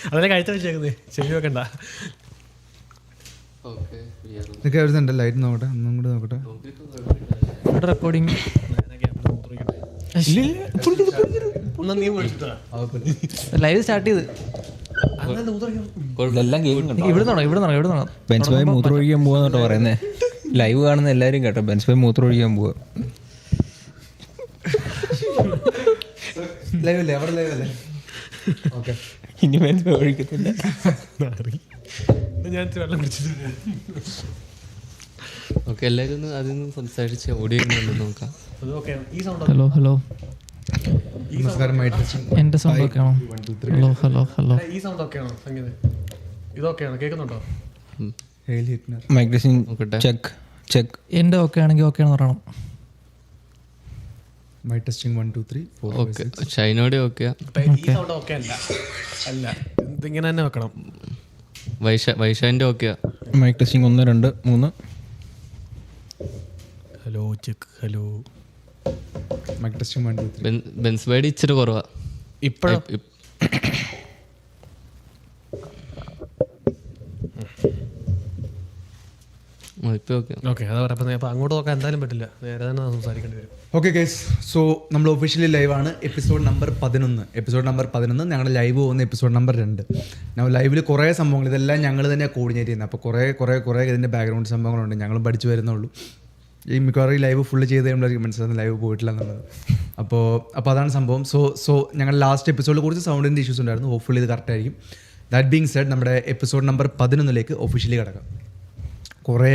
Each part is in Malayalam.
അതല്ലേ കഴിച്ച വെച്ചേക്കുന്നത്, ചെവി വെക്കണ്ട. ഇതൊക്കെ വരുന്നുണ്ട്. ലൈറ്റ് നോക്കട്ടെ, ഒന്നും കൂടി നോക്കട്ടെ. റെക്കോർഡിങ് ലൈവ് സ്റ്റാർട്ട് ചെയ്ത് ഇവിടെ ബെൻസ് ഭായി മൂത്രം ഒഴിക്കാൻ പോവാന്നോട്ടോ പറയുന്നേ. ലൈവ് കാണുന്ന എല്ലാരും കേട്ടോ, ബെൻസ് ഭായി മൂത്രം ഒഴിക്കാൻ പോവാ. ലൈവല്ലേ, അവിടെ ലൈവല്ലേ? ഓക്കെ, ഇനി ബെൻസ് ഭായി ഒഴിക്കത്തില്ല. ഞാൻ വെള്ളം കുടിച്ചിട്ട്. ഓക്കെ, എല്ലാവരും ഒന്ന് അതിൽ നിന്ന് സംസാരിച്ച് ഓഡിയോ നോക്കാം. ഹലോ ഹലോ, നമസ്കാരം. എൻ്റെ സൗണ്ട് ഒക്കെ ആണോ? ഹലോ ഹലോ ഹലോ, ഈ സൗണ്ട് ഒക്കെയാണോ? സംഗീതം ഇതൊക്കെയാണോ? കേൾക്കുന്നുണ്ടോ? Mic testing check check. എൻ്റെ ഓക്കെ ആണെങ്കിൽ ഓക്കെ ആണെന്ന് പറയണം. മൈക്ക് ടെസ്റ്റിംഗ് 1 2 3 4 ഓക്കെ, ഷൈനോടെ ഓക്കെയാ? ഈ സൗണ്ട് ഓക്കെ അല്ല, അല്ല ഇതിങ്ങനെ തന്നെ വെക്കണം. വൈശാൻ്റെ ഓക്കെയാ? Mic testing 1 2 3. Hello check. Hello, mic testing 1 2 3. ബെൻസ് ബൈഡ് ഇച്ചിരി കുറവാ ഇപ്പോഴും. ഇപ്പം ഓക്കെ. ഓക്കെ, അതാ പറയാം. അപ്പം അങ്ങോട്ട് നോക്കാൻ എന്തായാലും പറ്റില്ല, നേരെ തന്നെ സംസാരിക്കേണ്ടി വരും. ഓക്കെ ഗൈസ്, സോ നമ്മൾ ഒഫീഷ്യലി ലൈവാണ്. Episode number 11. ഞങ്ങളുടെ ലൈവ് പോകുന്ന എപ്പിസോഡ് നമ്പർ 2. ഞങ്ങൾ ലൈവിൽ കുറേ സംഭവങ്ങൾ, ഇതെല്ലാം ഞങ്ങൾ തന്നെ കോർഡിനേറ്റ് ചെയ്യുന്നത്. അപ്പോൾ കുറേ ഇതിൻ്റെ ബാക്ക്ഗ്രൗണ്ട് സംഭവങ്ങളുണ്ട്, ഞങ്ങളും പഠിച്ചു വരുന്നുള്ളൂ. ഈ മിക്കവാറും ഈ ലൈവ് ഫുള്ള് ചെയ്ത് കഴിയുമ്പോഴായിരിക്കും മനസ്സിലാകുന്നത് ലൈവ് പോയിട്ടില്ല എന്നുള്ളത്. അപ്പോൾ അതാണ് സംഭവം. സോ ഞങ്ങൾ ലാസ്റ്റ് എപ്പിസോഡിൽ കുറച്ച് സൗണ്ടിൻ്റെ ഇഷ്യൂസ് ഉണ്ടായിരുന്നു. ഹോപ്പ്ഫുള്ളി ഇത് കറക്റ്റ് ആയിരിക്കും. ദാറ്റ് ബീങ് സെഡ്, നമ്മുടെ എപ്പിസോഡ് നമ്പർ 11 ഒഫീഷ്യലി കിടക്കാം. കുറേ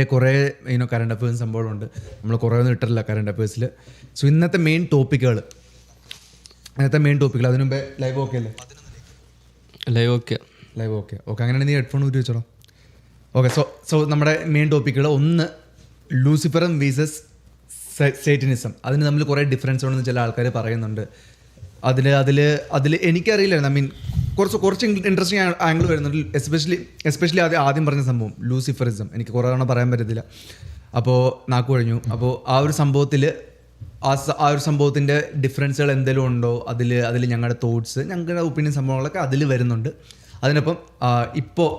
കറണ്ട് അഫയേഴ്സ് സംഭവമുണ്ട്. നമ്മൾ കുറേ ഒന്നും ഇട്ടിട്ടില്ല കറണ്ട് അഫയേഴ്സിൽ. സോ ഇന്നത്തെ മെയിൻ ടോപ്പിക്കുകൾ അതിനു മുമ്പേ ലൈവ് ഓക്കെ അല്ലേ? Live okay. അങ്ങനെയാണെങ്കിൽ നീ ഹെഡ്ഫോൺ ഊരി വെച്ചോളൂ. ഓക്കെ, സോ നമ്മുടെ മെയിൻ ടോപ്പിക്കുകൾ, ഒന്ന് ലൂസിഫറം വീസസ് സേറ്റനിസം. അതിന് തമ്മിൽ കുറേ ഡിഫറൻസ് ഉണ്ടെന്ന് ചില ആൾക്കാർ പറയുന്നുണ്ട്. അതിൽ എനിക്കറിയില്ലായിരുന്നു. ഐ മീൻ കുറച്ച് ഇൻട്രസ്റ്റിംഗ് ആംഗിൾ വരുന്നുണ്ട്. എസ്പെഷ്യലി ആദ്യം പറഞ്ഞ സംഭവം ലൂസിഫറിസം എനിക്ക് കുറേ തവണ പറയാൻ പറ്റത്തില്ല. അപ്പോൾ നാക്ക് കഴിഞ്ഞു. അപ്പോൾ ആ ഒരു സംഭവത്തിൻ്റെ ഡിഫറൻസുകൾ എന്തെങ്കിലും ഉണ്ടോ, അതിൽ ഞങ്ങളുടെ തോട്ട്സ്, ഞങ്ങളുടെ ഒപ്പീനിയൻ സംഭവങ്ങളൊക്കെ അതിൽ വരുന്നുണ്ട്. അതിനൊപ്പം ഇപ്പോൾ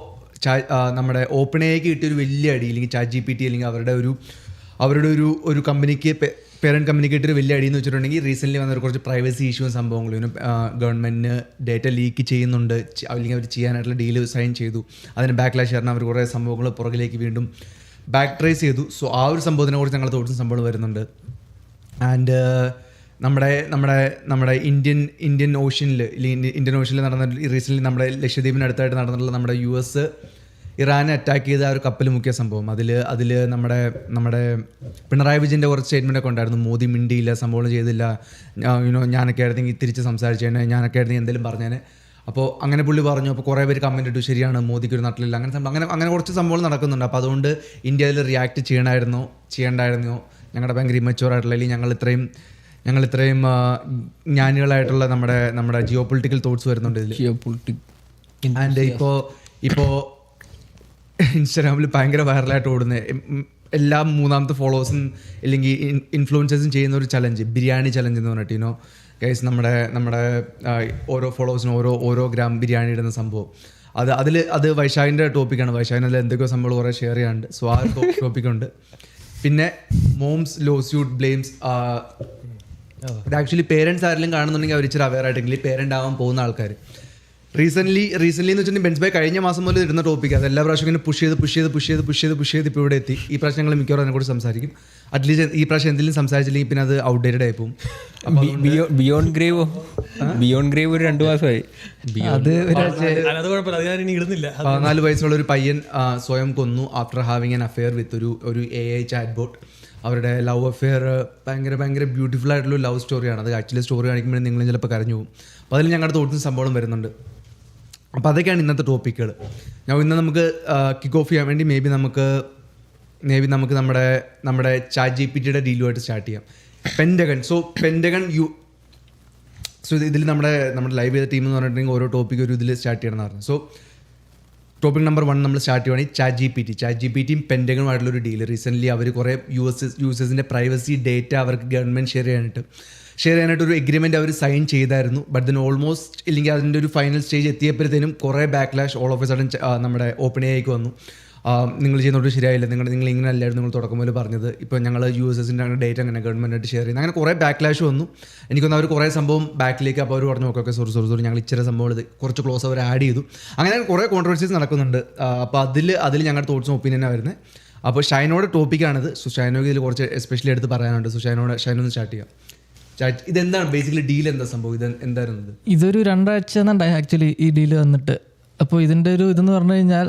നമ്മുടെ ഓപ്പൺ എഐക്ക് കിട്ടിയൊരു വലിയ അടി, അല്ലെങ്കിൽ ചാറ്റ് GPT അല്ലെങ്കിൽ അവരുടെ ഒരു കമ്പനിക്ക്, പേരൻറ്റ് കമ്പനിക്ക് കിട്ടിയൊരു വലിയ അടി എന്ന് വെച്ചിട്ടുണ്ടെങ്കിൽ റീസെൻ്റ്ലി വന്ന കുറച്ച് പ്രൈവസി ഇഷ്യൂസും സംഭവങ്ങളും. ഗവൺമെൻറ്റിന് ഡേറ്റ ലീക്ക് ചെയ്യുന്നുണ്ട്, അല്ലെങ്കിൽ അവർ ചെയ്യാനായിട്ടുള്ള ഡീല് സൈൻ ചെയ്തു. അതിന് ബാക്ക്ലാഷ് കാരണം അവർ കുറേ സംഭവങ്ങൾ പുറകിലേക്ക് വീണ്ടും ബാക്ക് ട്രേസ് ചെയ്തു. സോ ആ ഒരു സംഭവത്തിനെ കുറിച്ച് ഞങ്ങളുടെ തോട്ട്സും സംഭവം വരുന്നുണ്ട്. ആൻഡ് നമ്മുടെ ഇന്ത്യൻ ഓഷ്യനിൽ നടന്ന റീസെൻ്റ്ലി നമ്മുടെ ലക്ഷദ്വീപിനടുത്തായിട്ട് നടന്നിട്ടുള്ള നമ്മുടെ US ഇറാനെ അറ്റാക്ക് ചെയ്ത ആ ഒരു കപ്പൽ മുക്കിയ സംഭവം. അതിൽ നമ്മുടെ പിണറായി വിജയൻ്റെ കുറച്ച് സ്റ്റേറ്റ്മെൻറ്റൊക്കെ ഉണ്ടായിരുന്നു. മോദി മിണ്ടിയില്ല, സംഭവം ചെയ്തില്ല, ഞാനൊക്കെ ആയിരുന്നെങ്കിൽ തിരിച്ച് സംസാരിച്ചേനെ, ഞാനൊക്കെ ആയിരുന്നെങ്കിൽ എന്തെങ്കിലും പറഞ്ഞേനെ. അപ്പോൾ അങ്ങനെ പുള്ളി പറഞ്ഞു. അപ്പോൾ കുറേ പേര് കമൻറ്റ് ഇട്ടു, ശരിയാണ്, മോദിക്ക് ഒരു നാട്ടിലില്ല, അങ്ങനെ കുറച്ച് സംഭവങ്ങൾ നടക്കുന്നുണ്ട്. അപ്പോൾ അതുകൊണ്ട് ഇന്ത്യ അതിൽ റിയാക്ട് ചെയ്യണ്ടായിരുന്നോ? ഞങ്ങളുടെ ഭയങ്കര ഇമ്മച്ചുവറായിട്ടുള്ള, അല്ലെങ്കിൽ ഞങ്ങൾ ഇത്രയും ജ്ഞാനികളായിട്ടുള്ള നമ്മുടെ ജിയോ പൊളിറ്റിക്കൽ തോട്ട്സ് വരുന്നുണ്ട് ഇതിൽ. ആൻഡ് ഇപ്പോൾ ഇൻസ്റ്റാഗ്രാമിൽ ഭയങ്കര വൈറലായിട്ട് ഓടുന്ന എല്ലാ മൂന്നാമത്തെ ഫോളോവേഴ്സും അല്ലെങ്കിൽ ഇൻഫ്ലുവൻസേഴ്സും ചെയ്യുന്ന ഒരു ചലഞ്ച്, ബിരിയാണി ചലഞ്ച് എന്ന് പറഞ്ഞിട്ട് ഗൈസ്, നമ്മുടെ ഓരോ ഫോളോവേഴ്സിനും ഓരോ ഗ്രാം ബിരിയാണി ഇടുന്ന സംഭവം. അത് വൈശാഖിൻ്റെ ടോപ്പിക്കാണ്. വൈശാഖിന് അതിൽ എന്തൊക്കെയോ സംഭവം കുറേ ഷെയർ ചെയ്യാനുണ്ട്. സോ ആ ഒരു ടോപ്പിക്കുണ്ട്. പിന്നെ മോംസ് ലോസ്യൂട്ട് ബ്ലെയിംസ്. ഇത് ആക്ച്വലി പേരൻസ് ആരെങ്കിലും കാണുന്നുണ്ടെങ്കിൽ അവർ ഇച്ചിരി അവെയർ ആയിട്ടെങ്കിൽ പേരൻ്റ് ആവാൻ പോകുന്ന ആൾക്കാർ. റീസെൻ്റ്ലി എന്ന് വെച്ചിട്ടുണ്ടെങ്കിൽ ബെൻസ് ഭായ് കഴിഞ്ഞ മാസം മുതൽ ഇടുന്ന ടോപ്പിക്ക് അത് എല്ലാ പ്രാവശ്യം ഇങ്ങനെ പുഷ് ചെയ്ത് ഇപ്പോൾ ഇവിടെ എത്തി. ഈ പ്രാവശ്യം ഞങ്ങൾ മിക്കവാറും അതിനെക്കുറിച്ച് സംസാരിക്കും. അറ്റ്ലീസ്റ്റ് ഈ പ്രാവശ്യം എന്തെങ്കിലും സംസാരിച്ചില്ലെങ്കിൽ പിന്നെ അത് ഔട്ട്ഡേറ്റഡ് ആയി പോകും. ബിയോണ്ട് ഗ്രേവ് ഒരു 2 മാസമായി. അത് 14 വയസ്സുള്ള ഒരു പയ്യൻ സ്വയം കൊന്നു ആഫ്റ്റർ ഹാവിങ് ആൻ അഫെയർ വിത്ത് ഒരു AI ചാറ്റ് ബോട്ട്. അവരുടെ ലവ് അഫെയർ ഭയങ്കര ബ്യൂട്ടിഫുൾ ആയിട്ടുള്ള ലവ് സ്റ്റോറിയാണ്. അത് ആക്ച്വലി സ്റ്റോറി കാണിക്കുമ്പോൾ നിങ്ങളും ചിലപ്പോൾ കരഞ്ഞു പോകും. അപ്പോൾ അതിൽ ഞങ്ങളുടെ തോട്ടും സംഭവം വരുന്നുണ്ട്. അപ്പോൾ അതൊക്കെയാണ് ഇന്നത്തെ ടോപ്പിക്കുകൾ. ഇന്ന് നമുക്ക് കിക്ക് ഓഫ് ചെയ്യാൻ വേണ്ടി മേ ബി നമുക്ക് നമ്മുടെ ചാറ്റ് GPTയുടെ ഡീലുമായിട്ട് സ്റ്റാർട്ട് ചെയ്യാം. പെൻറ്റഗൺ ഇതിൽ നമ്മുടെ ലൈവ് ചെയ്ത ടീം എന്ന് പറഞ്ഞിട്ടുണ്ടെങ്കിൽ ഓരോ ടോപ്പിക്ക് ഒരു ഇതിൽ സ്റ്റാർട്ട് ചെയ്യണമെന്ന് പറഞ്ഞു. സോ ടോപ്പിക് നമ്പർ 1 നമ്മൾ സ്റ്റാർട്ട് ചെയ്യുകയാണെങ്കിൽ ചാറ്റ് GPTയും പെൻറ്റഗണുമായിട്ടുള്ളൊരു ഡീൽ. റീസെൻ്റ്ലി അവർ കുറേ യൂസേഴ്സിൻ്റെ പ്രൈവസി ഡേറ്റ അവർക്ക് ഗവൺമെൻറ് ഷെയർ ചെയ്യാനായിട്ട് ഷെയർ ചെയ്യാനായിട്ട് ഒരു എഗ്രിമെൻറ്റ് അവർ സൈൻ ചെയ്തായിരുന്നു. ബട്ട് ദെൻ ഓൾമോസ്റ്റ് ഇല്ലെങ്കിൽ അതിൻ്റെ ഒരു ഫൈനൽ സ്റ്റേജ് എത്തിയപ്പോഴത്തേനും കുറേ backlash all of A sudden നമ്മുടെ ഓപ്പൺ എഐക്ക് വന്നു. നിങ്ങൾ ചെയ്യുന്നോട്ട് ശരിയായില്ല, നിങ്ങൾ ഇങ്ങനെ അല്ലായിരുന്നു നിങ്ങൾ തുടക്കം മുതൽ പറഞ്ഞത്, ഇപ്പോൾ ഞങ്ങൾ USSൻ്റെ അങ്ങനെ ഡേറ്റ് അങ്ങനെ ഗവൺമെൻറ്റായിട്ട് ഷെയർ ചെയ്യുന്നത്, അങ്ങനെ കുറേ ബാക്ക്ലാഷ് വന്നു. എനിക്കൊന്ന് അവർ കുറേ സംഭവം ബാക്കിലേക്ക് അപ്പോൾ അവർ പറഞ്ഞു ഓക്കെ സോറി ഞങ്ങൾ ഇച്ചിരി സംഭവം ഇത് കുറച്ച് ക്ലോസ് അവർ ആഡ് ചെയ്തു. അങ്ങനെ കുറേ കോൺട്രവേഴ്സീസ് നടക്കുന്നുണ്ട്. അപ്പോൾ അതിൽ ഞങ്ങളുടെ തോട്ട്സും ഒപ്പീനിയനാണ് വരുന്നത്. അപ്പോൾ ഷൈനോടെ ടോപ്പിക്കാണിത്. സോ ഷൈനോക്ക് ഇതിൽ കുറച്ച് എസ്പെഷ്യലി എടുത്ത് പറയാനുണ്ട്. സോ ഷൈനൊന്ന് സ്റ്റാർട്ട് ചെയ്യാം. ഇതെന്താണ് ബേസിക്കലി ഡീൽ, എന്താ സംഭവം, ഇത് എന്തായിരുന്നു? ഇതൊരു 2 ആഴ്ച എന്നുണ്ടായി ആക്ച്വലി ഈ ഡീല് വന്നിട്ട്. അപ്പോൾ ഇതിൻ്റെ ഒരു ഇതെന്ന് പറഞ്ഞു കഴിഞ്ഞാൽ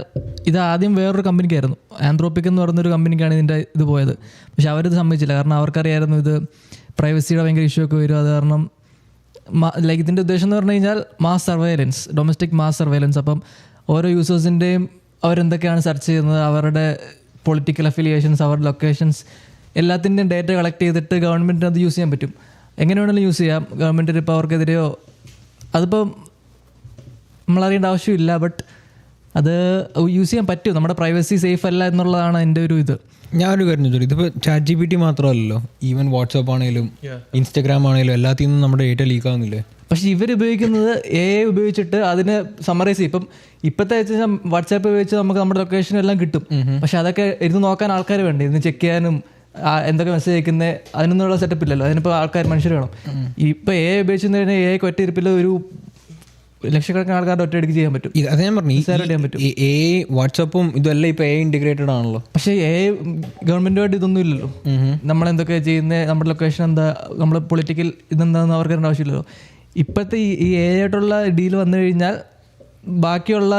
ഇത് ആദ്യം വേറൊരു കമ്പനിക്കായിരുന്നു, ആന്ത്രോപ്പിക് എന്ന് പറയുന്നൊരു കമ്പനിക്കാണ് ഇതിൻ്റെ ഇത് പോയത്. പക്ഷെ അവരിത് സമ്മതിച്ചില്ല. കാരണം അവർക്കറിയായിരുന്നു ഇത് പ്രൈവസിയുടെ ഭയങ്കര ഇഷ്യൂ ഒക്കെ വരും. അത് കാരണം ലൈക്ക് ഇതിൻ്റെ ഉദ്ദേശം എന്ന് പറഞ്ഞു കഴിഞ്ഞാൽ mass surveillance, domestic mass surveillance. അപ്പം ഓരോ യൂസേഴ്സിൻ്റെയും അവരെന്തൊക്കെയാണ് സെർച്ച് ചെയ്യുന്നത്, അവരുടെ പൊളിറ്റിക്കൽ അഫിലിയേഷൻസ്, അവരുടെ ലൊക്കേഷൻസ്, എല്ലാത്തിൻ്റെയും ഡേറ്റ കളക്ട് ചെയ്തിട്ട് ഗവൺമെൻറ്റിന് അത് യൂസ് ചെയ്യാൻ പറ്റും. എങ്ങനെ വേണമെങ്കിലും യൂസ് ചെയ്യാം. ഗവൺമെൻറ്റിന് ഇപ്പോൾ അവർക്കെതിരെയോ അതിപ്പം നമ്മളറിയേണ്ട ആവശ്യമില്ല. ബട്ട് അത് യൂസ് ചെയ്യാൻ പറ്റും. നമ്മുടെ പ്രൈവസി സേഫ് അല്ല എന്നുള്ളതാണ് എൻ്റെ ഒരു ഇത്. ഞാനൊരു കാര്യം ചോദിച്ചു, ഇതിപ്പോൾ ChatGPT മാത്രമല്ലല്ലോ, ഈവൻ വാട്സാപ്പ് ആണെങ്കിലും ഇൻസ്റ്റാഗ്രാം ആണെങ്കിലും എല്ലാത്തിൽ നിന്നും നമ്മുടെ ഡേറ്റ ലീക്ക് ആവുന്നില്ലേ? പക്ഷേ ഇവരുപയോഗിക്കുന്നത് AI ഉപയോഗിച്ചിട്ട് അതിന് സമ്മറൈസ് ചെയ്യും. ഇപ്പോഴത്തെ വാട്സാപ്പ് ഉപയോഗിച്ച് നമുക്ക് നമ്മുടെ ലൊക്കേഷൻ എല്ലാം കിട്ടും. പക്ഷെ അതൊക്കെ ഇരുന്ന് നോക്കാൻ ആൾക്കാർ വേണ്ടേ, ഇരുന്ന് ചെക്ക് ചെയ്യാനും എന്തൊക്കെ മെസ്സേജ് അയക്കുന്നത്, അതിനൊന്നുള്ള സെറ്റപ്പ് ഇല്ലല്ലോ. അതിനിപ്പോൾ മനുഷ്യർ വേണം. ഇപ്പോൾ AI ഉപയോഗിച്ച് AI ഒറ്റയിരിപ്പിൽ ഒരു ലക്ഷക്കണക്കിന് ആൾക്കാരുടെ ഒറ്റയടിക്ക് ചെയ്യാൻ പറ്റും. അത് ഞാൻ പറഞ്ഞു, വാട്സാപ്പും ഇതെല്ലാം ഇപ്പോൾ AI ഇൻറ്റഗ്രേറ്റഡ് ആണല്ലോ. പക്ഷേ AI ഗവൺമെൻറ്റുമായിട്ട് ഇതൊന്നും ഇല്ലല്ലോ. നമ്മളെന്തൊക്കെ ചെയ്യുന്നത്, നമ്മുടെ ലൊക്കേഷൻ എന്താ, നമ്മുടെ പൊളിറ്റിക്കൽ ഇതെന്താണെന്ന് അവർക്ക് അറിയേണ്ട ആവശ്യമില്ലല്ലോ. ഇപ്പോഴത്തെ ഈ AI ആയിട്ടുള്ള ഡീൽ വന്നു കഴിഞ്ഞാൽ ബാക്കിയുള്ള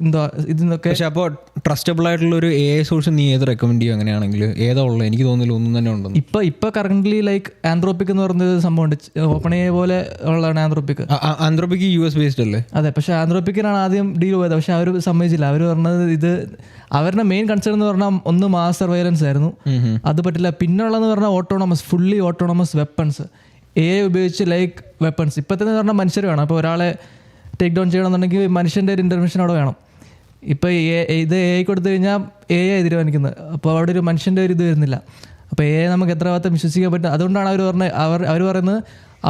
എന്താ ഇതിനൊക്കെ. പക്ഷെ അപ്പോൾ ട്രസ്റ്റബിൾ ആയിട്ടുള്ള ഒരു AI സോഴ്സ് നീ ഏത് റെക്കമെൻഡ് ചെയ്യും? അങ്ങനെയാണെങ്കിൽ ഏതാ ഉള്ളത്? എനിക്ക് തോന്നുന്നില്ല ഒന്നും തന്നെ ഉണ്ടെന്ന്. ഇപ്പൊ കറന്റ്ലി ലൈക്ക് ആന്ത്രോപ്പിക് എന്ന് പറയുന്ന സംഭവമുണ്ട്. ഓപ്പൺ AI പോലെ ഉള്ളതാണ് ആന്ത്രോപ്പിക്. ആന്ത്രോപ്പിക് US ബേസ്ഡ് അല്ലേ? അതെ. പക്ഷെ ആന്ത്രോപ്പിക്കിനാണ് ആദ്യം ഡീൽ പോയത്. പക്ഷെ അവർ സമ്മതിച്ചില്ല. അവർ പറഞ്ഞത് ഇത് അവരുടെ മെയിൻ കൺസേൺ എന്ന് പറഞ്ഞാൽ ഒന്ന് മാസ് സർവൈലൻസ് ആയിരുന്നു, അത് പറ്റില്ല. പിന്നുള്ളതെന്ന് പറഞ്ഞാൽ autonomous, fully autonomous weapons, AI ഉപയോഗിച്ച് ലൈക്ക് വെപ്പൺസ്. ഇപ്പോഴത്തെ പറഞ്ഞാൽ മനുഷ്യർ വേണം. അപ്പോൾ ഒരാളെ ടേക്ക് ഡൗൺ ചെയ്യണമെന്നുണ്ടെങ്കിൽ മനുഷ്യൻ്റെ ഒരു ഇൻ്റർവെൻഷൻ അവിടെ വേണം. ഇപ്പോൾ ഇത് AI കൊടുത്തു കഴിഞ്ഞാൽ AI തീരുമാനിക്കുന്നത്. അപ്പോൾ അവിടെ ഒരു മനുഷ്യൻ്റെ ഒരു ഇത് വരുന്നില്ല. അപ്പോൾ AI നമുക്ക് എത്ര ഭാഗത്ത് വിശ്വസിക്കാൻ പറ്റും. അതുകൊണ്ടാണ് അവർ പറയുന്നത്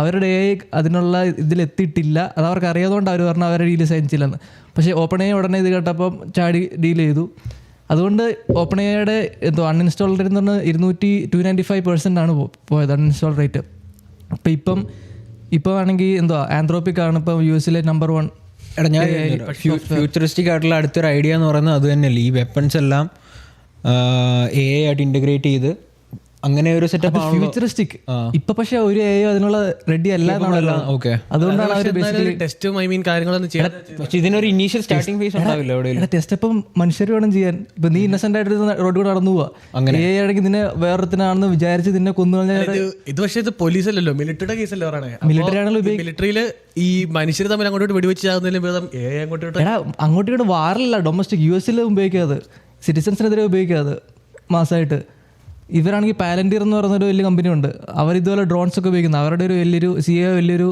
അവരുടെ AI അതിനുള്ള ഇതിലെത്തിയിട്ടില്ല. അത് അവർക്ക് അറിയാതുകൊണ്ട് അവർ പറഞ്ഞാൽ അവരുടെ ഡീൽ സൈൻ ചെയ്യില്ലെന്ന്. പക്ഷേ ഓപ്പൺ AI ഉടനെ ഇത് കേട്ടപ്പം ചാടി ഡീൽ ചെയ്തു. അതുകൊണ്ട് ഓപ്പൺ AIയുടെ എന്തോ അൺഇൻസ്റ്റാൾ റേറ്റ് എന്ന് പറഞ്ഞാൽ 295% ആണ് പോയത് അൺഇൻസ്റ്റാൾ റേറ്റ്. അപ്പോൾ ഇപ്പോൾ ആണെങ്കിൽ എന്തോ ആന്ത്രോപ്പിക് ആണ് ഇപ്പോൾ US നമ്പർ 1. എടാ ഞാൻ ഫ്യൂച്ചറിസ്റ്റിക് ആയിട്ടുള്ള അടുത്തൊരു ഐഡിയ എന്ന് പറയുന്നത് അത് തന്നെയല്ലേ, ഈ വെപ്പൺസ് എല്ലാം AI ആയിട്ട് ഇൻറ്റഗ്രേറ്റ് ചെയ്ത് അങ്ങനെ ഒരു സെറ്റപ്പ് ഫ്യൂച്ചറിസ്റ്റിക്. ഇപ്പൊ പക്ഷെ ഒരു AI അതിനുള്ള റെഡി അല്ല. ഓക്കെ, അതുകൊണ്ടാണ് ഇതിനൊരു ഇനീഷ്യൽ സ്റ്റാർട്ടിംഗ് ഫേസ് ഉണ്ടാവില്ല. ടെസ്റ്റ് അപ്പം മനുഷ്യർ വേണം ചെയ്യാൻ. ഇപ്പൊ നീ ഇന്നസെന്റ് ആയിട്ട് റോഡ് കൂടെ നടന്നു പോവാ, അങ്ങനെ AI ആണെങ്കിൽ നിന്നെ വേറൊരുത്തനാണെന്ന് വിചാരിച്ച് നിന്നെ കൊന്നു കഴിഞ്ഞാൽ ഇത് പക്ഷേ ഇത് പോലീസ് അല്ലല്ലോ, മിലിറ്ററിയുടെ കേസല്ലേ പറയണേ. മിലിറ്ററി ആണല്ലോ. മിലിറ്ററിയിൽ ഈ മനുഷ്യർ തമ്മിൽ അങ്ങോട്ട് വെടിവെച്ച് അങ്ങോട്ട് വാറില്ല. ഡൊമസ്റ്റിക് US ഉപയോഗിക്കാതെ, സിറ്റിസൺസിനെതിരെ ഉപയോഗിക്കാതെ മാസമായിട്ട്. ഇവരാണെങ്കിൽ പാലന്റിയർ എന്ന് പറയുന്നൊരു വലിയ കമ്പനി ഉണ്ട്. അവരിതുപോലെ ഡ്രോൺസ് ഒക്കെ ഉപയോഗിക്കുന്നത്. അവരുടെ ഒരു വലിയൊരു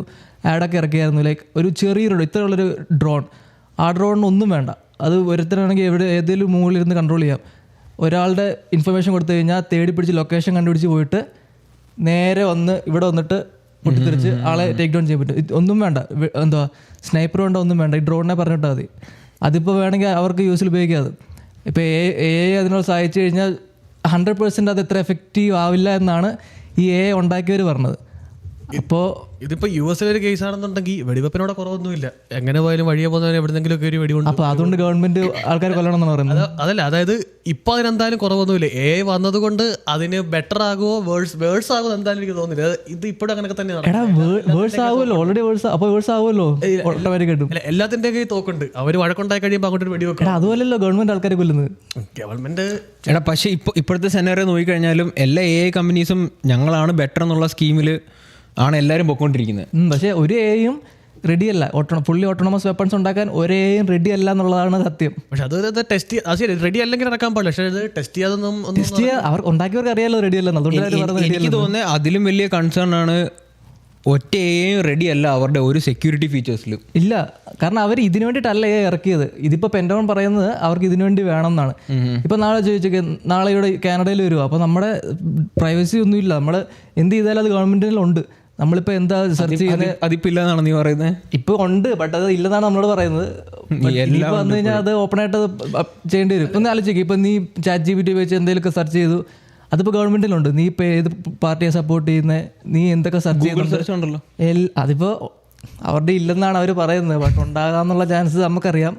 ആഡൊക്കെ ഇറക്കിയായിരുന്നു. ലൈക്ക് ഒരു ചെറിയൊരു ഇത്രയുള്ളൊരു ഡ്രോൺ. ആ ഡ്രോണിന് ഒന്നും വേണ്ട, അത് ഒരുത്തരാണെങ്കിൽ ഏതെങ്കിലും മുകളിലിരുന്ന് കൺട്രോൾ ചെയ്യാം. ഒരാളുടെ ഇൻഫർമേഷൻ കൊടുത്തു കഴിഞ്ഞാൽ തേടി പിടിച്ച് ലൊക്കേഷൻ കണ്ടുപിടിച്ച് പോയിട്ട് നേരെ ഇവിടെ വന്നിട്ട് പൊട്ടിത്തെറിച്ച് ആളെ ടേക്ക് ഡൗൺ ചെയ്യാൻ പറ്റും. ഒന്നും വേണ്ട, എന്താ സ്നൈപ്പർ വേണ്ട, ഒന്നും വേണ്ട. ഈ ഡ്രോണിനെ പറഞ്ഞിട്ടാൽ മതി. അതിപ്പോൾ വേണമെങ്കിൽ അവർക്ക് യൂസിൽ ഉപയോഗിക്കാതെ. ഇപ്പോൾ AI അതിനോട് സഹായിച്ചു കഴിഞ്ഞാൽ 100% അത് എത്ര എഫക്റ്റീവ് ആവില്ല എന്നാണ് ഈ AI ഉണ്ടാക്കിയവർ പറഞ്ഞത്. അപ്പോൾ ഇതിപ്പോൾ US ഒരു കേസ് ആണെന്നുണ്ടെങ്കിൽ വെടിവെപ്പിനോടെ കുറവൊന്നുമില്ല. എങ്ങനെ പോയാലും വഴിയെ പോകുന്നവരെ എവിടെന്നെങ്കിലും ഒക്കെ ഒരു വെടികൊണ്ട്. അപ്പോൾ അതുകൊണ്ട് ഗവൺമെന്റ് ആൾക്കാർ കൊല്ലണം എന്നാണ് പറയുന്നത്. അതല്ല, അതായത് ഇപ്പൊ അതിനെന്തായാലും കുറവൊന്നുമില്ല. AI വന്നത് കൊണ്ട് അതിന് ബെറ്റർ ആകുമോ വേഴ്സ് ആകുമോ എന്തായാലും എനിക്ക് തോന്നുന്നില്ല. ഇത് ഇപ്പോഴും അങ്ങനെയൊക്കെ തന്നെയാണ്. വേഴ്സ് ആവുമല്ലോ, ഓൾറെഡി വേഴ്സ് ആവുമല്ലോ ഓട്ടോമാറ്റിക്കായിട്ടും. എല്ലാത്തിന്റെ കൈ തോക്കുണ്ട്. അവർ വഴക്കുണ്ടായി കഴിയുമ്പോൾ അങ്ങോട്ട് വെടിവെക്കും. അതുപോലല്ലോ ഗവൺമെന്റ് ആൾക്കാരെ കൊല്ലുന്നത്. ഗവൺമെന്റ് പക്ഷേ ഇപ്പോഴത്തെ സെനറിയോ നോക്കിക്കഴിഞ്ഞാലും എല്ലാ AI കമ്പനീസും ഞങ്ങളാണ് ബെറ്റർ എന്നുള്ള സ്കീമിൽ ആണ് എല്ലാവരും പൊയ്ക്കൊണ്ടിരിക്കുന്നത്. പക്ഷേ ഒരു AI റെഡിയല്ല. ഫുള്ളി ഓട്ടോണമസ് വെപ്പൺസ് ഉണ്ടാക്കാൻ ഒരു AI റെഡി അല്ല എന്നുള്ളതാണ് സത്യം. പക്ഷെ അത് ടെസ്റ്റ് ശരി റെഡി അല്ലെങ്കിൽ നടക്കാൻ പാടില്ല. പക്ഷേ അത് ടെസ്റ്റ് ചെയ്യാതൊന്നും അവർ ഉണ്ടാക്കിയവർക്ക് അറിയാലോ റെഡി അല്ല. എനിക്ക് തോന്നുന്നത് അതിലും വലിയ കൺസേൺ ആണ് ഒറ്റ AI റെഡി അല്ല അവരുടെ ഒരു സെക്യൂരിറ്റി ഫീച്ചേഴ്സിലും ഇല്ല. കാരണം അവർ ഇതിനു വേണ്ടിയിട്ടല്ല AI ഇറക്കിയത്. ഇതിപ്പോൾ പെൻറ്റഗൺ പറയുന്നത് അവർക്ക് ഇതിനു വേണ്ടി വേണം എന്നാണ്. ഇപ്പം നാളെ ചോദിച്ചേക്ക്, നാളെ ഇവിടെ കാനഡയിൽ വരുമോ? അപ്പോൾ നമ്മുടെ പ്രൈവസി ഒന്നുമില്ല. നമ്മൾ എന്ത് ചെയ്താലും അത് ഗവൺമെൻറ്റിലുണ്ട്. നമ്മളിപ്പോ എന്താ സെർച്ച് ചെയ്യുന്നത് അതിപ്പില്ല എന്നാണ് നീ പറയുന്നത്? ഇപ്പൊ ഉണ്ട്, ബട്ട് അത് ഇല്ലെന്നാണ് നമ്മളോട് പറയുന്നത്. ഇപ്പൊ വന്നു കഴിഞ്ഞാൽ അത് ഓപ്പൺ ആയിട്ട് ചെയ്യേണ്ടി വരും. ഇപ്പൊ ആലോചിക്കും, ഇപ്പൊ നീ ChatGPT വെച്ച് എന്തെങ്കിലുമൊക്കെ സെർച്ച് ചെയ്തു, അതിപ്പോ ഗവൺമെന്റിലുണ്ട്. നീ ഇപ്പൊ ഏത് പാർട്ടിയെ സപ്പോർട്ട് ചെയ്യുന്നത്, നീ എന്തൊക്കെ സെർച്ച് ചെയ്യുന്നുണ്ടല്ലോ, അതിപ്പോ അവരുടെ ഇല്ലെന്നാണ് അവർ പറയുന്നത്. ബട്ട് ഉണ്ടാകാന്നുള്ള ചാൻസ് നമുക്കറിയാം.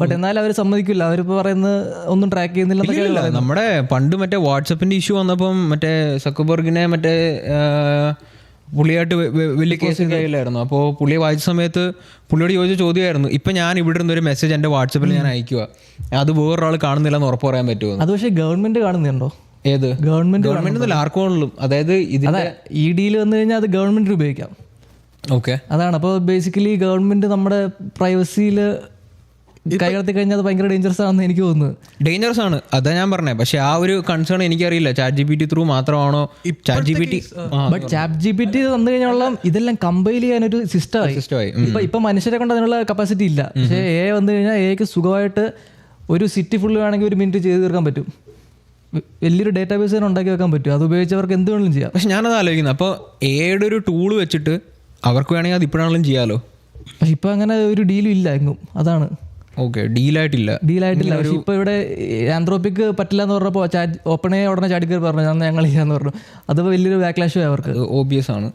ബട്ട് എന്നാലും അവർ സമ്മതിക്കില്ല. അവരിപ്പോ പറയുന്നത് ഒന്നും ട്രാക്ക് ചെയ്യുന്നില്ല. നമ്മുടെ പണ്ട് മറ്റേ വാട്സപ്പിന്റെ ഇഷ്യൂ വന്നപ്പം മറ്റേ സക്കർബർഗിനെ മറ്റേ പുള്ളിയായിട്ട് വലിയ കേസ് കയ്യിലായിരുന്നു. അപ്പോൾ പുള്ളിയെ വായിച്ച സമയത്ത് പുള്ളിയോട് ചോദിച്ച ചോദ്യമായിരുന്നു, ഇപ്പം ഞാൻ ഇവിടെ ഇരുന്ന ഒരു മെസ്സേജ് എൻ്റെ വാട്സപ്പിൽ ഞാൻ അയക്കുക, അത് വേറൊരാൾ കാണുന്നില്ല എന്ന് ഉറപ്പ് പറയാൻ പറ്റുമോ? അത് പക്ഷേ ഗവൺമെന്റ് കാണുന്നുണ്ടോ? ഏത് ഗവൺമെന്റ് ആർക്കും? അതായത് ഇതിന്റെ ED വന്നു കഴിഞ്ഞാൽ അത് ഗവൺമെന്റിന് ഉപയോഗിക്കാം. ഓക്കെ, അതാണ്. അപ്പോൾ ബേസിക്കലി ഗവൺമെന്റ് നമ്മുടെ പ്രൈവസിയിൽ കൈകടത്തി കഴിഞ്ഞാൽ അത് ഭയങ്കര ഡേഞ്ചറസ് ആണെന്ന് എനിക്ക് തോന്നുന്നു. ഡേഞ്ചറസ് ആണ്, അതാ ഞാൻ പറഞ്ഞത്. പക്ഷെ ആ ഒരു കൺസേൺ എനിക്കറിയില്ല, ChatGPT ത്രൂ മാത്രമാണോ? ബട്ട് ChatGPT വന്നു കഴിഞ്ഞാൽ ഇതെല്ലാം കമ്പൈൽ ചെയ്യാനൊരു സിസ്റ്റമായി. ഇപ്പൊ മനുഷ്യരെ കൊണ്ട് അതിനുള്ള കപ്പാസിറ്റി ഇല്ല. പക്ഷേ AI വന്നു കഴിഞ്ഞാൽ AIക്ക് സുഖമായിട്ട് ഒരു സിറ്റി ഫുള്ള് വേണമെങ്കിൽ 1 മിനിറ്റ് ചെയ്ത് തീർക്കാൻ പറ്റും. വലിയൊരു ഡേറ്റാബേസ് തന്നെ ഉണ്ടാക്കി വെക്കാൻ പറ്റും. അത് ഉപയോഗിച്ചവർക്ക് എന്ത് വേണമെങ്കിലും ചെയ്യാം. പക്ഷെ ഞാനത് ആലോചിക്കുന്നത്, അപ്പോൾ AIയുടെ ഒരു ടൂൾ വെച്ചിട്ട് അവർക്ക് വേണമെങ്കിൽ അത് ഇപ്പോഴാണെങ്കിലും ചെയ്യാലോ. പക്ഷെ ഇപ്പൊ അങ്ങനെ ഒരു ഡീലും ഇല്ല എങ്ങും. അതാണ്. ഓക്കെ, ഡീലായിട്ടില്ല. പക്ഷെ ഇപ്പൊ ഇവിടെ ആന്ത്രോപ്പിക് പറ്റില്ല എന്ന് പറഞ്ഞപ്പോൾ ഓപ്പൺ AI ഉടനെ ചാടിക്കറി പറഞ്ഞു ഞങ്ങൾ ചെയ്യാന്ന് പറഞ്ഞു. അത് വലിയൊരു ബാക്ക്ലാഷ് അവർക്ക്. ഓബിയസ് ആണ്.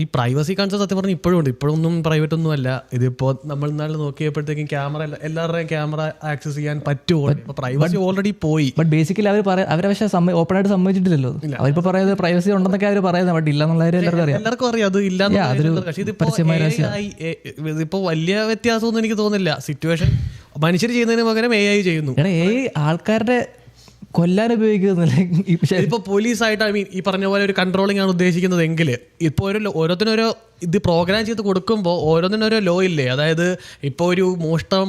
ഈ പ്രൈവസി കൺസേൺ സത്യം പറഞ്ഞാൽ ഇപ്പോഴും ഉണ്ട്. ഇപ്പോഴൊന്നും പ്രൈവറ്റ് ഒന്നും അല്ല. ഇതിപ്പോ നമ്മൾ ഇന്നാൾ നോക്കിയപ്പോഴത്തേക്കും ക്യാമറ എല്ലാവരുടെയും ക്യാമറ ആക്സസ് ചെയ്യാൻ പറ്റുമോ? പ്രൈവസി ഓൾറെഡി പോയി. ബട്ട് ബേസിക്കലി അവരെ പക്ഷേ ഓപ്പൺ ആയിട്ട് സമ്മതിച്ചിട്ടില്ലല്ലോ. അവരിപ്പോ പറയുന്നത് പ്രൈവസി ഉണ്ടെന്നൊക്കെ അവർ പറയുന്നത്, ബട്ട് ഇല്ലെന്നുള്ള എല്ലാവർക്കും അറിയാം അത് ഇല്ലാന്ന്. പക്ഷേ ഇതിപ്പോ വലിയ വ്യത്യാസമൊന്നും എനിക്ക് തോന്നുന്നില്ല. സിറ്റുവേഷൻ മനുഷ്യർ ചെയ്യുന്നതിന് പകരം AI ചെയ്യുന്നു. ആൾക്കാരുടെ കൊല്ലാൻ ഉപയോഗിക്കുന്നില്ല. ഇപ്പൊ പോലീസായിട്ട് ഈ പറഞ്ഞ പോലെ ഒരു കൺട്രോളിംഗ് ആണ് ഉദ്ദേശിക്കുന്നത് എങ്കിൽ ഇപ്പൊ ഓരോരുത്തരോരോ ഇത് പ്രോഗ്രാം ചെയ്ത് കൊടുക്കുമ്പോൾ ഓരോന്നിനോരോ ലോ ഇല്ലേ? അതായത് ഇപ്പോൾ ഒരു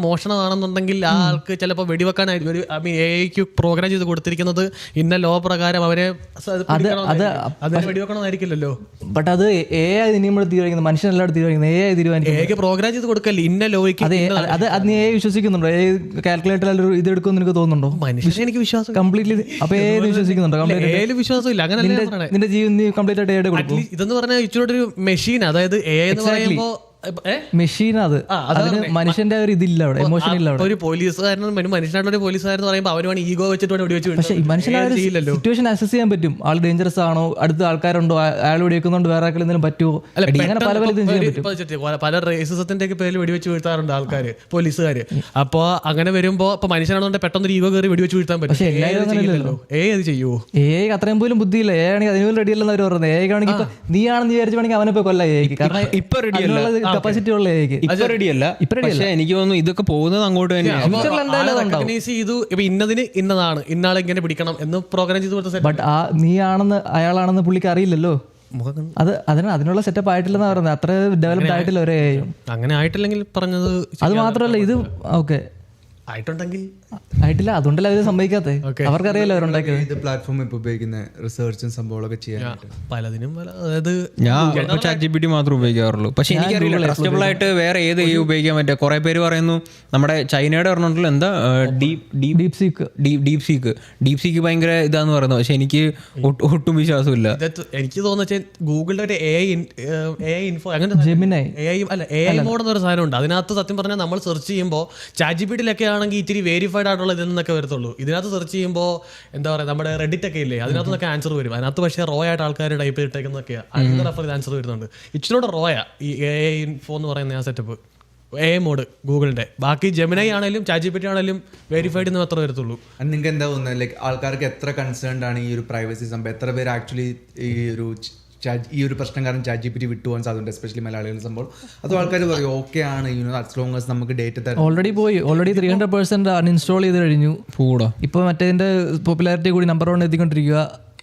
മോഷണമാണെന്നുണ്ടെങ്കിൽ ആ ആൾക്ക് ചിലപ്പോൾ വെടിവെക്കാനായിരിക്കും AIക്ക് പ്രോഗ്രാം ചെയ്ത് കൊടുത്തിരിക്കുന്നത് ഇന്ന ലോ പ്രകാരം അവരെ വെടിവെക്കണമെന്നായിരിക്കില്ലല്ലോ. ബട്ട് അത് AI നമ്മൾ തീരുമാനിക്കുന്നത്, മനുഷ്യനെല്ലാവരും തീരുമാനിക്കുന്നത്. AI തീരുമാനിക്കുന്നത് AIക്ക് പ്രോഗ്രാം ചെയ്ത് കൊടുക്കല്ലേ ഇന്ന ലോയ്ക്ക്. അത് നീ AI വിശ്വസിക്കുന്നുണ്ടോ? AI കാൽക്കുലേറ്റർ ഇത് എടുക്കുമെന്ന് എനിക്ക് തോന്നുന്നുണ്ടോ? മനുഷ്യനെ എനിക്ക് വിശ്വാസം കംപ്ലീറ്റ്ലി. അപ്പൊ AI വിശ്വസിക്കുന്നുണ്ടോ? AI വിശ്വാസമില്ല. അങ്ങനെ നിന്റെ ജീവൻ നീ കംപ്ലീറ്റ് ആയിട്ട് AI കൊടുക്കും. ഇതെന്ന് പറഞ്ഞാൽ ഇച്ചിരി ഒരു മെഷീൻ. അതായത് AI എന്ന് പറയുമ്പോ മെഷീൻ, അതിന് മനുഷ്യന്റെ ഒരു ഇതില്ല അവിടെ, എമോഷൻ ഇല്ല അവിടെ. ഒരു പോലീസുകാരനും മനുഷ്യനായിട്ടുള്ള ഒരു പോലീസുകാരെന്ന് പറയുമ്പോൾ അവരുമാണ് ഈഗോ വെച്ചിട്ട് വെടിവെച്ച്. പക്ഷേ മനുഷ്യനായ സിറ്റുവേഷൻ അസസ് ചെയ്യാൻ പറ്റും. ആൾ ഡേഞ്ചറസ് ആണോ, അടുത്ത ആൾക്കാരുണ്ടോ, അയാൾ വെടിവെക്കുന്നുണ്ടോ, വേറെ ആൾക്കാർ എന്തെങ്കിലും പറ്റുമോ, അങ്ങനെ പല പല ഇതും ചെയ്യാൻ പറ്റും. പല റേസിസത്തിന്റെ ഒക്കെ പേരിൽ വെടിവെച്ച് വീഴ്ത്താറുണ്ട് ആൾക്കാർ, പോലീസുകാർ. അപ്പോൾ അങ്ങനെ വരുമ്പോൾ ഇപ്പൊ മനുഷ്യനാണെന്നുണ്ടെങ്കിൽ പെട്ടെന്ന് ഒരു ഈഗോ കയറി വെടിവെച്ച് വീഴ്ത്താൻ പറ്റും. പക്ഷേ എല്ലാവരും അങ്ങനെയല്ലോ. അത് ചെയ്യുമോ? AI അത്രയും പോലും ബുദ്ധിയില്ല. AI ആണെങ്കിൽ അതിന് റെഡി അല്ലെന്ന് അവർ പറയുന്നത്. AI ആണെങ്കിൽ ഇപ്പൊ നീ ആണെന്ന് വിചാരിച്ചു വേണമെങ്കിൽ അവനെ പോയി കൊല്ലാം AI. കാരണം ഇപ്പൊ റെഡി കപ്പാസിറ്റി ഉള്ള AI. പക്ഷേ എനിക്ക് തോന്നുന്നു ഇതൊക്കെ പോകുന്നത് അങ്ങോട്ട് തന്നെയാണ്. ഇന്നതിന് ഇന്നതാണ്, ഇന്നാളെ ഇങ്ങനെ പിടിക്കണം എന്ന് പ്രോഗ്രാം ചെയ്ത് കൊടുത്ത. ബട്ട് നീ ആണെന്ന് അയാളാണെന്ന് പുള്ളിക്ക് അറിയില്ലല്ലോ. അതിനുള്ള സെറ്റപ്പ് ആയിട്ടില്ലെന്നാ പറയുന്നത്. അത്ര ഡെവലപ്ഡ് ആയിട്ടില്ല ഒരേ. അങ്ങനെ ആയിട്ടില്ലെങ്കിൽ പറഞ്ഞത്. അത് മാത്രമല്ല ഇത് ഓക്കെ ആയിട്ടില്ല, അതുകൊണ്ടല്ല അവര് സമ്മതിക്കാത്തേ. അവർക്കറിയാലോ അവരുണ്ടാക്കിയത്. ഇത് പ്ലാറ്റ്ഫോം ഇപ്പൊ ഉപയോഗിക്കുന്ന റിസർച്ചും സംഭവങ്ങളൊക്കെ ചെയ്യാൻ പലതിനും. അതായത് ഞാൻ ChatGPT മാത്രമേ ഉപയോഗിക്കാറുള്ളൂ. പക്ഷെ എനിക്കറിയില്ല ട്രസ്റ്റബിൾ ആയിട്ട് വേറെ ഏത് AI ഉപയോഗിക്കാൻ പറ്റുക. കുറെ പേര് പറയുന്നു നമ്മുടെ ചൈനയുടെ പറഞ്ഞിട്ടുള്ള എന്താ ഡീപ് സീക്ക് ഭയങ്കര ഇതാന്ന് പറയുന്നത്. പക്ഷെ എനിക്ക് ഒട്ടും വിശ്വാസമില്ല. എനിക്ക് തോന്നുന്ന ഗൂഗിളിന്റെ ഒരു AI ഇൻഫോ അങ്ങനെ AI മോഡ് എന്നൊരു സാധനം ഉണ്ട്. അതിനകത്ത് സത്യം പറഞ്ഞാൽ നമ്മൾ സെർച്ച് ചെയ്യുമ്പോൾ ChatGPT-ലൊക്കെ ആണെങ്കിൽ ഇത്തിരി വെരിഫൈഡ് ആയിട്ടുള്ള ഇതിൽ നിന്നൊക്കെ വരത്തുള്ളൂ. ഇതിനകത്ത് സെർച്ച് ചെയ്യുമ്പോൾ എന്താ പറയുക, നമ്മുടെ റെഡിറ്റ് ഒക്കെ ഇല്ലേ, അതിനകത്ത് നിന്നൊക്കെ ആൻസർ വരും. അതിനകത്ത് പക്ഷേ റോ ആയിട്ട് ആൾക്കാർ ടൈപ്പ് ചെയ്തിട്ടേക്കുന്നൊക്കെയാണ്. അതിന് റെഫർ ചെയ്ത് ആൻസർ വരുന്നുണ്ട്. ഇച്ചിലൂടെ റോയാ ഈ AI ഇൻഫോ എന്ന് പറയുന്ന ആ സെറ്റപ്പ്. AI മോഡ് ഗൂഗിളിന്റെ. ബാക്കി ജെമിനൈ ആണെങ്കിലും ChatGPT ആണെങ്കിലും വെരിഫൈഡ് എന്ന് മാത്രമേ വരത്തുള്ളൂ. നിങ്ങൾക്ക് എന്താ തോന്നുന്നത്, ലൈക്ക് ആൾക്കാർക്ക് എത്ര കൺസേൺഡ് ആണ് ഈ ഒരു പ്രൈവസി സംഭവം? എത്ര പേര് ആക്ച്വലി ഈ ഒരു പ്രശ്നം കാരണം ChatGPT വിട്ടുപോകാൻ സാധ്യത, എസ്പെഷ്യലി മലയാളികൾ സംഭവം? അതോ ആൾക്കാർ പറയും ഓക്കെ ആണ്, as long as നമുക്ക് ഡേറ്റ ഓൾറെഡി 300% അൺഇൻസ്റ്റാൾ ചെയ്ത് കഴിഞ്ഞു. ഇപ്പൊ മറ്റേതിന്റെ പോപ്പുലാരിറ്റി കൂടി നമ്പർ 1 എത്തിക്കൊണ്ടിരിക്കുക.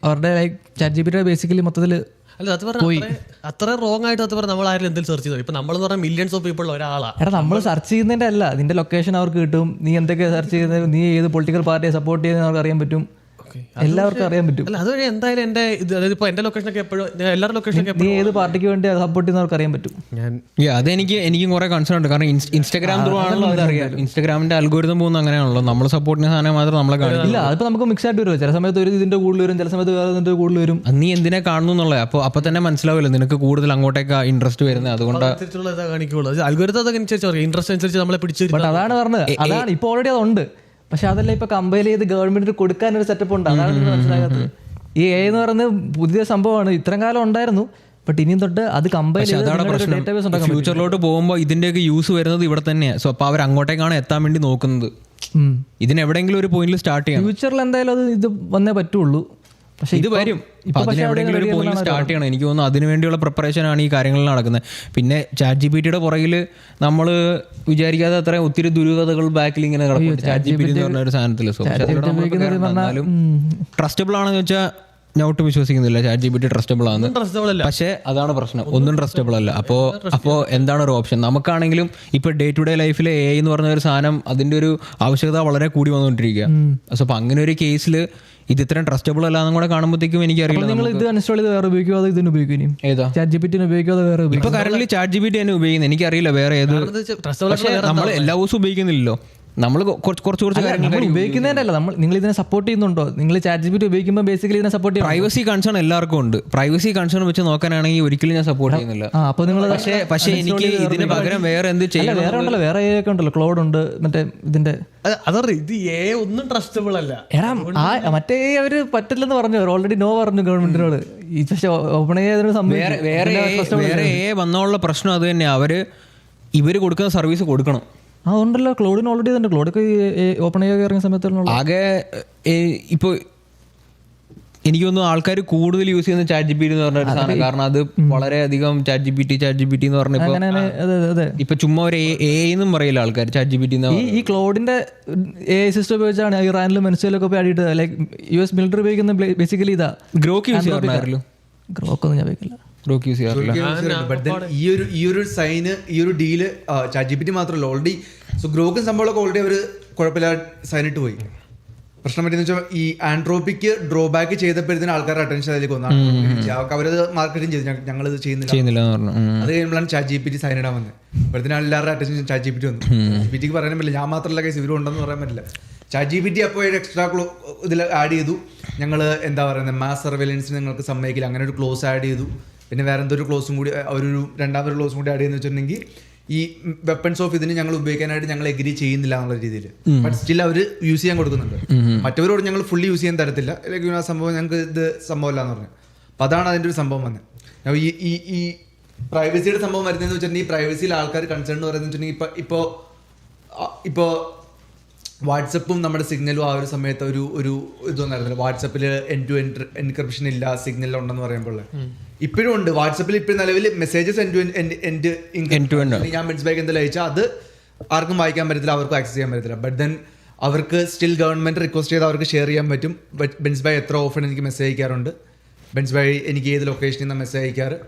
അവരുടെ ലൈക്ക് ChatGPT ബേസിക്കലി മൊത്തത്തിൽ അല്ല അത് പറഞ്ഞാൽ അത്ര റോങ് ആയിട്ട് അത് പറഞ്ഞാൽ നമ്മൾ ആരും എന്തെങ്കിലും സെർച്ച് ചെയ്തു. ഇപ്പൊ നമ്മൾ പറഞ്ഞാൽ മില്യൺസ് ഓഫ് പീപ്പിൾ ഒരാളാണ്. എടാ നമ്മൾ സെർച്ച് ചെയ്യുന്നതിന്റെ അല്ല, നിന്റെ ലൊക്കേഷൻ അവർക്ക് കിട്ടും. നീ എന്തൊക്കെ സെർച്ച് ചെയ്യുന്നത്, നീ ഏത് പൊളിറ്റിക്കൽ പാർട്ടിയെ സപ്പോർട്ട് ചെയ്യുന്നത് അവർക്ക് അറിയാൻ പറ്റും. എല്ലാവർക്കും അറിയാൻ പറ്റും. അല്ല അതുവഴി എന്തായാലും എന്റെ ഇത് അതായത് ഇപ്പൊ എന്റെ ലൊക്കേഷനൊക്കെ എപ്പോഴും എല്ലാവരുടെ ലൊക്കേഷനൊക്കെ നീ ഏത് പാർട്ടിക്ക് വേണ്ടി സപ്പോർട്ട് ചെയ്യുന്നവർക്ക് അറിയാൻ പറ്റും. ഞാൻ എനിക്കും കുറെ കൺസേൺ ഉണ്ട്. കാരണം ഇൻസ്റ്റാഗ്രാം ത്രൂ ആണല്ലോ അതറിയാം. ഇൻസ്റ്റാഗ്രാമിന്റെ അൽഗോരിതം പോകുന്ന അങ്ങനെയാണല്ലോ. നമ്മൾ സപ്പോർട്ട് ചെയ്യുന്ന സാധനം മാത്രം നമ്മളെ കാണില്ല. ഇല്ല, അതിപ്പോ നമുക്ക് മിക്സ് ആയിട്ട് വരും. ചില സമയത്ത് ഒരു ഇതിന്റെ കൂടുതൽ വരും, ചില സമയത്ത് വേറെ ഇതിന്റെ കൂടുതൽ വരും. നീ എന്തിനെ കാണുന്നു എന്നുള്ളത് അപ്പൊ തന്നെ മനസ്സിലാവില്ല നിനക്ക് കൂടുതൽ അങ്ങോട്ടേക്ക് ഇൻട്രസ്റ്റ് വരുന്നത്. അതുകൊണ്ട് അനുസരിച്ചുള്ള ഇതാ കാണിക്കുള്ളൂ. അൽഗോരിതം അതൊക്കെ അനുസരിച്ച് ഇൻട്രസ്റ്റ് അനുസരിച്ച് നമ്മളെ പിടിച്ചു. ബട്ട് അതാണ് പറഞ്ഞത്, അതാണ് ഇപ്പൊ ഓൾറെഡി അതുണ്ട്. പക്ഷെ അതെല്ലാം ഇപ്പൊ കമ്പയർ ചെയ്ത് ഗവൺമെന്റിന് കൊടുക്കാൻ ഒരു സെറ്റപ്പ് ഉണ്ട്. അതാണ് എനിക്ക് മനസ്സിലാകാത്തത്. ഈ AI എന്ന് പറയുന്നത് പുതിയ സംഭവമാണ്, ഇത്രയും കാലം ഉണ്ടായിരുന്നു. ബട്ട് ഇനിയും തൊട്ട് അത് കമ്പയർ ചെയ്ത് ഫ്യൂച്ചറിലോട്ട് പോകുമ്പോൾ ഇതിന്റെയൊക്കെ യൂസ് വരുന്നത് ഇവിടെ തന്നെയാണ്. സോ അപ്പൊ അവർ അങ്ങോട്ടേക്കാണ് എത്താൻ വേണ്ടി നോക്കുന്നത്. ഇതിനെവിടെയെങ്കിലും ഒരു പോയിന്റിൽ സ്റ്റാർട്ട് ചെയ്യണം. ഫ്യൂച്ചറിൽ എന്തായാലും അത് ഇത് വന്നേ പറ്റുള്ളൂ. പക്ഷെ ഇത് വരും. അതിനെവിടെയെങ്കിലും ഒരു പോയിന്റ് സ്റ്റാർട്ട് ചെയ്യണം. എനിക്ക് തോന്നുന്നു അതിനു വേണ്ടിയുള്ള പ്രിപ്പറേഷൻ ആണ് ഈ കാര്യങ്ങളിൽ നടക്കുന്നത്. പിന്നെ ChatGPT പുറകിൽ നമ്മൾ വിചാരിക്കാതെ അത്ര ഒത്തിരി ദുരൂഹതകൾ ബാക്കിൽ ഇങ്ങനെ കിടക്കും. ChatGPT എന്ന് പറഞ്ഞ ഒരു സാധനത്തിൽ ട്രസ്റ്റബിൾ ആണെന്ന് വെച്ചാൽ ഞാൻ ഒട്ടും വിശ്വസിക്കുന്നില്ല ChatGPT ട്രസ്റ്റബിൾ ആണ്. പക്ഷേ അതാണ് പ്രശ്നം, ഒന്നും ട്രസ്റ്റബിൾ അല്ല. അപ്പോൾ എന്താണ് ഒരു ഓപ്ഷൻ? നമുക്കാണെങ്കിലും ഇപ്പൊ ഡേ ടു ഡേ ലൈഫിൽ AI എന്ന് പറഞ്ഞ ഒരു സാധനം അതിന്റെ ഒരു ആവശ്യകത വളരെ കൂടി വന്നുകൊണ്ടിരിക്കുക. സോ അപ്പൊ അങ്ങനെ ഒരു കേസിൽ ഇത് ഇത്രയും ട്രസ്റ്റബിൾ അല്ലാന്നും കൂടെ കാണുമ്പോഴത്തേക്കും എനിക്കറിയില്ല. നിങ്ങൾ ഇത് ഇൻസ്റ്റാൾ ചെയ്ത് വേറെ ഉപയോഗിക്കുക, അത് ഇതിന് ഉപയോഗിക്കും. ഏതാ ChatGPT ഉപയോഗിക്കാതെ വേറെ ഇപ്പൊ കറന്റ് ChatGPT തന്നെ ഉപയോഗിക്കുന്നത്. എനിക്കറിയില്ല വേറെ ഏത്. പക്ഷേ നമ്മൾ എല്ലാ ദിവസവും ഉപയോഗിക്കുന്നില്ലല്ലോ. നമ്മൾ കുറച്ച് കാര്യങ്ങൾ ഉപയോഗിക്കുന്നതിന്റെ അല്ല, നിങ്ങൾ ഇതിനെ സപ്പോർട്ട് ചെയ്യുന്നുണ്ടോ? നിങ്ങൾ ChatGPT ഉപയോഗിക്കുമ്പോൾ ബേസിക്കലി ഇതിനെ സപ്പോർട്ട് ചെയ്യും. പ്രൈവസി കൺസേൺ എല്ലാവർക്കും ഉണ്ട്. പ്രൈവസി കൺസേൺ വെച്ച് നോക്കാനാണെങ്കിൽ ഒരിക്കലും ഞാൻ സപ്പോർട്ട് ചെയ്യുന്നില്ല. അപ്പോൾ നിങ്ങൾ പക്ഷേ എനിക്ക് ഇതിന് പകരം വേറെ എന്ത് ചെയ്യാൻ? വേറെ ഉണ്ടല്ലോ, വേറെ AI ഒക്കെ ഉണ്ടല്ലോ, ക്ലൗഡ് ഉണ്ട്, മറ്റേ ഇതിന്റെ. അതറിയ ഇത് AI ഒന്നും ട്രസ്റ്റബിൾ അല്ല. എടാ മറ്റേ അവര് പറ്റില്ലെന്ന് പറഞ്ഞു, ഓൾറെഡി നോ പറഞ്ഞു ഗവൺമെന്റിനോട്. പക്ഷെ ഓപ്പൺ വേറെ AI വന്നുള്ള പ്രശ്നം അത് തന്നെയാണ്. ഇവര് കൊടുക്കുന്ന സർവീസ് കൊടുക്കണം. ഉണ്ടല്ലോ, ക്ലൗഡിന് ഓൾറെഡി തന്നെ. ക്ലൗഡൊക്കെ ഓപ്പൺ AI ഇറങ്ങിയ സമയത്ത് ആകെ ഇപ്പോൾ എനിക്ക് തോന്നുന്നു ആൾക്കാർ കൂടുതൽ യൂസ് ചെയ്യുന്ന ChatGPT എന്ന് പറഞ്ഞ ഒരു സാധനം. കാരണം അത് വളരെയധികം ChatGPT എന്ന് പറഞ്ഞപ്പോൾ ഇപ്പൊ ചുമ്മാ ഒരു AI എന്നും പറയില്ല ആൾക്കാർ. ChatGPT ഈ ക്ലൗഡിന്റെ AI സിസ്റ്റം ഉപയോഗിച്ചാണ് ഇറാനിലും വെനസ്വേലൊക്കെ പോയി അടിയിട്ട്. ലൈക്ക് US മിലിറ്ററി ഉപയോഗിക്കുന്ന ബേസിക്കലി ഇതാ. ഗ്രോക്ക് യൂസ് ചെയ്യാറുണ്ടായിരുന്നു. ഗ്രോക്കൊന്നും ഞാൻ ഉപയോഗിക്കില്ല. ഈ ഒരു സൈന്, ഈ ഒരു ഡീല് ChatGPT മാത്രമല്ല, ഓൾറെഡി ഗ്രോക്കും സംഭവങ്ങളൊക്കെ ഓൾറെഡി അവർ കുഴപ്പമില്ല സൈനിട്ട് പോയി. പ്രശ്നം പറ്റിയെന്ന് വെച്ചാൽ ഈ ആൻഡ്രോപ്പിക്ക് ഡ്രോബാക്ക് ചെയ്തപ്പോഴത്തേന് ആൾക്കാരുടെ അറ്റൻഷൻ അതിലേക്ക് വന്നാണ്. അവരത് മാർക്കറ്റിംഗ് ചെയ്തു, ഞങ്ങളിത് ചെയ്യുന്നില്ല. അത് കഴിയുമ്പോഴാണ് ChatGPT സൈൻ ഇടാൻ വന്നത്. അപ്പോഴത്തേന് എല്ലാവരുടെ അറ്റൻഷൻ ChatGPT വന്നു. ChatGPTക്ക് പറയാൻ പറ്റില്ല, ഞാൻ മാത്രമല്ല കേസ് ഇവരും ഉണ്ടെന്ന് പറയാൻ പറ്റില്ല. ChatGPT അപ്പോൾ എക്സ്ട്രാ ഇതിൽ ആഡ് ചെയ്തു. ഞങ്ങൾ എന്താ പറയുന്നത്, മാസ് സർവൈലൻസിന് നിങ്ങൾക്ക് സമ്മതിക്കില്ല, അങ്ങനെ ഒരു ക്ലോസ് ആഡ് ചെയ്തു. പിന്നെ വേറെ എന്തൊരു ക്ലോസും കൂടി, രണ്ടാമതൊരു ക്ലോസും കൂടി ആഡ് ചെയ്യുന്ന വെച്ചിട്ടുണ്ടെങ്കിൽ ഈ വെപ്പൺസ് ഓഫ് ഇതിന് ഞങ്ങൾ ഉപയോഗിക്കാനായിട്ട് ഞങ്ങൾ എഗ്രി ചെയ്യുന്നില്ല എന്നുള്ള രീതിയിൽ. ബട്ട് സ്റ്റിൽ അവർ യൂസ് ചെയ്യാൻ കൊടുക്കുന്നുണ്ട്. മറ്റവരോട് ഞങ്ങൾ ഫുള്ളി യൂസ് ചെയ്യാൻ തരത്തില്ല, അല്ലെങ്കിൽ ആ സംഭവം ഞങ്ങൾക്ക് ഇത് സംഭവമല്ല എന്ന് പറഞ്ഞു. അപ്പോൾ അതാണ് അതിൻ്റെ ഒരു സംഭവം വന്നത്. ഈ പ്രൈവസിയുടെ സംഭവം വരുന്നതെന്ന് വെച്ചിട്ടുണ്ടെങ്കിൽ, ഈ പ്രൈവസിയിൽ ആൾക്കാർ കൺസേൺ എന്ന് പറയുന്നത് വെച്ചിട്ടുണ്ടെങ്കിൽ ഇപ്പോൾ വാട്സപ്പും നമ്മുടെ സിഗ്നലും ആ ഒരു സമയത്ത് ഒരു ഇതൊന്നും ആയിരുന്നില്ല. വാട്സപ്പിൽ എൻഡ് ടു എൻക്രിപ്ഷൻ ഇല്ല, സിഗ്നൽ ഉണ്ടെന്ന് പറയുമ്പോൾ ഇപ്പോഴും ഉണ്ട്. വാട്സപ്പിൽ ഇപ്പോഴും നിലവിൽ മെസ്സേജസ് ഞാൻ ബെൻസ് ബാഗ് എന്തെങ്കിലും അയച്ചാൽ അത് ആർക്കും വായിക്കാൻ പറ്റത്തില്ല, അവർക്കും ആക്സസ് ചെയ്യാൻ പറ്റത്തില്ല. ബട്ട് ദെൻ അവർക്ക് സ്റ്റിൽ ഗവൺമെന്റ് റിക്വസ്റ്റ് ചെയ്ത് അവർക്ക് ഷെയർ ചെയ്യാൻ പറ്റും. ബെൻസ് ബായ് എത്ര ഓഫൺ എനിക്ക് മെസ്സേജ് അയക്കാറുണ്ട്, ബെൻസ് ബായ് എനിക്ക് ഏത് ലൊക്കേഷനിൽ നിന്നാണ് മെസ്സേജ് അയക്കാറ്,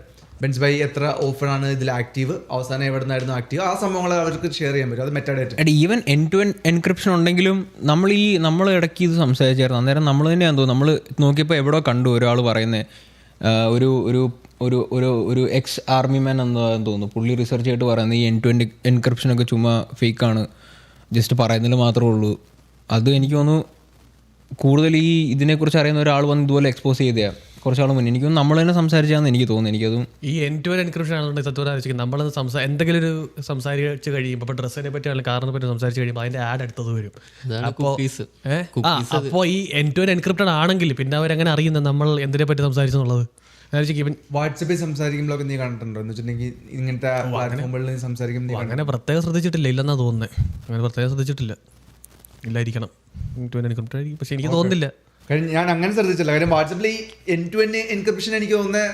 ബെൻസ് ബായ് എത്ര ഓഫൺ ആണ് ഇതിൽ ആക്റ്റീവ്, അവസാനം എവിടെ നിന്നായിരുന്നു ആക്റ്റീവ്, ആ സംഭവങ്ങൾ അവർക്ക് ഷെയർ ചെയ്യാൻ പറ്റും. അത് metadata. Even end to end encryption ഉണ്ടെങ്കിലും നമ്മൾ ഇടയ്ക്ക് ഇത് സംസാരിച്ചായിരുന്നു. അന്നേരം നമ്മൾ തന്നെയാണെന്ന് തോന്നുന്നു, നമ്മൾ നോക്കിയപ്പോൾ എവിടെ കണ്ടു ഒരാൾ പറയുന്നത്, ഒരു ഒരു ഒരു ഒരു ഒരു എക്സ് ആർമി മാൻ എന്താണെന്ന് തോന്നുന്നു, പുള്ളി റിസർച്ച് ആയിട്ട് പറയുന്നത് ഈ എൻഡ് ടു എൻഡ് എൻക്രിപ്ഷനൊക്കെ ചുമ്മാ ഫേക്കാണ്, ജസ്റ്റ് പറയുന്നതിൽ മാത്രമേ ഉള്ളൂ. അത് എനിക്ക് തോന്നുന്നു കൂടുതൽ ഈ ഇതിനെക്കുറിച്ച് അറിയുന്ന ഒരാൾ വന്ന് ഇതുപോലെ എക്സ്പോസ് ചെയ്തതാണ് കുറച്ചാൾ മുന്നേ. എനിക്കൊന്നും നമ്മൾ തന്നെ സംസാരിച്ചാന്ന് എനിക്ക് തോന്നുന്നു. എനിക്കതും ഈ എൻഡ് ടു എൻഡ് എൻക്രിപ്ഷൻ ആണെന്നുണ്ടെങ്കിൽ സത്യം നമ്മളത് എന്തെങ്കിലും ഒരു സംസാരിച്ച് കഴിയുമ്പോൾ, ഇപ്പോൾ ഡ്രസ്സിനെ പറ്റി അല്ലെങ്കിൽ കാറിനെ പറ്റി സംസാരിച്ച് കഴിയുമ്പോൾ അതിൻ്റെ ആഡ് അടുത്തത് വരും. അപ്പോൾ ഈ എൻഡ് ടു എൻഡ് എൻക്രിപ്റ്റഡ് ആണെങ്കിൽ പിന്നെ അവരെങ്ങനെ അറിയുന്നത് നമ്മൾ എന്തിനെ പറ്റി സംസാരിച്ചെന്നുള്ളത്? വാട്സപ്പിൽ സംസാരിക്കുമ്പോഴൊക്കെ നീ കണ്ടിട്ടുണ്ടോ എന്ന് വെച്ചിട്ടുണ്ടെങ്കിൽ ഇങ്ങനത്തെ പ്ലാറ്റ്ഫോമുകളിൽ സംസാരിക്കുമ്പോൾ അങ്ങനെ പ്രത്യേകം ശ്രദ്ധിച്ചിട്ടില്ല. ഇല്ലെന്നാ തോന്നുന്നത്. അങ്ങനെ പ്രത്യേകം ശ്രദ്ധിച്ചിട്ടില്ല. ഇല്ലായിരിക്കണം എൻഡ് ടു എൻഡ് എൻക്രിപ്റ്റഡ് ആയിരിക്കും, പക്ഷെ എനിക്ക് തോന്നുന്നില്ല. കാര്യം ഞാൻ അങ്ങനെ ശ്രദ്ധിച്ചില്ല. കാര്യം വാട്സപ്പിൽ ഈ എൻഡ് ടു എൻഡ് എൻക്രിപ്ഷൻ എനിക്ക് തോന്നുന്നത്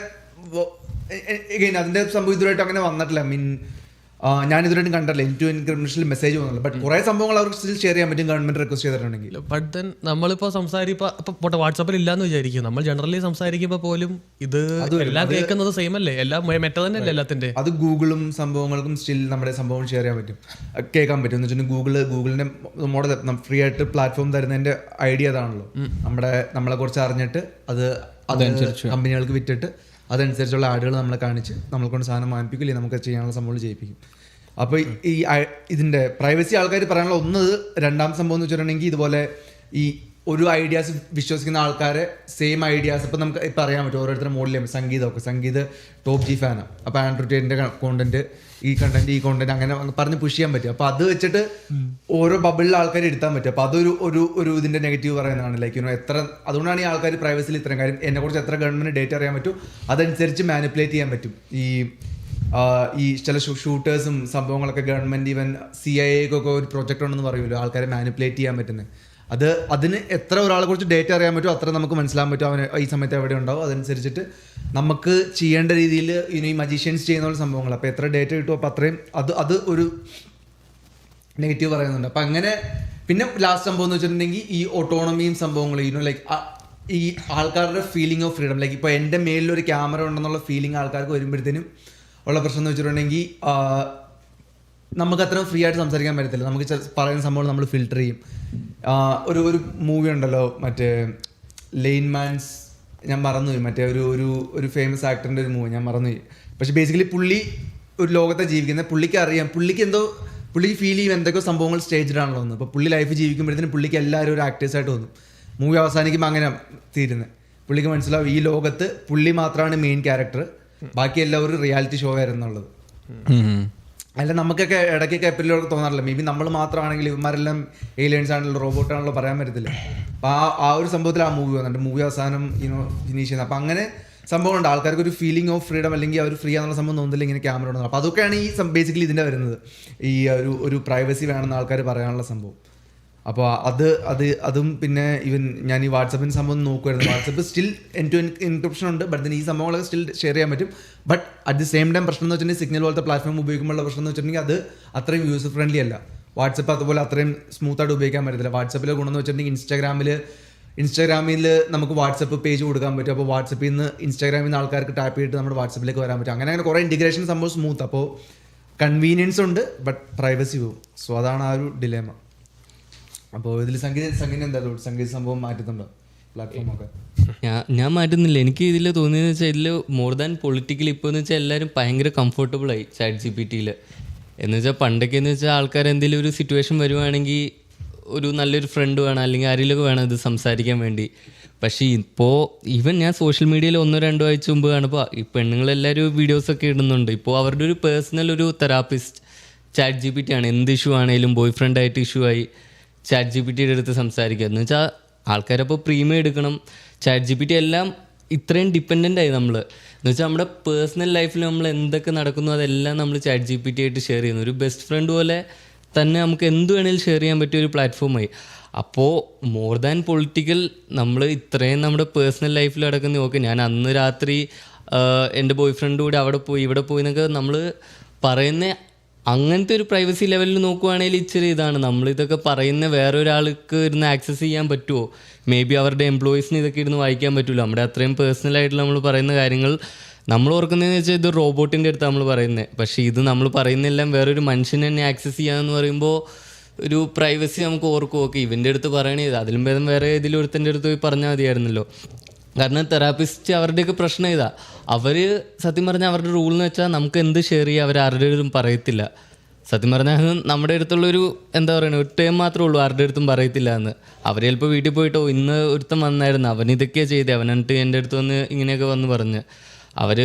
അതിന്റെ സംഭവം ഇതുവരായിട്ട് അങ്ങനെ വന്നിട്ടില്ല. ഞാൻ ഇതുവരെയും കണ്ടല്ലോ എൻ ടു എൻക്രിപ്ഷനിൽ മെസ്സേജ് പോകുന്നില്ല. ബട്ട് കുറേ സംഭവങ്ങൾ അവർക്ക് സ്റ്റിൽ ഷെയർ ചെയ്യാൻ പറ്റും ഗവൺമെന്റ് റിക്വസ്റ്റ് ചെയ്തിട്ടുണ്ടെങ്കിൽ. ബട്ട് ദെൻ നമ്മളിപ്പോൾ പോട്ടെ വാട്സാപ്പിൽ ഇല്ലാന്ന് വിചാരിക്കും, നമ്മൾ ജനറലി സംസാരിക്കുമ്പോൾ പോലും ഇത് എല്ലാം കേൾക്കുന്നത് സെയിം അല്ലേ, എല്ലാം മെറ്റ തന്നെ അല്ലേ എല്ലാത്തിന്റെ. അത് ഗൂഗിളും സംഭവങ്ങൾക്കും സ്റ്റിൽ നമ്മുടെ സംഭവം ഷെയർ ചെയ്യാൻ പറ്റും, കേൾക്കാൻ പറ്റും. എന്ന് വെച്ചിട്ടുണ്ടെങ്കിൽ ഗൂഗിളിന്റെ നമ്മുടെ ഫ്രീ ആയിട്ട് പ്ലാറ്റ്ഫോം തരുന്നതിന്റെ ഐഡിയ അതാണല്ലോ. നമ്മളെ കുറിച്ച് അറിഞ്ഞിട്ട് അത് കമ്പനികൾക്ക് വിറ്റിട്ട് അതനുസരിച്ചുള്ള ആഡുകൾ നമ്മളെ കാണിച്ച് നമ്മളെ കൊണ്ട് സാധനം വാങ്ങിപ്പിക്കില്ലേ, നമുക്ക് ചെയ്യാനുള്ള സംഭവങ്ങൾ ചെയ്യിപ്പിക്കും. അപ്പോൾ ഈ ഇതിൻ്റെ പ്രൈവസി ആൾക്കാർ പറയാനുള്ള ഒന്ന്. രണ്ടാം സംഭവം എന്ന് വെച്ചിട്ടുണ്ടെങ്കിൽ ഇതുപോലെ ഈ ഒരു ഐഡിയാസ് വിശ്വസിക്കുന്ന ആൾക്കാരെ സെയിം ഐഡിയാസ് ഇപ്പം നമുക്ക് ഇപ്പം അറിയാൻ പറ്റും. ഓരോരുത്തരുടെ മോഡലും സംഗീത് ടോപ്പ് ജി ഫാനാണ്. അപ്പോൾ ആൻഡ്രോയിഡിൻ്റെ കോണ്ടന്റ് ഈ കോണ്ടന്റ് അങ്ങനെ പറഞ്ഞ് പുഷ് ചെയ്യാൻ പറ്റും. അപ്പോൾ അത് വെച്ചിട്ട് ഓരോ ബബിളിൽ ആൾക്കാർ എടുത്താൻ പറ്റും. അപ്പോൾ അതൊരു ഒരു ഇതിൻ്റെ നെഗറ്റീവ് പറയുന്നതാണ്. ലൈക്ക് എത്ര അതുകൊണ്ടാണ് ഈ ആൾക്കാർ പ്രൈവസിയിൽ ഇത്രയും കാര്യം എന്നെക്കുറിച്ച് എത്ര ഗവൺമെൻറ് ഡേറ്റ അറിയാൻ പറ്റും, അതനുസരിച്ച് മാനിപ്പുലേറ്റ് ചെയ്യാൻ പറ്റും. ഈ ചില ഷൂട്ടേഴ്സും സംഭവങ്ങളൊക്കെ ഗവൺമെൻറ് ഈവൻ CIA-ക്കൊക്കെ ഒരു പ്രൊജക്റ്റ് ഉണ്ടെന്ന് പറയുമല്ലോ, ആൾക്കാരെ മാനിപ്പുലേറ്റ് ചെയ്യാൻ പറ്റുന്നത്. അതിന് എത്ര ഒരാളെ കുറിച്ച് ഡേറ്റ അറിയാൻ പറ്റും അത്ര നമുക്ക് മനസ്സിലാൻ പറ്റും അവന് ഈ സമയത്ത് എവിടെ ഉണ്ടാവും. അതനുസരിച്ചിട്ട് നമുക്ക് ചെയ്യേണ്ട രീതിയിൽ ഈ മജീഷ്യൻസ് ചെയ്യുന്ന സംഭവങ്ങൾ. അപ്പോൾ എത്ര ഡേറ്റ കിട്ടും അപ്പോൾ അത്രയും അത് ഒരു നെഗറ്റീവ് പറയുന്നുണ്ട്. അപ്പം അങ്ങനെ പിന്നെ ലാസ്റ്റ് സംഭവം എന്ന് വെച്ചിട്ടുണ്ടെങ്കിൽ ഈ ഓട്ടോണമിയും സംഭവങ്ങളും ലൈക്ക് ഈ ആൾക്കാരുടെ ഫീലിംഗ് ഓഫ് ഫ്രീഡം. ലൈക്ക് ഇപ്പോൾ എൻ്റെ മേലിലൊരു ക്യാമറ ഉണ്ടെന്നുള്ള ഫീലിംഗ് ആൾക്കാർക്ക് വരുമ്പോഴത്തേനും ഉള്ള പ്രശ്നം എന്ന് വെച്ചിട്ടുണ്ടെങ്കിൽ നമുക്ക് അത്ര ഫ്രീ ആയിട്ട് സംസാരിക്കാൻ പറ്റത്തില്ല. നമുക്ക് പറയുന്ന സംഭവം നമ്മൾ ഫിൽട്ടർ ചെയ്യും. ഒരു മൂവി ഉണ്ടല്ലോ മറ്റേ ലെയിൻമാൻസ്, ഞാൻ മറന്നുപോയി, മറ്റേ ഒരു ഫേമസ് ആക്ടറിൻ്റെ ഒരു മൂവി ഞാൻ മറന്നുപോയി. പക്ഷെ ബേസിക്കലി പുള്ളി ഒരു ലോകത്തെ ജീവിക്കുന്നത്, പുള്ളിക്ക് അറിയാം, പുള്ളിക്ക് ഫീൽ ചെയ്യും എന്തൊക്കെ സംഭവങ്ങൾ സ്റ്റേജ്ഡ് ആണല്ലോ എന്ന്. അപ്പോൾ പുള്ളി ലൈഫ് ജീവിക്കുമ്പോഴത്തേനും പുള്ളിക്ക് എല്ലാവരും ഒരു ആക്ടേഴ്സായിട്ട് തോന്നും. മൂവി അവസാനിക്കുമ്പോൾ അങ്ങനെ തീരുന്നത്. പുള്ളിക്ക് മനസ്സിലാവും ഈ ലോകത്ത് പുള്ളി മാത്രമാണ് മെയിൻ ക്യാരക്ടർ, ബാക്കി എല്ലാവരും റിയാലിറ്റി ഷോ ആയിരുന്നുള്ളത്. അല്ല നമുക്കൊക്കെ ഇടയ്ക്കൊക്കെ എപ്പോഴും തോന്നാറില്ല, മേ ബി നമ്മൾ മാത്രമാണെങ്കിൽ ഇവന്മാരെല്ലാം ഏലിയൻസ് ആണല്ലോ റോബോട്ട് ആണല്ലോ പറയാൻ പറ്റത്തില്ല. അപ്പോൾ ആ ഒരു സംഭവത്തിൽ ആ മൂവി വന്നിട്ട് മൂവി അവസാനം ഫിനിഷ് ചെയ്യുന്നത്. അപ്പോൾ അങ്ങനെ സംഭവമുണ്ട്. ആൾക്കാർക്ക് ഒരു ഫീലിംഗ് ഓഫ് ഫ്രീഡം അല്ലെങ്കിൽ അവർ ഫ്രീ ആണെന്നുള്ള സംഭവം തോന്നുന്നില്ല ഇങ്ങനെ ക്യാമറ ഉണ്ടെന്ന്. അപ്പോൾ അതൊക്കെയാണ് ഈ ബേസിക്കലി ഇതിൻ്റെ വരുന്നത്, ഈ ഒരു പ്രൈവസി വേണമെന്ന് ആൾക്കാർ പറയാനുള്ള സംഭവം. അപ്പോൾ അതും പിന്നെ ഈവൻ ഞാൻ ഈ വാട്സപ്പിൻ്റെ സംഭവം നോക്കുമായിരുന്നു. WhatsApp still end to encryption ഉണ്ട്, ബട്ട് ഈ സംഭവങ്ങളൊക്കെ സ്റ്റിൽ ഷെയർ ചെയ്യാൻ പറ്റും. But at the same time പ്രശ്നം എന്ന് വെച്ചിട്ടുണ്ടെങ്കിൽ സിഗ്നൽ പോലത്തെ പ്ലാറ്റ്ഫോം ഉപയോഗിക്കുമ്പോഴുള്ള പ്രശ്നം എന്ന് വെച്ചിട്ടുണ്ടെങ്കിൽ അത് അത്രയും യൂസർ ഫ്രണ്ട്ലി അല്ല. വാട്സപ്പ് അതുപോലെ അത്രയും സ്മൂത്തായിട്ട് ഉപയോഗിക്കാൻ പറ്റത്തില്ല. വാട്സപ്പിലെ ഗുണമെന്ന് വെച്ചിട്ടുണ്ടെങ്കിൽ ഇൻസ്റ്റാഗ്രാമിൽ നമുക്ക് വാട്സപ്പ് പേജ് കൊടുക്കാൻ പറ്റും. അപ്പോൾ വാട്സപ്പിൽ നിന്ന് ഇൻസ്റ്റാഗ്രാമിൽ നിന്ന് ആൾക്കാർക്ക് ടാപ്പ് ചെയ്തിട്ട് നമ്മുടെ വാട്സപ്പിലേക്ക് വരാൻ പറ്റും. അങ്ങനെ കുറേ ഇൻറ്റിഗ്രേഷൻ സംഭവം സ്മൂത്ത്. അപ്പോൾ കൺവീനിയൻസ് ഉണ്ട്, ബട്ട് പ്രൈവസി പോകും. സോ അതാണ് ആ ഒരു ഡിലേമ. അപ്പോൾ ഇതിൽ സംഗീതം എന്താ സംഗീത സംഭവം മാറ്റുന്നുണ്ടോ പ്ലാറ്റ്ഫോമൊക്കെ? ഞാൻ മാറ്റുന്നില്ല. എനിക്ക് ഇതിൽ തോന്നിയെന്ന് വെച്ചാൽ ഇതിൽ മോർ ദാൻ പൊളിറ്റിക്കൽ ഇപ്പോൾ എന്ന് വെച്ചാൽ എല്ലാവരും ഭയങ്കര കംഫർട്ടബിളായി ChatGPT-യിൽ. എന്ന് വെച്ചാൽ പണ്ടൊക്കെ എന്ന് വെച്ചാൽ ആൾക്കാർ എന്തെങ്കിലും ഒരു സിറ്റുവേഷൻ വരുവാണെങ്കിൽ ഒരു നല്ലൊരു ഫ്രണ്ട് വേണം അല്ലെങ്കിൽ ആരെങ്കിലുമൊക്കെ വേണം ഇത് സംസാരിക്കാൻ വേണ്ടി. പക്ഷേ ഇപ്പോൾ ഈവൻ ഞാൻ സോഷ്യൽ മീഡിയയിൽ 1-2 ആഴ്ച മുമ്പ് കാണുമ്പോൾ ഈ പെണ്ണുങ്ങളെല്ലാവരും വീഡിയോസൊക്കെ ഇടുന്നുണ്ട്. ഇപ്പോൾ അവരുടെ ഒരു പേഴ്സണൽ ഒരു തെറാപ്പിസ്റ്റ് ChatGPT ആണ്. എന്ത് ഇഷ്യൂ ആണെങ്കിലും ബോയ് ഫ്രണ്ടായിട്ട് ഇഷ്യൂ ആയി ChatGPT-യുടെ അടുത്ത് സംസാരിക്കുക. എന്ന് വെച്ചാൽ ആൾക്കാരപ്പോൾ പ്രീമിയം എടുക്കണം. ChatGPT എല്ലാം ഇത്രയും ഡിപ്പെൻഡൻ്റ് ആയി നമ്മൾ. എന്ന് വെച്ചാൽ നമ്മുടെ പേഴ്സണൽ ലൈഫിൽ നമ്മൾ എന്തൊക്കെ നടക്കുന്നു അതെല്ലാം നമ്മൾ ChatGPT ആയിട്ട് ഷെയർ ചെയ്യുന്നു. ഒരു ബെസ്റ്റ് ഫ്രണ്ട് പോലെ തന്നെ നമുക്ക് എന്ത് വേണേലും ഷെയർ ചെയ്യാൻ പറ്റിയ ഒരു പ്ലാറ്റ്ഫോമായി. അപ്പോൾ മോർ ദാൻ പൊളിറ്റിക്കൽ നമ്മൾ ഇത്രയും നമ്മുടെ പേഴ്സണൽ ലൈഫിൽ നടക്കുന്ന ഓക്കെ ഞാൻ അന്ന് രാത്രി എൻ്റെ ബോയ് ഫ്രണ്ട് കൂടെ അവിടെ പോയി ഇവിടെ പോയി എന്നൊക്കെ നമ്മൾ പറയുന്ന അങ്ങനത്തെ ഒരു പ്രൈവസി ലെവലിൽ നോക്കുവാണെങ്കിൽ ഇച്ചിരി ഇതാണ്. നമ്മളിതൊക്കെ പറയുന്ന വേറൊരാൾക്ക് ഇരുന്ന് ആക്സസ് ചെയ്യാൻ പറ്റുമോ? മേ ബി അവരുടെ എംപ്ലോയീസിന് ഇതൊക്കെ ഇരുന്ന് വായിക്കാൻ പറ്റുമല്ലോ. നമ്മുടെ അത്രയും പേഴ്സണലായിട്ട് നമ്മൾ പറയുന്ന കാര്യങ്ങൾ നമ്മൾ ഓർക്കുന്നതെന്ന് വെച്ചാൽ ഇത് റോബോട്ടിൻ്റെ അടുത്ത് നമ്മൾ പറയുന്നത്. പക്ഷേ ഇത് നമ്മൾ പറയുന്നതെല്ലാം വേറൊരു മനുഷ്യനെ തന്നെ ആക്സസ് ചെയ്യാമെന്ന് പറയുമ്പോൾ ഒരു പ്രൈവസി നമുക്ക് ഓർക്കും. ഓക്കെ ഇവൻ്റെ അടുത്ത് പറയണേ, അതിലും ഭേദം വേറെ ഏതെങ്കിലും ഒരുത്തൻ്റെ അടുത്ത് പോയി പറഞ്ഞാൽ മതിയായിരുന്നല്ലോ. കാരണം തെറാപ്പിസ്റ്റ് അവരുടെയൊക്കെ പ്രശ്നം ഇതാ. അവർ സത്യം പറഞ്ഞാൽ അവരുടെ റൂൾ എന്ന് വെച്ചാൽ നമുക്ക് എന്ത് ഷെയർ ചെയ്യുക അവർ ആരുടെയും പറയത്തില്ല. സത്യം പറഞ്ഞാൽ നമ്മുടെ അടുത്തുള്ളൊരു എന്താ പറയുക ഒരു ടൈം മാത്രമേ ഉള്ളൂ ആരുടെ അടുത്തും പറയത്തില്ല എന്ന്. അവർ ചിലപ്പോൾ വീട്ടിൽ പോയിട്ടോ ഇന്ന് ഒരുത്തം വന്നായിരുന്നു അവൻ ഇതൊക്കെയാണ് ചെയ്തത് അവനിട്ട് എൻ്റെ അടുത്ത് വന്ന് ഇങ്ങനെയൊക്കെ വന്ന് പറഞ്ഞ് അവർ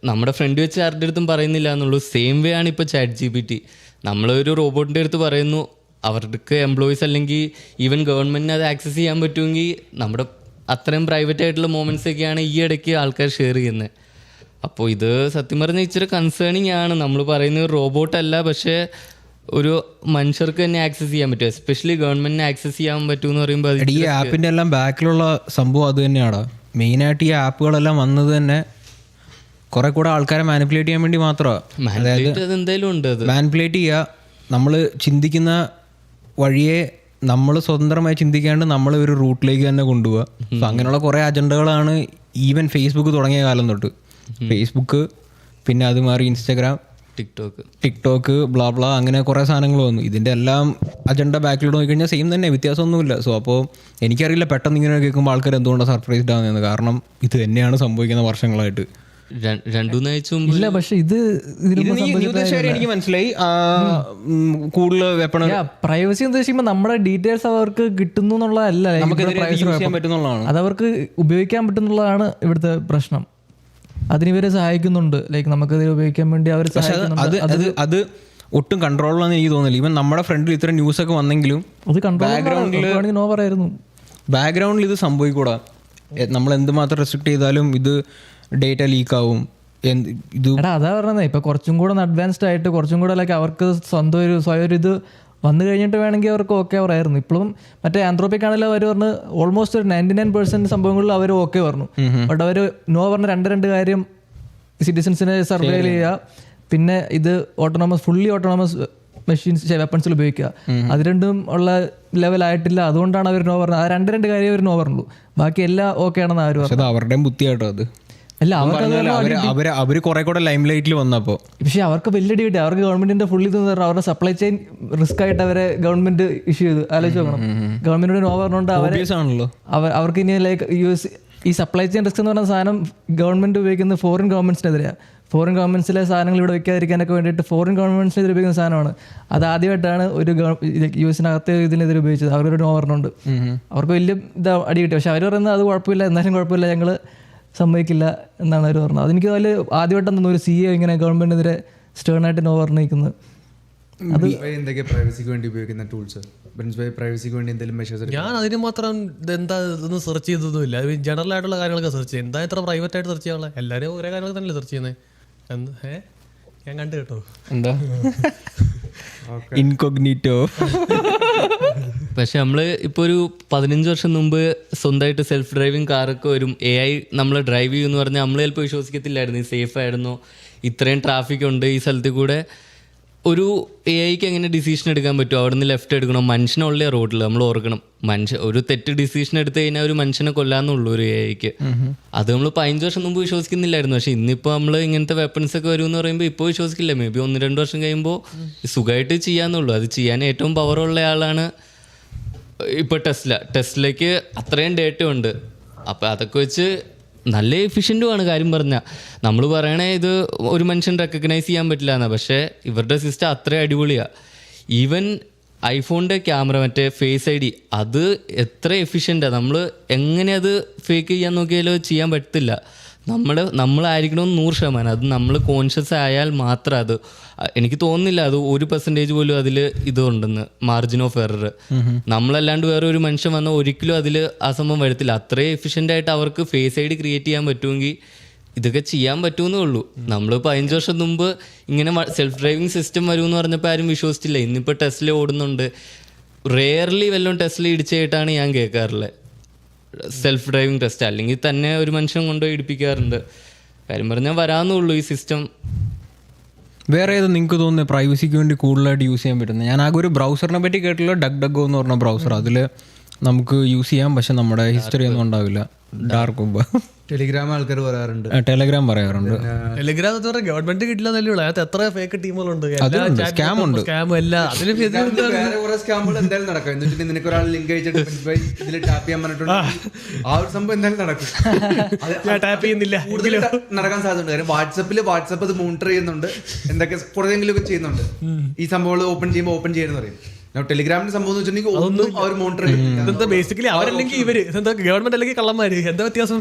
നമ്മുടെ ഫ്രണ്ട് വെച്ച് ആരുടെ അടുത്തും പറയുന്നില്ല എന്നുള്ളൂ. സെയിം വേ ആണ് ഇപ്പോൾ ChatGPT. നമ്മളൊരു റോബോട്ടിൻ്റെ അടുത്ത് പറയുന്നു, അവർക്ക് എംപ്ലോയീസ് അല്ലെങ്കിൽ ഈവൻ ഗവൺമെൻറ്റിന് അത് ആക്സസ് ചെയ്യാൻ പറ്റുമെങ്കിൽ നമ്മുടെ അത്രയും പ്രൈവറ്റ് ആയിട്ടുള്ള മൊമെൻറ്റ്സ് ഒക്കെയാണ് ഈ ഇടയ്ക്ക് ആൾക്കാർ ഷെയർ ചെയ്യുന്നത്. അപ്പോൾ ഇത് സത്യം പറഞ്ഞാൽ ഇച്ചിരി കൺസേണിങ് ആണ്. നമ്മൾ പറയുന്നത് റോബോട്ടല്ല, പക്ഷേ ഒരു മനുഷ്യർക്ക് തന്നെ ആക്സസ് ചെയ്യാൻ പറ്റും. എസ്പെഷ്യലി ഗവൺമെന്റിന് ആക്സസ് ചെയ്യാൻ പറ്റുമെന്ന് പറയുമ്പോൾ ഈ ആപ്പിൻ്റെ എല്ലാം ബാക്കിലുള്ള സംഭവം അത് തന്നെയാണ്. മെയിനായിട്ട് ഈ ആപ്പുകളെല്ലാം വന്നത് തന്നെ കുറെ കൂടെ ആൾക്കാരെ മാനിപ്പുലേറ്റ് ചെയ്യാൻ വേണ്ടി മാത്രമാണ്. അതെന്തായാലും ഉണ്ട്. അത് മാനിപ്പുലേറ്റ് ചെയ്യുക, നമ്മൾ ചിന്തിക്കുന്ന വഴിയെ നമ്മൾ സ്വതന്ത്രമായി ചിന്തിക്കാണ്ട് നമ്മളെ ഒരു റൂട്ടിലേക്ക് തന്നെ കൊണ്ടുപോകുക. അപ്പം അങ്ങനെയുള്ള കുറേ അജണ്ടകളാണ് ഈവൻ ഫേസ്ബുക്ക് തുടങ്ങിയ കാലം തൊട്ട്. ഫേസ്ബുക്ക്, പിന്നെ അത് മാറി ഇൻസ്റ്റാഗ്രാം, ടിക്ടോക്ക്, ബ്ലാ ബ്ലാ, അങ്ങനെ കുറേ സാധനങ്ങൾ വന്നു. ഇതിൻ്റെ എല്ലാം അജണ്ട ബാക്കിലോട്ട് നോക്കിക്കഴിഞ്ഞാൽ സെയിം തന്നെ, വ്യത്യാസമൊന്നുമില്ല. സോ അപ്പോൾ എനിക്കറിയില്ല പെട്ടെന്ന് ഇങ്ങനെ കേൾക്കുമ്പോൾ ആൾക്കാർ എന്തുകൊണ്ടാണ് സർപ്രൈസ്ഡ് ആവുന്നതെന്ന്. കാരണം ഇത് തന്നെയാണ് സംഭവിക്കുന്ന വർഷങ്ങളായിട്ട്. ഇല്ല, പക്ഷെ ഇത് എനിക്ക് മനസ്സിലായി. കൂടുതൽ വെപ്പൺ പ്രൈവസി ഉദ്ദേശിക്കുമ്പോൾ നമ്മുടെ ഡീറ്റെയിൽസ് അവർക്ക് കിട്ടുന്നു എന്നുള്ളതല്ല, അത് അവർക്ക് ഉപയോഗിക്കാൻ പറ്റുന്നുള്ളതാണ് ഇവിടുത്തെ പ്രശ്നം. അതിനിവരെ സഹായിക്കുന്നുണ്ട്, ലൈക്ക് നമുക്കത് ഉപയോഗിക്കാൻ വേണ്ടി അവർ അത് ഒട്ടും കൺട്രോളിലാണെന്ന് എനിക്ക് തോന്നുന്നില്ല. ഈവൻ നമ്മുടെ ഫ്രണ്ടിൽ ഇത്ര ന്യൂസ് ഒക്കെ വന്നെങ്കിലും അത് ബാക്ക്ഗ്രൗണ്ടിൽ ഇത് സംഭവിക്കൂടാ. നമ്മൾ എന്തുമാത്രം റെസ്ട്രിക്ട് ചെയ്താലും ഇത് ഡേറ്റ ലീക്ക് ആവും. അതാ പറഞ്ഞത്, ഇപ്പൊ കുറച്ചും കൂടെ അഡ്വാൻസ്ഡ് ആയിട്ട് കുറച്ചും കൂടെ ലൈക്ക് അവർക്ക് സ്വയം ഒരു ഇത് വന്നു കഴിഞ്ഞിട്ട് വേണമെങ്കിൽ അവർക്ക് ഓക്കെ പറയായിരുന്നു. ഇപ്പോഴും മറ്റേ ആന്ത്രോപ്പിക് ആണെങ്കിലും അവർ പറഞ്ഞ് ഓൾമോസ്റ്റ് ഒരു 99% സംഭവങ്ങളിൽ അവർ ഓക്കെ പറഞ്ഞു. ബട്ട് അവർ നോ പറഞ്ഞ രണ്ട് കാര്യം സിറ്റിസൺസിനെ സർവേ ചെയ്യുക, പിന്നെ ഇത് ഫുള്ളി ഓട്ടോണമസ് മെഷീൻസ് വെപ്പൺസിൽ ഉപയോഗിക്കുക. അത് രണ്ടും ഉള്ള ലെവലായിട്ടില്ല, അതുകൊണ്ടാണ് അവർ നോ പറഞ്ഞത്. ആ രണ്ട് കാര്യം അവർ നോ പറഞ്ഞുള്ളൂ, ബാക്കി എല്ലാം ഓക്കെ ആണെന്ന് അവർ പറഞ്ഞു. അവരുടെ ബുദ്ധിയായിട്ടോ അത്. അല്ല, അവര് കുറെ കൂടെ ലൈം ലൈറ്റിൽ വന്നപ്പോ, പക്ഷെ അവർക്ക് വലിയ ഡീറ്റ്, അവർക്ക് ഗവൺമെന്റിന്റെ ഫുള്ളി അവരുടെ സപ്ലൈ ചെയിൻ റിസ്ക് ആയിട്ട് അവരെ ഗവൺമെന്റ് ഇഷ്യൂ ചെയ്തു. ആലോചിച്ച് നോക്കണം, ഗവൺമെന്റിന്റെ നോ പറഞ്ഞുകൊണ്ട് അവർക്ക് ഇനി ലൈക്ക് ഈ സപ്ലൈ ചെയിൻ റിസ്ക് എന്ന് പറഞ്ഞ സാധനം ഗവൺമെന്റ് ഉപയോഗിക്കുന്നത് ഫോറിൻ ഗവൺമെന്റ്സിനെതിരെയാണ്. ഫോറിൻ ഗവൺമെന്റ്സിലെ സാധനങ്ങൾ ഇവിടെ വെക്കാതിരിക്കാനൊക്കെ വേണ്ടിയിട്ട് ഫോറിൻ ഗവൺമെന്റ്സിനെതിരെ ഉപയോഗിക്കുന്ന സാധനമാണ്. അത് ആദ്യമായിട്ടാണ് ഒരു US-നകത്ത് ഇതിനെതിരെ ഉപയോഗിച്ചത്. അവരൊരു നോ പറഞ്ഞുകൊണ്ട് അവർക്ക് വലിയ അടി കിട്ടി. പക്ഷെ അവർ പറയുന്നത് അത് കുഴപ്പമില്ല, എന്നാലും കുഴപ്പമില്ല, ഞങ്ങൾ സമ്മതിക്കില്ല എന്നാണ് അവർ പറഞ്ഞത്. അതെനിക്ക് അതിൽ ആദ്യമായിട്ടാണ് തോന്നുന്നു ഒരു CA ഇങ്ങനെ ഗവൺമെന്റിനെതിരെ സ്റ്റേണായിട്ട് നോ പറഞ്ഞിരിക്കുന്നത്. അത് എന്തൊക്കെ പ്രൈവസിക്ക് വേണ്ടി ഉപയോഗിക്കുന്ന ടൂൾസ്, പ്രൈവസിക്ക് വേണ്ടി എന്തെങ്കിലും മെഷേഴ്സ്? ഞാൻ അതിന് മാത്രം എന്താ ഇതൊന്നും സെർച്ച് ചെയ്തതൊന്നുമില്ല. ജനറൽ ആയിട്ടുള്ള കാര്യങ്ങളൊക്കെ സെർച്ച് ചെയ്യും. എന്താ ഇത്ര പ്രൈവറ്റ് ആയിട്ട് സെർച്ച് ചെയ്യാനുള്ള? എല്ലാവരും ഒരേ കാര്യങ്ങൾ തന്നെയല്ലേ സെർച്ച് ചെയ്യുന്നത്. ഞാൻ കണ്ടു കേട്ടോ, എന്താ ഇൻകോഗ്നിറ്റോ. പക്ഷെ നമ്മള് ഇപ്പൊ ഒരു 15 വർഷം മുമ്പ് സ്വന്തമായിട്ട് സെൽഫ് ഡ്രൈവിംഗ് കാറൊക്കെ വരും, AI നമ്മൾ ഡ്രൈവ് ചെയ്യുമെന്ന് പറഞ്ഞാൽ നമ്മൾ ചിലപ്പോൾ വിശ്വസിക്കത്തില്ലായിരുന്നു. ഈ സേഫ് ആയിരുന്നു, ഇത്രയും ട്രാഫിക് ഉണ്ട് ഈ സ്ഥലത്തിൽ കൂടെ, ഒരു AIക്ക് എങ്ങനെ ഡിസിഷൻ എടുക്കാൻ പറ്റും? അവിടെ നിന്ന് ലെഫ്റ്റ് എടുക്കണം, മനുഷ്യനുള്ള റോഡിൽ നമ്മൾ ഓർക്കണം. ഒരു തെറ്റ് ഡിസിഷൻ എടുത്തു കഴിഞ്ഞാൽ ഒരു മനുഷ്യനെ കൊല്ലാന്നുള്ളൂ ഒരു AIക്ക്. അത് നമ്മൾ 15 വർഷം മുമ്പ് വിശ്വസിക്കുന്നില്ലായിരുന്നു. പക്ഷെ ഇന്നിപ്പോൾ നമ്മൾ ഇങ്ങനത്തെ വെപ്പൺസ് ഒക്കെ വരുമെന്ന് പറയുമ്പോൾ ഇപ്പോൾ വിശ്വസിക്കില്ല. മേ ബി 1-2 വർഷം കഴിയുമ്പോൾ സുഖമായിട്ട് ചെയ്യാന്നുള്ളൂ. അത് ചെയ്യാൻ ഏറ്റവും പവറുള്ള ആളാണ് ഇപ്പോൾ ടെസ്ലയ്ക്ക് അത്രയും ഡേറ്റ ഉണ്ട്. അപ്പം അതൊക്കെ വെച്ച് നല്ല എഫിഷ്യൻറ്റുമാണ്. കാര്യം പറഞ്ഞാൽ നമ്മൾ പറയണേ ഇത് ഒരു മനുഷ്യൻ റെക്കഗ്നൈസ് ചെയ്യാൻ പറ്റില്ല എന്നാണ്, പക്ഷേ ഇവരുടെ സിസ്റ്റം അത്രയും അടിപൊളിയാണ്. ഈവൻ ഐഫോണിൻ്റെ ക്യാമറ, മറ്റേ ഫേസ് ID, അത് എത്ര എഫിഷ്യൻ്റാണ്. നമ്മൾ എങ്ങനെ അത് ഫേക്ക് ചെയ്യാൻ നോക്കിയാലോ ചെയ്യാൻ പറ്റത്തില്ല. നമ്മളായിരിക്കണം 100%. അത് നമ്മൾ കോൺഷ്യസ് ആയാൽ മാത്രം അത്, എനിക്ക് തോന്നുന്നില്ല അത് 1% പോലും അതിൽ ഇതുണ്ടെന്ന്, മാർജിൻ ഓഫ് എറർ. നമ്മളല്ലാണ്ട് വേറെ ഒരു മനുഷ്യൻ വന്നാൽ ഒരിക്കലും അതിൽ ആ സംഭവം വരത്തില്ല. അത്രയും എഫിഷ്യൻ്റായിട്ട് അവർക്ക് ഫേസ് ID ക്രിയേറ്റ് ചെയ്യാൻ പറ്റുമെങ്കിൽ ഇതൊക്കെ ചെയ്യാൻ പറ്റുമെന്നേ ഉള്ളൂ. നമ്മൾ 15 വർഷം മുമ്പ് ഇങ്ങനെ സെൽഫ് ഡ്രൈവിംഗ് സിസ്റ്റം വരുമെന്ന് പറഞ്ഞപ്പോൾ ആരും വിശ്വസിച്ചില്ല. ഇന്നിപ്പോൾ ടെസ്ല ഓടുന്നുണ്ട്. റെയർലി വല്ലതും ടെസ്ല ഇടിച്ചായിട്ടാണ് ഞാൻ കേൾക്കാറുള്ളത് സെൽഫ് ഡ്രൈവിംഗ് ടെസ്റ്റ്. അല്ലെങ്കിൽ തന്നെ ഒരു മനുഷ്യൻ കൊണ്ടുപോയി ഇടിപ്പിക്കാറുണ്ട്. കാര്യം പറഞ്ഞാൽ വരാമെന്നുള്ളൂ ഈ സിസ്റ്റം. വേറെ ഏത് നിങ്ങൾക്ക് തോന്നുന്നത് പ്രൈവസിക്ക് വേണ്ടി കൂടുതലായിട്ട് യൂസ് ചെയ്യാൻ പറ്റുന്നത്? ഞാൻ ആകെ ഒരു ബ്രൗസറിനെ പറ്റി കേട്ടുള്ള ഡഗ്ഡഗോ എന്ന് പറഞ്ഞ ബ്രൗസർ. അതിൽ നമുക്ക് യൂസ് ചെയ്യാം, പക്ഷെ നമ്മുടെ ഹിസ്റ്ററി ഒന്നും ഉണ്ടാവില്ല. ഡാർക്ക് വെബ്, ടെലിഗ്രാം ആൾക്കാർ പറയാറുണ്ട്, ടെലഗ്രാം പറയാറുണ്ട്. ടെലിഗ്രാം എന്ന് പറഞ്ഞാൽ ഗവൺമെന്റ് കിട്ടില്ലെന്നല്ലേ ഉള്ളൂ. അതിനകത്ത് എത്ര ഫേക്ക് ടീമുകളുണ്ട്, സ്കാം ഉണ്ട്. സ്കാമുകൾ എന്തായാലും നടക്കും. എന്നിട്ട് നിനക്ക് ഒരാൾ ലിങ്ക് അയച്ചിട്ട് ഇതിൽ ടാപ്പ് ചെയ്യാൻ പറഞ്ഞിട്ടുണ്ട്, ആ ഒരു സംഭവം എന്തായാലും നടക്കും. ടാപ്പ് ചെയ്യുന്നില്ല, കൂടുതൽ നടക്കാൻ സാധ്യതയുണ്ട്. കാര്യം വാട്സപ്പ് അത് മോണിറ്റർ ചെയ്യുന്നുണ്ട്, എന്തൊക്കെ കുറേയെങ്കിലും ഒക്കെ ചെയ്യുന്നുണ്ട്. ഈ സംഭവങ്ങൾ ഓപ്പൺ ചെയ്യുമ്പോൾ ഓപ്പൺ ചെയ്യുന്ന പറയും. ടെലിഗ്രാമിന്റെ സംഭവം എന്ന് വെച്ചിട്ടുണ്ടെങ്കിൽ ഒന്നും അവർ മോണിറ്റർ ചെയ്യുന്നില്ല. ബേസിക്കലി അവരല്ലെങ്കിൽ ഇവര് ഗവൺമെന്റ് അല്ലെങ്കിൽ കള്ളന്മാര്, എന്താ വ്യത്യാസം?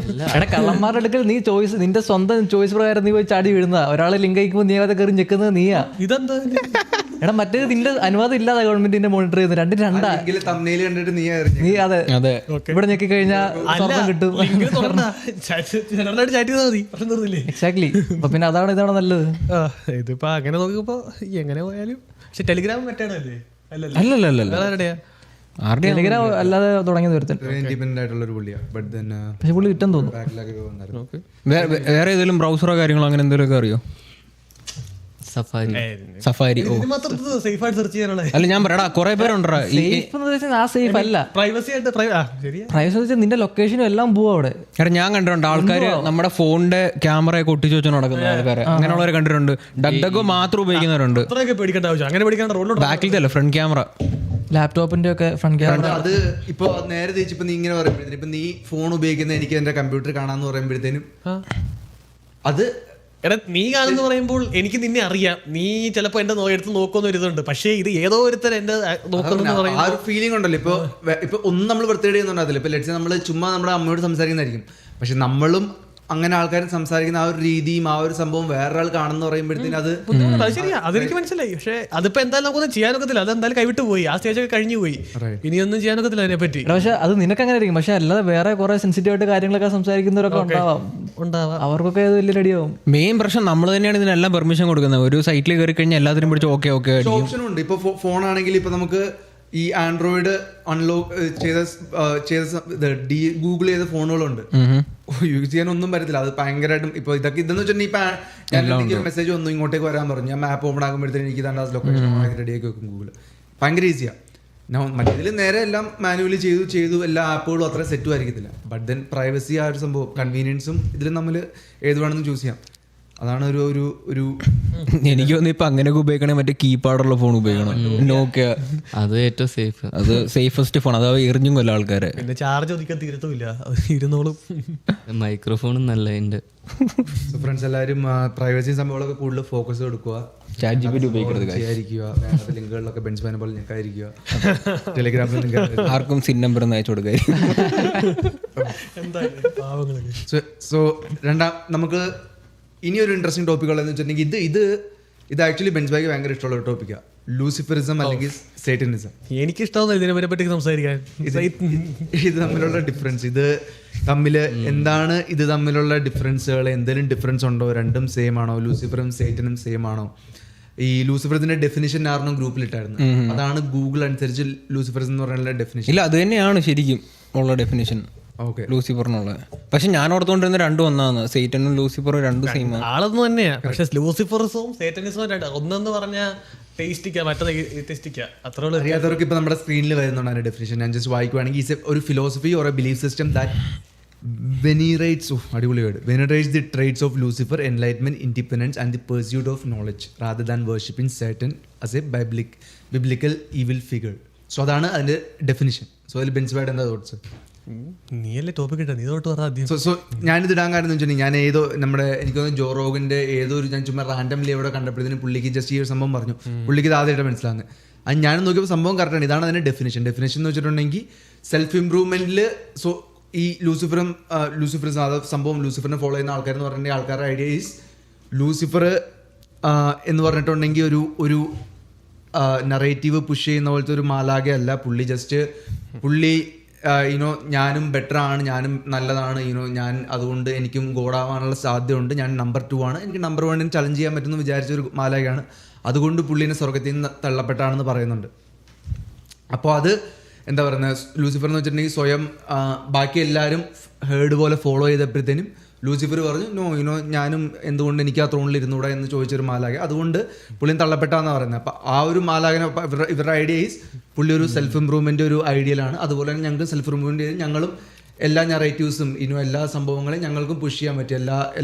കള്ളന്മാരുടെ അടുക്കൽ നീ ചോയ്സ്, നിന്റെ സ്വന്തം ചോയ്സ് പ്രകാരം നീ പോയി ചാടി വീഴുന്ന, ഒരാളെ ലിങ്ക് അയക്കുമ്പോൾ നീ അതൊക്കെ കയറി ഞെക്കുന്നത് നീയാ. ഇതെന്താ എടാ, മറ്റേത് നിന്റെ അനുവാദം ഇല്ലാതെ ഗവൺമെന്റിന്റെ മോണിറ്റർ ചെയ്യുന്നത്. രണ്ടാ കണ്ടിട്ട് നീ അതെ ഇവിടെ ഞെക്കി കഴിഞ്ഞാൽ കിട്ടും. എക്സാക്ട്ലി. അപ്പൊ പിന്നെ ഇതാണ് നല്ലത്. ഇതിപ്പോ അങ്ങനെ നോക്കുമ്പോ എങ്ങനെ പോയാലും. പക്ഷെ ടെലിഗ്രാം മറ്റേ അല്ലല്ല ടെലിഗ്രാം അല്ലാതെ തുടങ്ങിയത് ഒരുത്തൻ, ഇൻഡിപെൻഡന്റ് ആയിട്ടുള്ള ഒരു പുള്ളിയാണ്. ബട്ട് ദെൻ പക്ഷെ പുള്ളി കിട്ടും തോന്നുന്നു. ബാക്കിലൊക്കെ വന്നായിരുന്നു. വേറെ ഏതെങ്കിലും ബ്രൗസറോ കാര്യങ്ങളോ അങ്ങനെ എന്തെങ്കിലുമൊക്കെ അറിയോ? സഫാരി. സഫാരി. ഓ സേഫ് ആയിട്ട് സെർച്ച് ചെയ്യാനുള്ള അല്ല, ഞാൻ പറയടാ കുറെ പേരുണ്ടാ സേഫ് എന്ന് വെച്ചാൽ ആ സേഫ് അല്ല. പ്രൈവസി ആയിട്ട് ശരിയാ. പ്രൈവസി വെച്ചാൽ നിന്റെ ലൊക്കേഷനും എല്ലാം പോവും അവിടെ. കാരണം ഞാൻ കണ്ടിട്ടുണ്ട് ആൾക്കാര് നമ്മുടെ ഫോണിന്റെ ക്യാമറയൊക്കെ ഒട്ടിച്ചു വെച്ച് നടക്കുന്ന ആൾക്കാരെ, അങ്ങനെയുള്ളവരെ കണ്ടിട്ടുണ്ട്. ഡഗ് മാത്രം ഉപയോഗിക്കുന്നവരുണ്ട്. അത്രയൊക്കെ പേടിക്കേണ്ട ആവശ്യം അങ്ങനെ പേടിക്കേണ്ട റോഡിലോട്ട് ബാക്കിലത്തെ അല്ല, ഫ്രണ്ട് ക്യാമറ, ലാപ്ടോപ്പിന്റെ ഒക്കെ ഫ്രണ്ട് ക്യാമറ. അത് ഇപ്പൊ നേരെ തിരിച്ചിപ്പോ നീ ഇങ്ങനെ പറയുമ്പോഴത്തേനും ഇപ്പൊ നീ ഫോൺ ഉപയോഗിക്കുന്ന എനിക്ക് എന്റെ കമ്പ്യൂട്ടർ കാണാന്ന് പറയുമ്പോഴത്തേനും അത് എടാ നീ കാണുന്ന പറയുമ്പോൾ എനിക്ക് നിന്നെ അറിയാം, നീ ചിലപ്പോ എന്റെ എടുത്ത് നോക്കുന്ന ഒരു ഇതുണ്ട്. പക്ഷേ ഇത് ഏതോ ഒരുത്തർ എന്റെ നോക്കുന്ന ആ ഒരു ഫീലിംഗ് ഉണ്ടല്ലോ. ഇപ്പൊ ഒന്നും നമ്മൾ വൃത്തികേട് ചെയ്യുന്നുണ്ടാവില്ല. ഇപ്പൊ ലെറ്റ്സ് നമ്മള് ചുമ്മാ നമ്മുടെ അമ്മയോട് സംസാരിക്കുന്നതായിരിക്കും, പക്ഷെ നമ്മളും അങ്ങനെ ആൾക്കാരും സംസാരിക്കുന്ന ആ ഒരു രീതിയും ആ ഒരു സംഭവം വേറൊരാൾ കാണുന്ന പറയുമ്പോഴത്തേനും അത് ശരിയാ, അതെനിക്ക് മനസ്സിലായി. പക്ഷെ അതിപ്പോ എന്തായാലും നമുക്കൊന്നും ചെയ്യാനൊക്കത്തില്ല, അത് എന്തായാലും കൈവിട്ട് പോയി, ആ സ്റ്റേജൊക്കെ കഴിഞ്ഞു പോയി, ഇനിയൊന്നും ചെയ്യാനൊക്കത്തില്ല അതിനെ പറ്റി. പക്ഷെ അത് നിനക്ക് അങ്ങനെ ആയിരിക്കും, പക്ഷെ അല്ലാതെ വേറെ കുറെ സെൻസിറ്റീവ് ആയിട്ട് കാര്യങ്ങളൊക്കെ സംസാരിക്കുന്നവരൊക്കെ ഉണ്ടാവാം, അവർക്കൊക്കെ അത് വലിയ റെഡിയാവും. മെയിൻ പ്രശ്നം നമ്മൾ തന്നെയാണ് ഇതിനെല്ലാം പെർമിഷൻ കൊടുക്കുന്നത്. ഒരു സൈറ്റിൽ കയറി കഴിഞ്ഞാൽ എല്ലാത്തിനും പിടിച്ച് ഓക്കെ ഓപ്ഷൻ ഉണ്ട്. ഇപ്പൊ ഫോൺ ആണെങ്കിൽ ഇപ്പൊ നമുക്ക് ഈ ആൻഡ്രോയിഡ് അൺലോക്ക് ഗൂഗിൾ ചെയ്ത ഫോണുകളുണ്ട്, യൂസ് ചെയ്യാൻ ഒന്നും പറ്റത്തില്ല. അത് ഭയങ്കരമായിട്ടും ഇപ്പൊ ഇതൊക്കെ ഇതെന്ന് വെച്ചിട്ടുണ്ടെങ്കിൽ ഇപ്പൊ ഞാൻ മെസ്സേജ് ഒന്നും ഇങ്ങോട്ടേക്ക് വരാൻ പറഞ്ഞു, ഞാൻ മാപ്പ് ഓപ്പൺ ആകുമ്പോഴത്തേക്കും എനിക്ക് തന്നെ ലൊക്കേഷൻ റെഡിയാക്കി വെക്കും ഗൂഗിൾ. ഭയങ്കര ഈസിയാണ്. മറ്റേതിൽ നേരെ എല്ലാം മാനുവലി ചെയ്തു എല്ലാ ആപ്പുകളും അത്ര സെറ്റും ആയിരിക്കത്തില്ല. ബട്ട് ദെൻ പ്രൈവസി ആ ഒരു സംഭവം കൺവീനിയൻസും ഇതിൽ നമ്മൾ ഏത് വേണമെന്ന് ചൂസ് ചെയ്യാം. അതാണ് ഒരു എനിക്ക് തോന്നുന്നു ഇപ്പൊ അങ്ങനെയൊക്കെ ഉപയോഗിക്കണേ മറ്റേ കീപാടുള്ള ഫോൺ ഉപയോഗിക്കണം. നോക്കിയ അത് ഏറ്റവും സേഫ്, അത് സേഫസ്റ്റ് ഫോൺ. അതാ എറിഞ്ഞും കൊല്ല ആൾക്കാരെ. പിന്നെ ചാർജ് ഒതുക്കാൻ തീരത്തുമില്ല, ഇരുന്നോളും. മൈക്രോഫോണും നല്ല എൻ്റെ. ഫ്രണ്ട്സ് എല്ലാവരും പ്രൈവസി സംഭവങ്ങളൊക്കെ കൂടുതൽ ഫോക്കസ് കൊടുക്കുക. ChatGPT ഉപയോഗിക്കരുത്, ലിങ്കുകളിലൊക്കെ ബെഞ്ച് പോലെ ഞെക്കായിരിക്കുക. ടെലിഗ്രാമിൽ ആർക്കും സിൻ നമ്പർ ഒന്ന് അയച്ചു കൊടുക്കുക. സോ നമുക്ക് ഇനി ഒരു ഇൻട്രസ്റ്റിംഗ് ടോപ്പിക്കുകളെന്ന് വെച്ചിട്ടുണ്ടെങ്കിൽ ഇത് ആക്ച്വലി ബെഞ്ച് ബാഗ് ഭയങ്കര ഇഷ്ടമുള്ള ഒരു ടോപ്പിക്കാണ്. ലൂസിഫറിസം അല്ലെങ്കിൽ സേറ്റനിസം. എനിക്ക് ഇഷ്ടമാണ് ഇതിനെ പറ്റി സംസാരിക്കാൻ. ഇത് തമ്മിലുള്ള ഡിഫറൻസ്, എന്താണ് ഇത് തമ്മിലുള്ള ഡിഫറൻസുകൾ, എന്തെങ്കിലും ഡിഫറൻസ് ഉണ്ടോ, രണ്ടും സെയിം ആണോ, ലൂസിഫറും സേറ്റനും സെയിം ആണോ? ഈ ലൂസിഫറിന്റെ ഡെഫിനിഷൻ ആയിരുന്നു ഗ്രൂപ്പിലിട്ടായിരുന്നു, അതാണ് ഗൂഗിൾ അനുസരിച്ച് ലൂസിഫറിസം എന്ന് പറയുന്ന ഡെഫിനിഷൻ. ഇല്ല, അത് തന്നെയാണ് ശരിക്കും ഉള്ള ഡെഫിനിഷൻ ലൂസിഫറിനുള്ളത്. പക്ഷെ ഞാൻ ഓർത്തുകൊണ്ടിരുന്ന രണ്ടും ഒന്നാണ്, സേറ്റനും ലൂസിഫറും രണ്ടും സെയിം ആളൊന്നും തന്നെയാ. പക്ഷെ ലൂസിഫറിസവും സേറ്റനിസവും ഒന്നെന്ന് പറഞ്ഞാൽ അറിയാത്തവർക്ക് ഇപ്പൊ നമ്മുടെ സ്ക്രീനിൽ വരുന്നുണ്ട് അതിന്റെ ഡെഫിനിഷൻ. ഞാൻ ജസ്റ്റ് വായിക്കുവാണെങ്കിൽ ഒരു philosophy or a belief system that venerates the traits of Lucifer, enlightenment, independence and the pursuit of knowledge rather than worshipping Satan as a biblical evil figure. So അതാണ് അതിന്റെ ഡെഫിനിഷൻ. സോ അതിൽ ബെൻസ്ബാഡ് എന്താ തോട്ട്സ്? നീയല്ലേ ടോപ്പിക് ഇട്ടാ, നീ തൊട്ട് പറഞ്ഞു. സോ ഞാനിത് ഇടാൻ കാരണം എന്ന് വെച്ചിട്ടുണ്ടെങ്കിൽ ഞാൻ എനിക്ക് തോന്നുന്നു ജോ റോഗന്റെ ഞാൻ ചുമ്മാ റാൻഡംലി എവിടെ കണ്ടപ്പോഴത്തേനും പുള്ളിക്ക് ജസ്റ്റ് ഈ ഒരു സംഭവം പറഞ്ഞു. പുള്ളിക്ക് ഇത് ആദ്യമായിട്ട് മനസ്സിലാകുന്നത്. അത് ഞാൻ നോക്കിയപ്പോൾ സംഭവം കറക്റ്റാണ്. ഇതാണ് അതിന്റെ ഡെഫിനിഷൻ എന്ന് വെച്ചിട്ടുണ്ടെങ്കിൽ സെൽഫ് ഇംപ്രൂവ്മെന്റിൽ. സോ ഈ ലൂസിഫറിസം സംഭവം ലൂസിഫറിനെ ഫോളോ ചെയ്യുന്ന ആൾക്കാരെന്ന് പറഞ്ഞിട്ടുണ്ടെങ്കിൽ ആൾക്കാരുടെ ഐഡിയ ഈസ് ലൂസിഫർ എന്ന് പറഞ്ഞിട്ടുണ്ടെങ്കിൽ ഒരു നറേറ്റീവ് പുഷ് ചെയ്യുന്ന പോലത്തെ ഒരു മാലാഖയല്ല പുള്ളി. പുള്ളി ഞാനും ബെറ്റർ ആണ്, ഞാനും നല്ലതാണ്, ഞാൻ അതുകൊണ്ട് എനിക്കും ഗോഡാവാനുള്ള സാധ്യതയുണ്ട്, ഞാൻ നമ്പർ 2 ആണ്, എനിക്ക് നമ്പർ 1 ചലഞ്ച് ചെയ്യാൻ പറ്റുമെന്ന് വിചാരിച്ച ഒരു മാലാഖയാണ്. അതുകൊണ്ട് പുള്ളീനെ സ്വർഗത്തിൽ നിന്ന് തള്ളപ്പെട്ടാണെന്ന് പറയുന്നുണ്ട്. അപ്പോൾ അത് എന്താ പറയുന്നത്, ലൂസിഫർ എന്ന് വെച്ചിട്ടുണ്ടെങ്കിൽ സ്വയം ബാക്കി എല്ലാവരും ഹേർഡ് പോലെ ഫോളോ ചെയ്തപ്പോഴത്തേനും ലൂസിഫർ പറഞ്ഞു ഞാനും എന്തുകൊണ്ട് എനിക്ക് ആ ത്രോണിൽ ഇരുന്നൂടെ എന്ന് ചോദിച്ചൊരു മാലാഖ, അതുകൊണ്ട് പുള്ളിയും തള്ളപ്പെട്ടാന്നാണ് പറയുന്നത്. അപ്പം ആ ഒരു മാലാഖനെ ഇവരുടെ ഐഡിയ ഈസ് പുള്ളി ഒരു സെൽഫ് ഇംപ്രൂവ്മെൻ്റ് ഒരു ഐഡിയലാണ്. അതുപോലെ തന്നെ ഞങ്ങൾക്ക് സെൽഫ് ഇംപ്രൂവ്മെൻ്റ് ചെയ്ത് ഞങ്ങളും എല്ലാ നറേറ്റീവ്സും എല്ലാ സംഭവങ്ങളെയും ഞങ്ങൾക്കും പുഷ് ചെയ്യാൻ പറ്റും.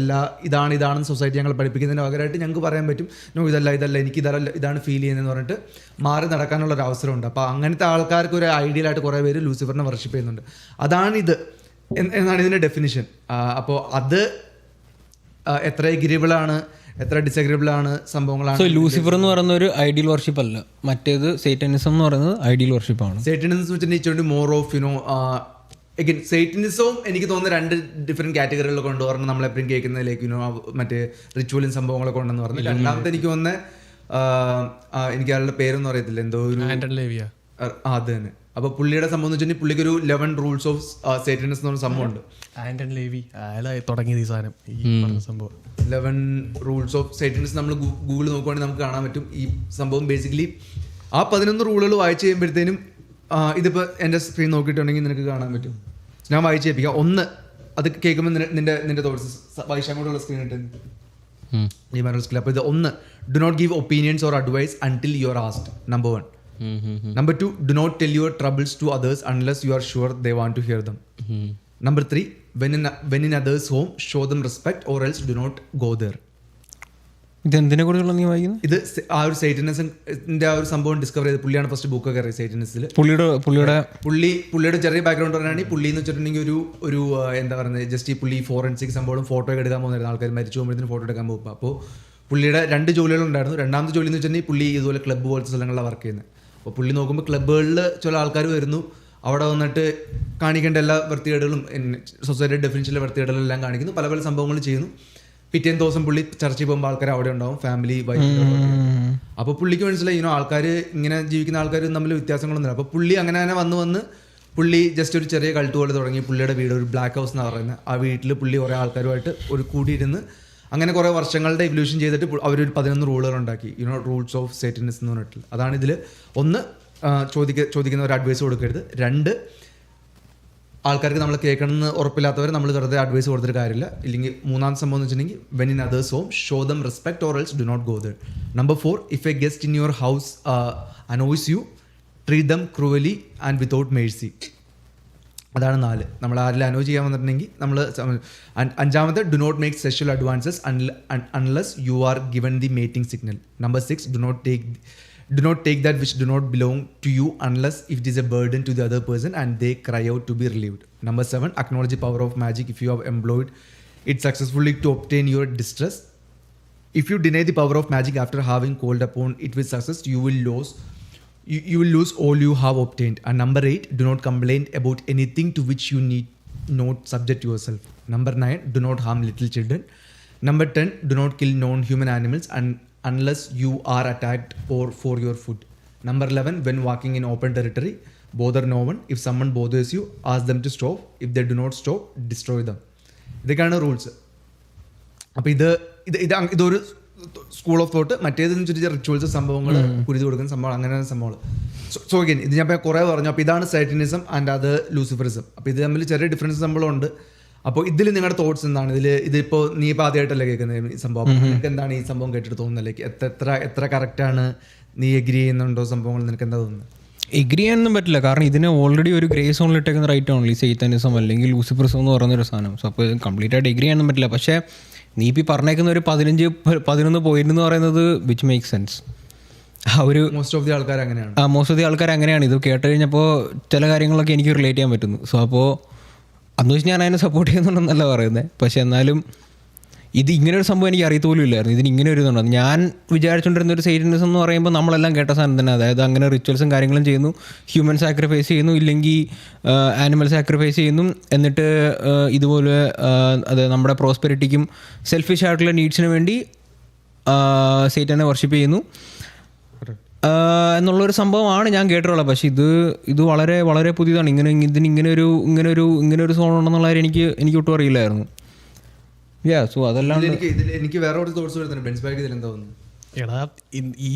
ഇതാണെന്ന് സൊസൈറ്റി ഞങ്ങൾ പഠിപ്പിക്കുന്നതിന് പകരമായിട്ട് ഞങ്ങൾക്ക് പറയാൻ പറ്റും ഇതല്ല എനിക്ക് ഇതാണ് ഫീൽ ചെയ്യുന്നതെന്ന് പറഞ്ഞിട്ട് മാറി നടക്കാനുള്ള ഒരു അവസരമുണ്ട്. അപ്പോൾ അങ്ങനത്തെ ആൾക്കാർക്ക് ഒരു ഐഡിയലായിട്ട് കുറേ പേര് ലൂസിഫറിനെ വർഷിപ്പ് ചെയ്യുന്നുണ്ട്. അതാണിത് എന്നാണ് ഇതിൻ്റെ ഡെഫിനിഷൻ. അപ്പോൾ അത് എത്ര എഗ്രിബിൾ ആണ്, എത്ര ഡിസഗ്രിബിൾ ആണ് സംഭവങ്ങളാണ്. സോ ലൂസിഫർ എന്ന് പറയുന്ന ഒരു ഐഡിയൽ വർഷിപ്പ് അല്ല, മറ്റേത് സേറ്റനിസം എന്ന് പറയുന്നത് ഐഡിയൽ വർഷിപ്പാണ്. സേറ്റനിസം വെച്ചിട്ടുണ്ടെങ്കിൽ മോർ ഓഫ് സേറ്റനിസവും എനിക്ക് തോന്നുന്ന 2 ഡിഫറെന്റ് കാറ്റഗറികളിൽ കൊണ്ടുവരണം. നമ്മളെപ്പോഴും കേൾക്കുന്നതിലേക്ക് മറ്റേ റിച്വലും സംഭവങ്ങളൊക്കെ ഉണ്ടെന്ന് പറഞ്ഞു. രണ്ടാമത്തെ എനിക്ക് തോന്നുന്നത് എനിക്ക് അയാളുടെ പേരൊന്നും അറിയത്തില്ല, എന്തോ ഒരു അത് തന്നെ. അപ്പൊ പുള്ളിയുടെ സംഭവം എന്ന് വെച്ചിട്ടുണ്ടെങ്കിൽ പുള്ളിക്ക് ഒരു 11 റൂൾസ് ഓഫ് സേറ്റനിസം എന്ന് പറഞ്ഞ സംഭവമുണ്ട്. ആന്റൺ ലേവി തുടങ്ങിയത് ഈ സാധനം, ഈ സംഭവം 11 റൂൾസ് ഓഫ് സേറ്റനിസം. നമ്മൾ ഗൂഗിൾ നോക്കുവാണെങ്കിൽ നമുക്ക് കാണാൻ പറ്റും. ഈ സംഭവം ബേസിക്കലി ആ 11 റൂളുകൾ വായിച്ചു കഴിയുമ്പോഴത്തേനും ഇതിപ്പോൾ എൻ്റെ സ്ക്രീൻ നോക്കിയിട്ടുണ്ടെങ്കിൽ നിനക്ക് കാണാൻ പറ്റും. ഞാൻ വായിച്ച് കേൾപ്പിക്കാം. ഒന്ന്, അത് കേൾക്കുമ്പോൾ നിന്റെ തോട്ട്സ് വായിച്ചാൽ കൂടെയുള്ള സ്ക്രീൻ ഇട്ട് ഈ പറഞ്ഞ സ്കിൽ. അപ്പോൾ ഇത് ഒന്ന്, do not give opinions or advice until you are asked. Number 1. Number 2, do not tell your troubles to others unless you are sure they want to hear them. Number 3, when in others' home, show them respect or else do not go there. ഇതെന്തിനെ കുറിച്ചുള്ള നീ വായിക്കുന്നത്? ഇത് ആ ഒരു സൈറ്റനിസത്തിന്റെ ആ ഒരു സംഭവം ഡിസ്കവർ ചെയ്ത് പുള്ളിയാണ് ഫസ്റ്റ് ബുക്കൊക്കെ അറിയാം സൈറ്റനിസിൽ. പുള്ളിയുടെ ചെറിയ ബാക്ക്ഗ്രൗണ്ട് പറയുകയാണെങ്കിൽ പുള്ളി എന്ന് വെച്ചിട്ടുണ്ടെങ്കിൽ ഒരു എന്താ പറയുന്നത്, ജസ്റ്റ് ഈ പുള്ളി ഫോറൻസിക് സംഭവം ഫോട്ടോ ഒക്കെ എടുക്കാൻ പോകുന്നായിരുന്നു. ആൾക്കാർ മരിച്ചു പോകുമ്പോഴത്തേന് ഫോട്ടോ എടുക്കാൻ പോകുമ്പോൾ. അപ്പോൾ പുള്ളിയുടെ 2 ജോലികളുണ്ടായിരുന്നു. രണ്ടാമത്തെ ജോലി എന്ന് വെച്ചിട്ടുണ്ടെങ്കിൽ പുള്ളി ഇതുപോലെ ക്ലബ്ബ് പോലത്തെ സ്ഥലങ്ങളിലാണ് വർക്ക് ചെയ്യുന്നത്. അപ്പോൾ പുള്ളി നോക്കുമ്പോൾ ക്ലബ്ബുകളിൽ ചില ആൾക്കാർ വരുന്നു, അവിടെ വന്നിട്ട് കാണിക്കേണ്ട എല്ലാ വൃത്തികേടുകളും സൊസൈറ്റിയുടെ ഡെഫിനിഷനിലെ വൃത്തികേടുകളും എല്ലാം കാണിക്കുന്നു, പല പല സംഭവങ്ങൾ ചെയ്യുന്നു. പിറ്റേന്ന് ദിവസം പുള്ളി ചർച്ചയിൽ പോകുമ്പോൾ ആൾക്കാർ അവിടെ ഉണ്ടാവും, ഫാമിലി വൈഫ്. അപ്പോൾ പുള്ളിക്ക് മനസ്സിലായി ആൾക്കാർ ഇങ്ങനെ ജീവിക്കുന്ന ആൾക്കാർ തമ്മിൽ വ്യത്യാസങ്ങളൊന്നുമില്ല. അപ്പോൾ പുള്ളി അങ്ങനെ വന്ന് പുള്ളി ജസ്റ്റ് ഒരു ചെറിയ കൾട്ട് പോലെ തുടങ്ങി. പുള്ളിയുടെ വീട് ഒരു ബ്ലാക്ക് ഹൗസ് എന്നാണ് പറയുന്നത്. ആ വീട്ടിൽ പുള്ളി കുറേ ആൾക്കാരുമായിട്ട് ഒരു കൂടിയിരുന്ന് അങ്ങനെ കുറേ വർഷങ്ങളുടെ ഇവല്യൂഷൻ ചെയ്തിട്ട് അവരൊരു 11 റൂളുകൾ ഉണ്ടാക്കി. റൂൾസ് ഓഫ് സേറ്റനിസം എന്ന് പറഞ്ഞിട്ട്. അതാണ് ഇതിൽ. ഒന്ന്, ചോദിക്കുന്ന ഒരു അഡ്വൈസ് കൊടുക്കരുത്. 2, ആൾക്കാർക്ക് നമ്മൾ കേൾക്കണമെന്ന് ഉറപ്പില്ലാത്തവർ നമ്മൾ വെറുതെ അഡ്വൈസ് കൊടുത്തിട്ട് കാര്യമില്ല. ഇല്ലെങ്കിൽ മൂന്നാമത്തെ സംഭവം എന്ന് വെച്ചിട്ടുണ്ടെങ്കിൽ when in others home show them respect or else do not go there. Number 4, if a guest in your house annoys you treat them cruelly and without mercy. അതാണ് 4. നമ്മൾ ആരെങ്കിലും അനോ ചെയ്യാൻ വന്നിട്ടുണ്ടെങ്കിൽ നമ്മൾ. 5ാമത്തെ, do not make sexual advances unless you are given the mating signal. Number 6, do not take that which do not belong to you unless if it is A burden to the other person and they cry out to be relieved. Number 7, acknowledge the power of magic if you have employed it successfully to obtain your distress. If you deny the power of magic after having called upon it with success, you will lose all you have obtained. And Number 8, do not complain about anything to which you need not subject yourself. Number 9, do not harm little children. Number 10, do not kill non-human animals unless you are attacked or for your food. Number 11, when walking in open territory, bother no one. If someone bothers you, ask them to stop. If they do not stop, destroy them. ഇതൊക്കെയാണ് റൂൾസ്. അപ്പോൾ ഇതൊരു സ്കൂൾ ഓഫ് തോട്ട്. മറ്റേതെന്ന് വെച്ചാൽ റിച്വൽസ്, സംഭവങ്ങൾ, കുരുതി കൊടുക്കുന്ന സംഭവം, അങ്ങനെ സംഭവങ്ങൾ. സോ അഗൈൻ ഇത് ഞാൻ കുറേ പറഞ്ഞു. അപ്പോൾ ഇതാണ് സൈറ്റനിസം ആൻഡ് അത് ലൂസിഫറിസം. അപ്പോൾ ഇത് തമ്മിൽ ചെറിയ ഡിഫറൻസ് സംഭവമുണ്ട്. അപ്പോൾ ഇതിൽ നിങ്ങളുടെ തോട്ട്സ് എന്താണ്? ഇതിപ്പോൾ നീ ഇപ്പോൾ ആദ്യമായിട്ടല്ലേ കേൾക്കുന്നത് ഈ സംഭവം. നിനക്ക് എന്താണ് ഈ സംഭവം കേട്ടിട്ട് തോന്നുന്നില്ലേ? എത്ര കറക്റ്റാണ്? നീ എഗ്രി ചെയ്യുന്നുണ്ടോ സംഭവങ്ങൾ? നിനക്ക് എന്താ തോന്നുന്നത്? എഗ്രി ചെയ്യാനൊന്നും പറ്റില്ല. കാരണം ഇതിന് ഓൾറെഡി ഒരു ഗ്രേ സോണിൽ ഇട്ടേക്കുന്ന റൈറ്റ് ആണല്ലോ ഈ സൈറ്റനിസം അല്ലെങ്കിൽ ലൂസിഫറിസം എന്ന് പറയുന്നൊരു സാധനം. സോ അപ്പോൾ കംപ്ലീറ്റ് ആയിട്ട് എഗ്രി ചെയ്യാനൊന്നും പറ്റില്ല. പക്ഷേ നീ ഇപ്പോൾ പറഞ്ഞേക്കുന്ന ഒരു 15-11 പോയിന്റ് എന്ന് പറയുന്നത് which make sense. Most of the ആൾക്കാർ അങ്ങനെയാണ്. മോസ്റ്റ് ഓഫ് ദി ആൾക്കാർ അങ്ങനെയാണ്. ഇത് കേട്ട് കഴിഞ്ഞപ്പോൾ ചില കാര്യങ്ങളൊക്കെ എനിക്ക് റിലേറ്റ് ചെയ്യാൻ പറ്റുന്നു. സോ അപ്പോൾ അന്ന് വെച്ച് ഞാൻ അതിനെ സപ്പോർട്ട് ചെയ്യുന്നുണ്ടെന്നല്ല പറയുന്നത്. പക്ഷെ എന്നാലും ഇത് ഇങ്ങനെ ഒരു സംഭവം എനിക്ക് അറിയത്തോലും ഇല്ലായിരുന്നു. ഇതിന് ഇങ്ങനെ ഒരു ഇതുണ്ട്. ഞാൻ വിചാരിച്ചുകൊണ്ടിരുന്ന ഒരു സൈറ്റനിസം എന്ന് പറയുമ്പോൾ നമ്മളെല്ലാം കേട്ട സാധനം തന്നെ. അതായത് അങ്ങനെ റിച്വൽസും കാര്യങ്ങളും ചെയ്യുന്നു, ഹ്യൂമൻ സാക്രിഫൈസ് ചെയ്യുന്നു, ഇല്ലെങ്കിൽ ആനിമൽ സാക്രിഫൈസ് ചെയ്യുന്നു, എന്നിട്ട് ഇതുപോലെ അത് നമ്മുടെ പ്രോസ്പെരിറ്റിക്കും സെൽഫിഷ് ആയിട്ടുള്ള നീഡ്സിന് വേണ്ടി സൈറ്റനെ വർഷിപ്പ് ചെയ്യുന്നു എന്നുള്ളൊരു സംഭവമാണ് ഞാൻ കേട്ടിട്ടുള്ളത്. പക്ഷേ ഇത് വളരെ വളരെ പുതിയതാണ്. ഇങ്ങനെ ഒരു സോൺ ഉണ്ടെന്നുള്ള കാര്യം എനിക്ക് ഒട്ടും അറിയില്ലായിരുന്നു. സോ അതെല്ലാം എനിക്ക് വേറെ ഒരു തോട്ട്സ് വരുന്നുണ്ട്. ബെൻസ്ബാഗ് ഇതിൽ എന്താ തോന്നുന്നു? എടാ, ഈ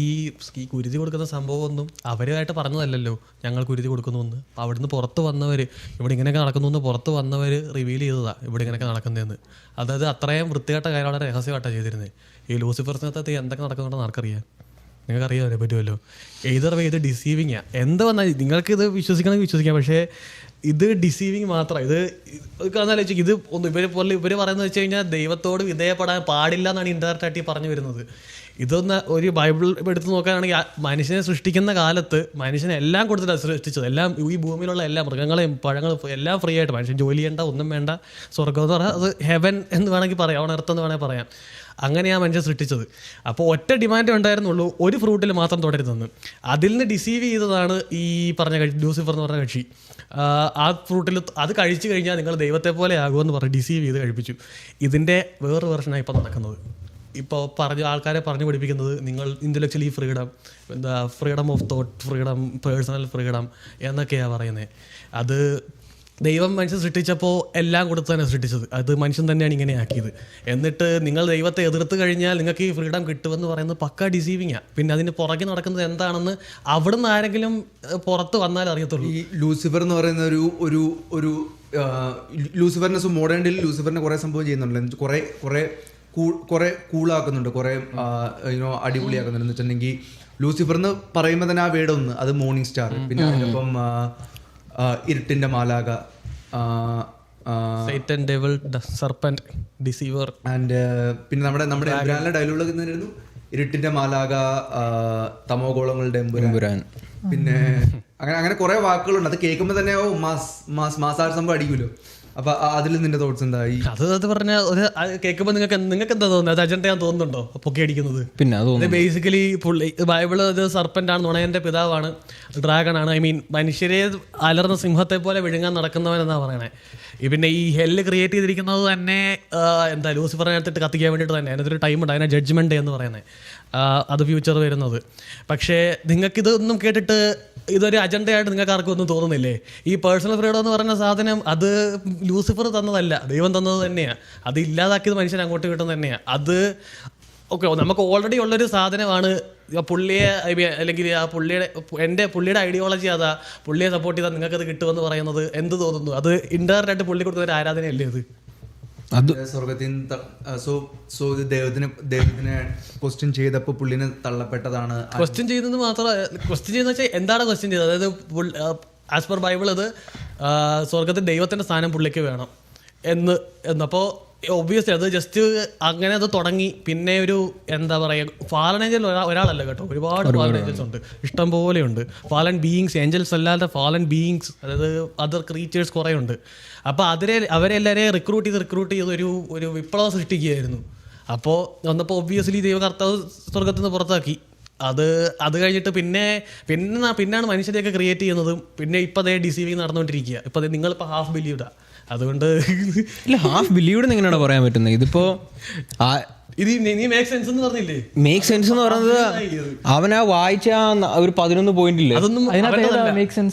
കുരുതി കൊടുക്കുന്ന സംഭവമൊന്നും അവരുമായിട്ട് പറഞ്ഞതല്ലല്ലോ ഞങ്ങൾ കുരുതി കൊടുക്കുന്നു. അവിടുന്ന് പുറത്ത് വന്നവർ ഇവിടെ ഇങ്ങനെയൊക്കെ നടക്കുന്നു പുറത്ത് വന്നവർ റിവീൽ ചെയ്തതാണ് ഇവിടെ ഇങ്ങനെയൊക്കെ നടക്കുന്നതെന്ന്. അതായത് അത്രയും വൃത്തികെട്ട കാര്യം വളരെ രഹസ്യമായിട്ടാണ് ചെയ്തിരുന്നത്. ഈ ലൂസിഫറിനകത്ത് എന്തൊക്കെ നടക്കുന്നുണ്ടെന്ന് ആർക്കറിയാം? നിങ്ങൾക്ക് അറിയാൻ പറ്റുമല്ലോ. എയ്തർ വേ ഇത് ഡിസീവിങ്ങാണ്. എന്ത് വന്നാൽ നിങ്ങൾക്ക് ഇത് വിശ്വസിക്കണമെങ്കിൽ വിശ്വസിക്കാം. പക്ഷേ ഇത് ഡിസീവിങ് മാത്രം. ഇത് കാണാലോചിക്കും. ഇത് ഒന്ന് ഇവർ പറയുന്നത് വെച്ച് കഴിഞ്ഞാൽ ദൈവത്തോട് വിധേയപ്പെടാൻ പാടില്ല എന്നാണ് ഇൻഡയറക്റ്റായിട്ട് പറഞ്ഞു വരുന്നത്. ഇതൊന്ന് ഒരു ബൈബിൾ എടുത്ത് നോക്കുകയാണെങ്കിൽ മനുഷ്യനെ സൃഷ്ടിക്കുന്ന കാലത്ത് മനുഷ്യനെ എല്ലാം കൊടുത്തിട്ടാണ് സൃഷ്ടിച്ചത്. എല്ലാം ഈ ഭൂമിയിലുള്ള എല്ലാ മൃഗങ്ങളെയും പഴങ്ങളും എല്ലാം ഫ്രീ ആയിട്ട്. മനുഷ്യൻ ജോലി ചെയ്യേണ്ട, ഒന്നും വേണ്ട. സ്വർഗം എന്ന് പറഞ്ഞാൽ അത് ഹെവൻ എന്ന് വേണമെങ്കിൽ പറയാം, ഓൺ എർത്ത് എന്ന് വേണമെങ്കിൽ പറയാം. അങ്ങനെയാണ് മനുഷ്യൻ സൃഷ്ടിച്ചത്. അപ്പോൾ ഒറ്റ ഡിമാൻഡേ ഉണ്ടായിരുന്നുള്ളൂ, ഒരു ഫ്രൂട്ടിൽ മാത്രം തുടരുതെന്ന്. അതിൽ നിന്ന് ഡിസീവ് ചെയ്തതാണ് ഈ പറഞ്ഞ ലൂസിഫർ എന്ന് പറഞ്ഞ കക്ഷി. ആ ഫ്രൂട്ടിൽ അത് കഴിച്ചു കഴിഞ്ഞാൽ നിങ്ങൾ ദൈവത്തെ പോലെ ആകുമെന്ന് പറഞ്ഞ് ഡിസീവ് ചെയ്ത് കഴിപ്പിച്ചു. ഇതിൻ്റെ വേറൊരു വെർഷനാണ് ഇപ്പോൾ നടക്കുന്നത്. ഇപ്പോൾ ആൾക്കാരെ പറഞ്ഞു പഠിപ്പിക്കുന്നത് നിങ്ങൾ intellectually freedom, freedom of thought, freedom, personal freedom എന്നൊക്കെയാണ് പറയുന്നത്. അത് ദൈവം മനുഷ്യൻ സൃഷ്ടിച്ചപ്പോൾ എല്ലാം കൊടുത്ത് തന്നെ സൃഷ്ടിച്ചത്. അത് മനുഷ്യൻ തന്നെയാണ് ഇങ്ങനെ ആക്കിയത്. എന്നിട്ട് നിങ്ങൾ ദൈവത്തെ എതിർത്ത് കഴിഞ്ഞാൽ നിങ്ങൾക്ക് ഈ ഫ്രീഡം കിട്ടുമെന്ന് പറയുന്നത് പക്ക ഡിസീവിങ്ങാണ്. പിന്നെ അതിന് പുറകെ നടക്കുന്നത് എന്താണെന്ന് അവിടുന്ന് ആരെങ്കിലും പുറത്ത് വന്നാൽ അറിയത്തുള്ളൂ. ഈ ലൂസിഫർ എന്ന് പറയുന്ന ഒരു ലൂസിഫറിനെ മോഡേൺ ഡേയിൽ ലൂസിഫറിനെ കുറേ സംഭവം ചെയ്യുന്നുണ്ട്. കുറേ കൂളാക്കുന്നുണ്ട്, കുറേ അടിപൊളിയാക്കുന്നുണ്ട്. എന്ന് വെച്ചിട്ടുണ്ടെങ്കിൽ ലൂസിഫർ എന്ന് പറയുമ്പോൾ തന്നെ ആ വേർഡ് ഒന്ന്, അത് മോർണിംഗ് സ്റ്റാർ, പിന്നെ അതിനൊപ്പം ഇരുട്ടിന്റെ മാലാക, Satan, devil, serpent, deceiver. And പിന്നെ നമ്മുടെ എംബ്രാനിലെ ഡയലോഗ് എന്തായിരുന്നു? ഇരുട്ടിന്റെ മാലാക, തമോഗോളങ്ങളുടെ എമ്പുരാൻ. പിന്നെ അങ്ങനെ കുറെ വാക്കുകളുണ്ട്. അത് കേൾക്കുമ്പോൾ തന്നെ മാസാർ സംഭവം അടിക്കുമല്ലോ. അപ്പൊ അതിൽ നിന്റെ തോട്ട്സ് എന്തായി? അത് പറഞ്ഞ കേൾക്കുമ്പോൾ നിങ്ങൾക്ക് എന്താ തോന്നുന്നത്? അത് അജണ്ട ഞാൻ തോന്നുന്നുണ്ടോ പൊക്കി അടിക്കുന്നത്? പിന്നെ അത് ബേസിക്കലി ബൈബിള് അത് സർപ്പന്റ് ആണ്, നുണയന്റെ പിതാവാണ്, ഡ്രാഗൺ ആണ്. ഐ മീൻ മനുഷ്യരെ അലർന്ന സിംഹത്തെ പോലെ വിഴുങ്ങാൻ നടക്കുന്നവൻ എന്നാ പറയണേ. പിന്നെ ഈ ഹെല്ല് ക്രിയേറ്റ് ചെയ്തിരിക്കുന്നത് തന്നെ എന്താ ലൂസിഫറിനകത്തിട്ട് കത്തിക്കാൻ വേണ്ടിയിട്ട് തന്നെ. അതിനൊരു ടൈമുണ്ട്, അതിനെ ജഡ്ജ്മെന്റ് ഡേ എന്ന് പറയുന്നത്. അത് ഫ്യൂച്ചർ വരുന്നത്. പക്ഷേ നിങ്ങൾക്കിതൊന്നും കേട്ടിട്ട് ഇതൊരു അജണ്ടയായിട്ട് നിങ്ങൾക്ക് ആർക്കും ഒന്നും തോന്നുന്നില്ലേ? ഈ പേഴ്സണൽ ഫ്രീഡം എന്ന് പറയുന്ന സാധനം അത് ലൂസിഫർ തന്നതല്ല, ദൈവം തന്നത് തന്നെയാണ്. അത് ഇല്ലാതാക്കിയത് മനുഷ്യൻ അങ്ങോട്ട് കിട്ടുന്നത് തന്നെയാണ്. അത് ഓക്കെ, നമുക്ക് ഓൾറെഡി ഉള്ളൊരു സാധനമാണ്. പുള്ളിയെ അല്ലെങ്കിൽ ആ പുള്ളിയുടെ ഐഡിയോളജി അതാ, പുള്ളിയെ സപ്പോർട്ട് ചെയ്താൽ നിങ്ങൾക്കത് കിട്ടുമെന്ന് പറയുന്നത് എന്ത് തോന്നുന്നു? അത് ഇൻഡയറക്റ്റ് ആയിട്ട് പുള്ളി കൊടുക്കുന്ന ഒരു ആരാധനയല്ലേ അത്? സ്വർഗത്തിൽ ദൈവത്തിനെ ക്വസ്റ്റ്യൻ ചെയ്തപ്പോൾ പുള്ളിനെ തള്ളപ്പെട്ടതാണ്. ക്വസ്റ്റ്യൻ ചെയ്യുന്നത് ക്വസ്റ്റ്യൻ ചെയ്യുന്ന വെച്ചാൽ എന്താണ് ക്വസ്റ്റ്യൻ ചെയ്തത്? അതായത് ആസ് പെർ ബൈബിൾ അത് സ്വർഗത്തിൽ ദൈവത്തിന്റെ സ്ഥാനം പുള്ളിക്ക് വേണം എന്നപ്പോൾ ഒബ്വിയസ്ലി അത് ജസ്റ്റ് അങ്ങനെ അത് തുടങ്ങി. പിന്നെ ഒരു എന്താ പറയുക, ഫാലൻ ഏഞ്ചൽ ഒരാളല്ല കേട്ടോ, ഒരുപാട് ഫാലൻ ഏഞ്ചൽസ് ഉണ്ട്, ഇഷ്ടം പോലെയുണ്ട്. ഫാലൻ ബീയിങ്സ്, ഏഞ്ചൽസ് അല്ലാതെ ഫാലൻ ബീയിങ്സ്, അതായത് അതർ ക്രീച്ചേഴ്സ് കുറേ ഉണ്ട്. അപ്പോൾ അവരെല്ലാവരെയും റിക്രൂട്ട് ചെയ്ത് ഒരു വിപ്ലവം സൃഷ്ടിക്കുകയായിരുന്നു. അപ്പോൾ വന്നപ്പോൾ ഒബ്വിയസ്ലി ദൈവകർത്താവ് സ്വർഗത്തിൽ നിന്ന് പുറത്താക്കി. അത് കഴിഞ്ഞിട്ട് പിന്നെയാണ് മനുഷ്യരെയൊക്കെ ക്രിയേറ്റ് ചെയ്യുന്നതും. പിന്നെ ഇപ്പം അതേ ഡിസീവിങ് നടന്നുകൊണ്ടിരിക്കുക. ഇപ്പം അതേ നിങ്ങളിപ്പോൾ ഹാഫ് ബിലീവ്ഡാ. അതുകൊണ്ട് ഇല്ല, ഹാഫ് ബിലീവ്ഡ് എങ്ങനെയാണ് പറയാൻ പറ്റുന്നത്? ഇതിപ്പോ ഇത് നീ മേക്ക് സെൻസ് എന്ന് പറഞ്ഞില്ലേ? മേക്ക് സെൻസ് എന്ന് പറയുന്നത് അവനാ വായിച്ച ഒരു 11 പോയിന്റ് ഇല്ലേ,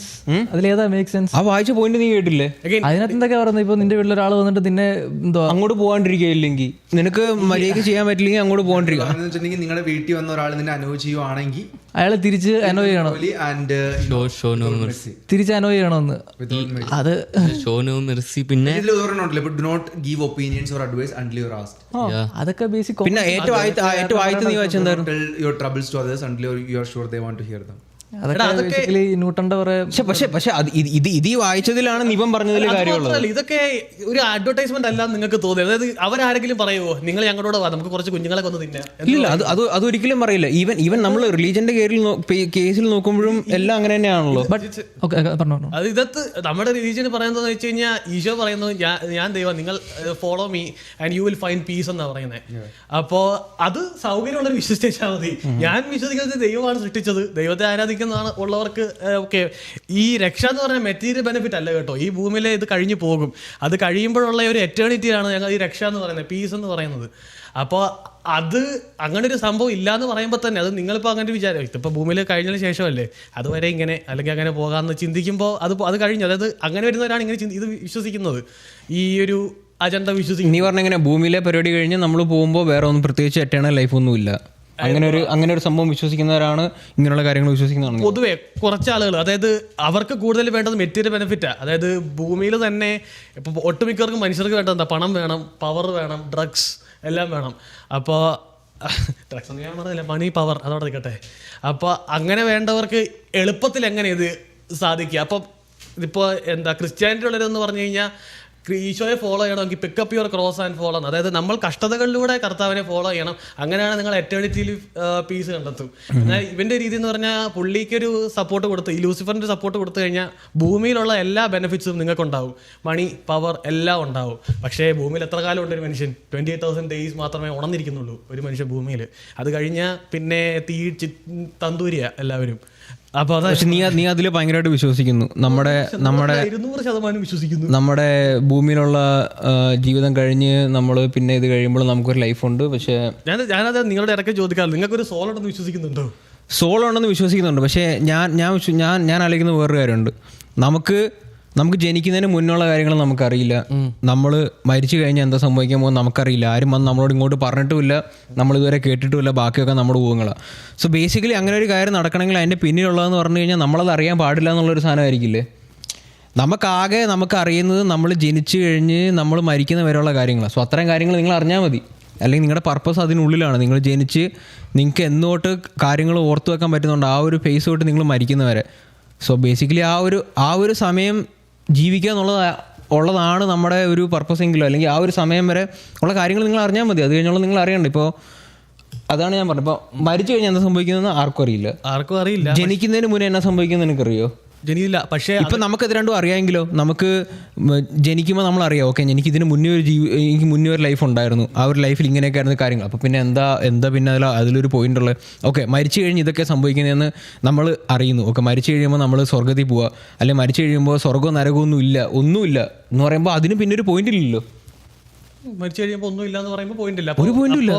ആ വായിച്ച പോയിന്റ് നീ കേട്ടില്ലേ? അതിനകത്ത് എന്തൊക്കെ പറയുന്നത്? ഇപ്പൊ നിന്റെ വീട്ടിൽ ഒരാൾ വന്നിട്ട് നിന്നെ എന്തോ അങ്ങോട്ട് പോകാണ്ടിരിക്കുകയില്ലെങ്കിൽ, നിനക്ക് മര്യാദയ്ക്ക് ചെയ്യാൻ പറ്റില്ലെങ്കിൽ അങ്ങോട്ട് പോകാണ്ടിരിക്കുക. നിങ്ങളുടെ വീട്ടിൽ വന്ന ഒരാൾ നിന്നെ അനുഭവ ചെയ്യുവാണെങ്കിൽ അയാൾ തിരിച്ച് അനോ ചെയ്യണം, തിരിച്ച് അനോ ചെയ്യണമെന്ന്. അത് പിന്നെ അതൊക്കെ ബേസിക്. പിന്നെ ഏറ്റവും ആദ്യത്തെ നീ വായിച്ചെന്തായിരുന്നു? പക്ഷെ ഇത് ഈ വായിച്ചതിലാണ് നിപം പറഞ്ഞതിൽ കാര്യമുള്ളത്. ഇതൊക്കെ ഒരു അഡ്വർടൈസ്മെന്റ് അല്ല നിങ്ങൾക്ക് തോന്നിയത്? അതായത് അവരാരെങ്കിലും പറയുമോ നിങ്ങൾ ഞങ്ങളോട് വാ, നമുക്ക് കുറച്ച് കുഞ്ഞുങ്ങളെ കൊന്ന് തിന്നാം? ഇല്ല, അതൊരിക്കലും പറയില്ല. ഈവൻ നമ്മൾ റിലീജിയന്റെ കേസിൽ നോക്കുമ്പോഴും എല്ലാം അങ്ങനെ തന്നെയാണല്ലോ. അത് ഇതത്ത് നമ്മുടെ റിലീജിയൻ പറയുന്നത് വെച്ച് കഴിഞ്ഞാൽ ഈശോ പറയുന്നത് ഞാൻ ദൈവം, നിങ്ങൾ follow me and you will find peace എന്നാ പറയുന്നത്. അപ്പോ അത് സൗകര്യമുള്ളൊരു വിശ്വസിച്ചാൽ മതി. ഞാൻ വിശ്വസിക്കുന്നത് ദൈവമാണ് സൃഷ്ടിച്ചത്, ദൈവത്തെ ആരാധിക്കുന്ന ഉള്ളവർക്ക് ഓക്കെ. ഈ രക്ഷ എന്ന് പറഞ്ഞാൽ മെറ്റീരിയൽ ബെനിഫിറ്റ് അല്ല കേട്ടോ. ഈ ഭൂമിയിലെ ഇത് കഴിഞ്ഞു പോകും. അത് കഴിയുമ്പോഴുള്ള ഒരു എറ്റേണിറ്റിയാണ് ഞങ്ങൾ ഈ രക്ഷ എന്ന് പറയുന്നത്, പീസ് എന്ന് പറയുന്നത്. അപ്പോൾ അത് അങ്ങനെ ഒരു സംഭവം ഇല്ല എന്ന് പറയുമ്പോൾ തന്നെ അത് നിങ്ങളിപ്പോൾ അങ്ങനെ വിചാരം, ഇതിപ്പോൾ ഭൂമിയിൽ കഴിഞ്ഞതിന് ശേഷമല്ലേ അതുവരെ ഇങ്ങനെ അല്ലെങ്കിൽ അങ്ങനെ പോകാമെന്ന് ചിന്തിക്കുമ്പോൾ അത് കഴിഞ്ഞു. അതായത് അങ്ങനെ വരുന്നവരാണ് ഇങ്ങനെ ഇത് വിശ്വസിക്കുന്നത്, ഈ ഒരു അജണ്ട വിശ്വസിക്കുന്നത്. നീ പറഞ്ഞെങ്ങനെ ഭൂമിയിലെ പരിപാടി കഴിഞ്ഞ് നമ്മൾ പോകുമ്പോൾ വേറെ ഒന്നും പ്രത്യേകിച്ച് എറ്റേണൽ ലൈഫൊന്നും ഇല്ല, അങ്ങനെ ഒരു സംഭവം വിശ്വസിക്കുന്നവരാണ്, ഇങ്ങനെയുള്ള കാര്യങ്ങൾ വിശ്വസിക്കുന്നതാണ് പൊതുവെ കുറച്ച് ആളുകൾ. അതായത് അവർക്ക് കൂടുതൽ വേണ്ടത് മെറ്റീരിയൽ ബെനിഫിറ്റാണ്. അതായത് ഭൂമിയിൽ തന്നെ ഇപ്പോൾ ഒട്ടുമിക്കവർക്കും മനുഷ്യർക്ക് വേണ്ടത് എന്താ? പണം വേണം, പവർ വേണം, ഡ്രഗ്സ് എല്ലാം വേണം. അപ്പോൾ ഡ്രഗ്സ് ഒന്നും ഞാൻ പറഞ്ഞില്ല, മണി, പവർ, അതോടെ നിൽക്കട്ടെ. അപ്പോൾ അങ്ങനെ വേണ്ടവർക്ക് എളുപ്പത്തിൽ എങ്ങനെ ഇത് സാധിക്കുക? അപ്പം ഇതിപ്പോൾ എന്താ ക്രിസ്ത്യാനിറ്റി ഉള്ളതെന്ന് പറഞ്ഞു കഴിഞ്ഞാൽ ഈശോയെ ഫോളോ ചെയ്യണമെങ്കിൽ pickup your cross and follow ആണ്. അതായത് നമ്മൾ കഷ്ടതകളിലൂടെ കർത്താവിനെ ഫോളോ ചെയ്യണം, അങ്ങനെയാണ് നിങ്ങൾ എറ്റേണിറ്റിയിൽ പീസ് കണ്ടെത്തും. എന്നാൽ ഇവൻ്റെ രീതി എന്ന് പറഞ്ഞാൽ പുള്ളിക്കൊരു സപ്പോർട്ട് കൊടുത്ത്, ഈ ലൂസിഫറിൻ്റെ സപ്പോർട്ട് കൊടുത്തു കഴിഞ്ഞാൽ ഭൂമിയിലുള്ള എല്ലാ ബെനിഫിറ്റ്സും നിങ്ങൾക്കുണ്ടാവും, മണി, പവർ എല്ലാം ഉണ്ടാവും. പക്ഷേ ഭൂമിയിൽ എത്ര കാലം ഉണ്ട് ഒരു മനുഷ്യൻ? 28,000 days മാത്രമേ ഉണർന്നിരിക്കുന്നുള്ളൂ ഒരു മനുഷ്യൻ ഭൂമിയിൽ. അത് കഴിഞ്ഞാൽ പിന്നെ തന്തൂരിയ എല്ലാവരും. അപ്പോൾ നീ അതിൽ ഭയങ്കരമായിട്ട് വിശ്വസിക്കുന്നു. നമ്മുടെ 200% വിശ്വസിക്കുന്നു. നമ്മുടെ ഭൂമിയിലുള്ള ജീവിതം കഴിഞ്ഞ് നമ്മൾ പിന്നെ ഇത് കഴിയുമ്പോൾ നമുക്കൊരു ലൈഫുണ്ട്. പക്ഷേ ഞാനത് നിങ്ങളുടെ ഇടയ്ക്ക് ചോദിക്കാറ്, നിങ്ങൾക്കൊരു സോൾ ഉണ്ടെന്ന് വിശ്വസിക്കുന്നുണ്ടോ? സോൾ ഉണ്ടെന്ന് വിശ്വസിക്കുന്നുണ്ട്. പക്ഷേ ഞാൻ ആലോചിക്കുന്ന വേറൊരു കാര്യമുണ്ട്. നമുക്ക് നമുക്ക് ജനിക്കുന്നതിന് മുന്നുള്ള കാര്യങ്ങൾ നമുക്കറിയില്ല, നമ്മൾ മരിച്ചു കഴിഞ്ഞാൽ എന്താ സംഭവിക്കാൻ പോകുന്നത് നമുക്കറിയില്ല, ആരും വന്ന് നമ്മളോട് ഇങ്ങോട്ട് പറഞ്ഞിട്ടുമില്ല, നമ്മളിതുവരെ കേട്ടിട്ടുമില്ല, ബാക്കിയൊക്കെ നമ്മുടെ ഊഹങ്ങളാണ്. സോ ബേസിക്കലി അങ്ങനെ ഒരു കാര്യം നടക്കണമെങ്കിൽ അതിൻ്റെ പിന്നിലുള്ളതെന്ന് പറഞ്ഞു കഴിഞ്ഞാൽ നമ്മളത് അറിയാൻ പാടില്ല എന്നുള്ളൊരു സാധനമായിരിക്കില്ലേ. നമുക്ക് അറിയുന്നത് നമ്മൾ ജനിച്ചു കഴിഞ്ഞ് നമ്മൾ മരിക്കുന്ന വരെയുള്ള കാര്യങ്ങളാണ്. സോ അത്തരം കാര്യങ്ങൾ നിങ്ങൾ അറിഞ്ഞാൽ മതി. അല്ലെങ്കിൽ നിങ്ങളുടെ പർപ്പസ് അതിനുള്ളിലാണ്. നിങ്ങൾ ജനിച്ച് നിങ്ങൾക്ക് എന്നോട്ട് കാര്യങ്ങൾ ഓർത്തു വെക്കാൻ പറ്റുന്നുണ്ട് ആ ഒരു ഫേസ് തൊട്ട് നിങ്ങൾ മരിക്കുന്നവരെ. സോ ബേസിക്കലി ആ ഒരു സമയം ജീവിക്കുക ഉള്ളതാണ് നമ്മുടെ ഒരു പർപ്പസ് എങ്കിലും, അല്ലെങ്കിൽ ആ ഒരു സമയം വരെ ഉള്ള കാര്യങ്ങൾ നിങ്ങൾ അറിഞ്ഞാൽ മതി. അത് കഴിഞ്ഞുള്ള നിങ്ങൾ അറിയണ്ട. ഇപ്പോൾ അതാണ് ഞാൻ പറഞ്ഞത്. ഇപ്പോൾ മരിച്ചു കഴിഞ്ഞാൽ എന്താ സംഭവിക്കുന്നതെന്ന് ആർക്കും അറിയില്ല. ജനിക്കുന്നതിന് മുന്നേ എന്നാ സംഭവിക്കുന്നത് നിനക്കറിയോ? ജനിയില്ല. പക്ഷേ ഇപ്പം നമുക്കത് രണ്ടും അറിയാമെങ്കിലോ, നമുക്ക് ജനിക്കുമ്പോൾ നമ്മളറിയാം ഓക്കെ എനിക്ക് ഇതിന് എനിക്ക് മുന്നേ ഒരു ലൈഫ് ഉണ്ടായിരുന്നു, ആ ഒരു ലൈഫിൽ ഇങ്ങനെയൊക്കെ ആയിരുന്നു കാര്യങ്ങൾ. അപ്പോൾ പിന്നെ എന്താ പിന്നെ അതിലൊരു പോയിന്റ് ഉള്ളത്. ഓക്കെ മരിച്ചു കഴിഞ്ഞ് ഇതൊക്കെ സംഭവിക്കുന്നതെന്ന് നമ്മൾ അറിയുന്നു. ഓക്കെ മരിച്ചു കഴിയുമ്പോൾ നമ്മൾ സ്വർഗ്ഗത്തിൽ പോവുക, അല്ലെങ്കിൽ മരിച്ചു കഴിയുമ്പോൾ സ്വർഗ്ഗവും നരകവും ഒന്നുമില്ല എന്ന് പറയുമ്പോൾ അതിന് പിന്നെ ഒരു പോയിന്റ് ഇല്ലല്ലോ. മരിച്ചു കഴിയുമ്പോൾ ഒന്നും ഇല്ല എന്ന് പറയുമ്പോൾ പോയിന്റ് ഇല്ല. ഒരു പോയിന്റും ഇല്ല.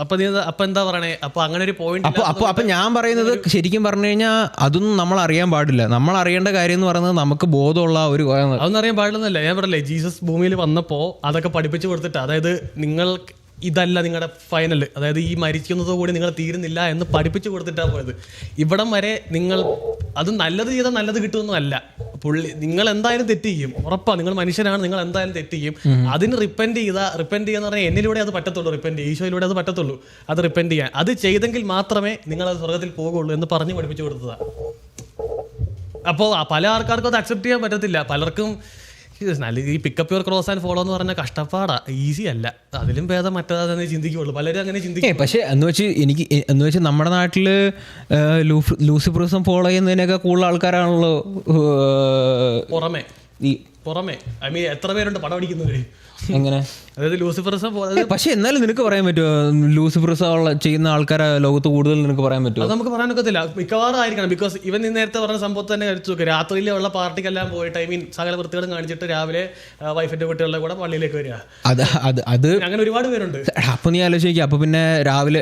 അപ്പൊ എന്താ പറയണേ? അപ്പൊ അങ്ങനെ ഒരു പോയിന്റ് അപ്പൊ ഞാൻ പറയുന്നത് ശരിക്കും പറഞ്ഞു കഴിഞ്ഞാൽ അതൊന്നും നമ്മൾ അറിയാൻ പാടില്ല. നമ്മൾ അറിയേണ്ട കാര്യം എന്ന് പറയുന്നത് നമുക്ക് ബോധമുള്ള ഒരു അതൊന്നും അറിയാൻ പാടില്ലെന്നല്ല ഞാൻ പറയല്ലേ. ജീസസ് ഭൂമിയിൽ വന്നപ്പോ അതൊക്കെ പഠിപ്പിച്ചു കൊടുത്തിട്ട്, അതായത് നിങ്ങൾ ഇതല്ല നിങ്ങളുടെ ഫൈനൽ, അതായത് ഈ മരിക്കുന്നതോടുകൂടി നിങ്ങൾ തീരുന്നില്ല എന്ന് പഠിപ്പിച്ചു കൊടുത്തിട്ടാണ് പോയത്. ഇവിടം വരെ നിങ്ങൾ അത് നല്ലത് ചെയ്താൽ നല്ലത് കിട്ടുമെന്നും അല്ല. നിങ്ങൾ എന്തായാലും തെറ്റ് ചെയ്യും, ഉറപ്പാണ്. നിങ്ങൾ മനുഷ്യനാണ്, നിങ്ങൾ എന്തായാലും തെറ്റ് ചെയ്യും. അതിന് റിപ്പൻഡ് ചെയ്യാന്ന് പറഞ്ഞാൽ എന്നിലൂടെ അത് പറ്റത്തുള്ളൂ. ഈശോയിലൂടെ അത് പറ്റത്തുള്ളൂ. അത് റിപ്പൻഡ് ചെയ്യാൻ അത് ചെയ്തെങ്കിൽ മാത്രമേ നിങ്ങൾ അത് സ്വർഗത്തിൽ പോകുള്ളൂ എന്ന് പറഞ്ഞ് പഠിപ്പിച്ചു കൊടുത്തതാണ്. അപ്പോൾ പല ആൾക്കാർക്കും അത് അക്സെപ്റ്റ് ചെയ്യാൻ പറ്റത്തില്ല. പലർക്കും ഈ pickup your cross and follow എന്ന് പറഞ്ഞാൽ കഷ്ടപ്പാടാ, ഈസി അല്ല. അതിലും ഭേദം മറ്റേതാണെന്ന് ചിന്തിക്കുള്ളൂ. പലരും അങ്ങനെ ചിന്തിക്കും. പക്ഷേ എന്ന് വെച്ച് നമ്മുടെ നാട്ടില് ലൂസിഫറിസം ഫോളോ ചെയ്യുന്നതിനൊക്കെ കൂടുതൽ ആൾക്കാരാണല്ലോ പുറമെ. ഐ മീൻ എത്ര പേരുണ്ട് പടം അടിക്കുന്നവര്. എങ്ങനെ? അതായത് ലൂസിഫറിസം. പക്ഷെ എന്നാലും നിനക്ക് പറയാൻ പറ്റുമോ ലൂസിഫറിസം ചെയ്യുന്ന ആൾക്കാരെ ലോകത്ത് കൂടുതൽ നിനക്ക് പറയാൻ പറ്റുമോ? അത് നമുക്ക് പറയാനൊക്കത്തില്ല. മിക്കവാറും ആയിരിക്കണം. ബിക്കോസ് ഇവൻ നേരത്തെ പറഞ്ഞ സംഭവം തന്നെ കഴിച്ചു നോക്കുക. രാത്രിയിലുള്ള പാർട്ടിക്കെല്ലാം പോയിട്ട് ഐ മീൻ സകല വൃത്തികളും കാണിച്ചിട്ട് രാവിലെ വൈഫിന്റെ കുട്ടികളുടെ കൂടെ പള്ളിയിലേക്ക് വരിക. അത് അങ്ങനെ ഒരുപാട് പേരുണ്ട്. അപ്പൊ നീ ആലോചിക്കുക. അപ്പൊ പിന്നെ രാവിലെ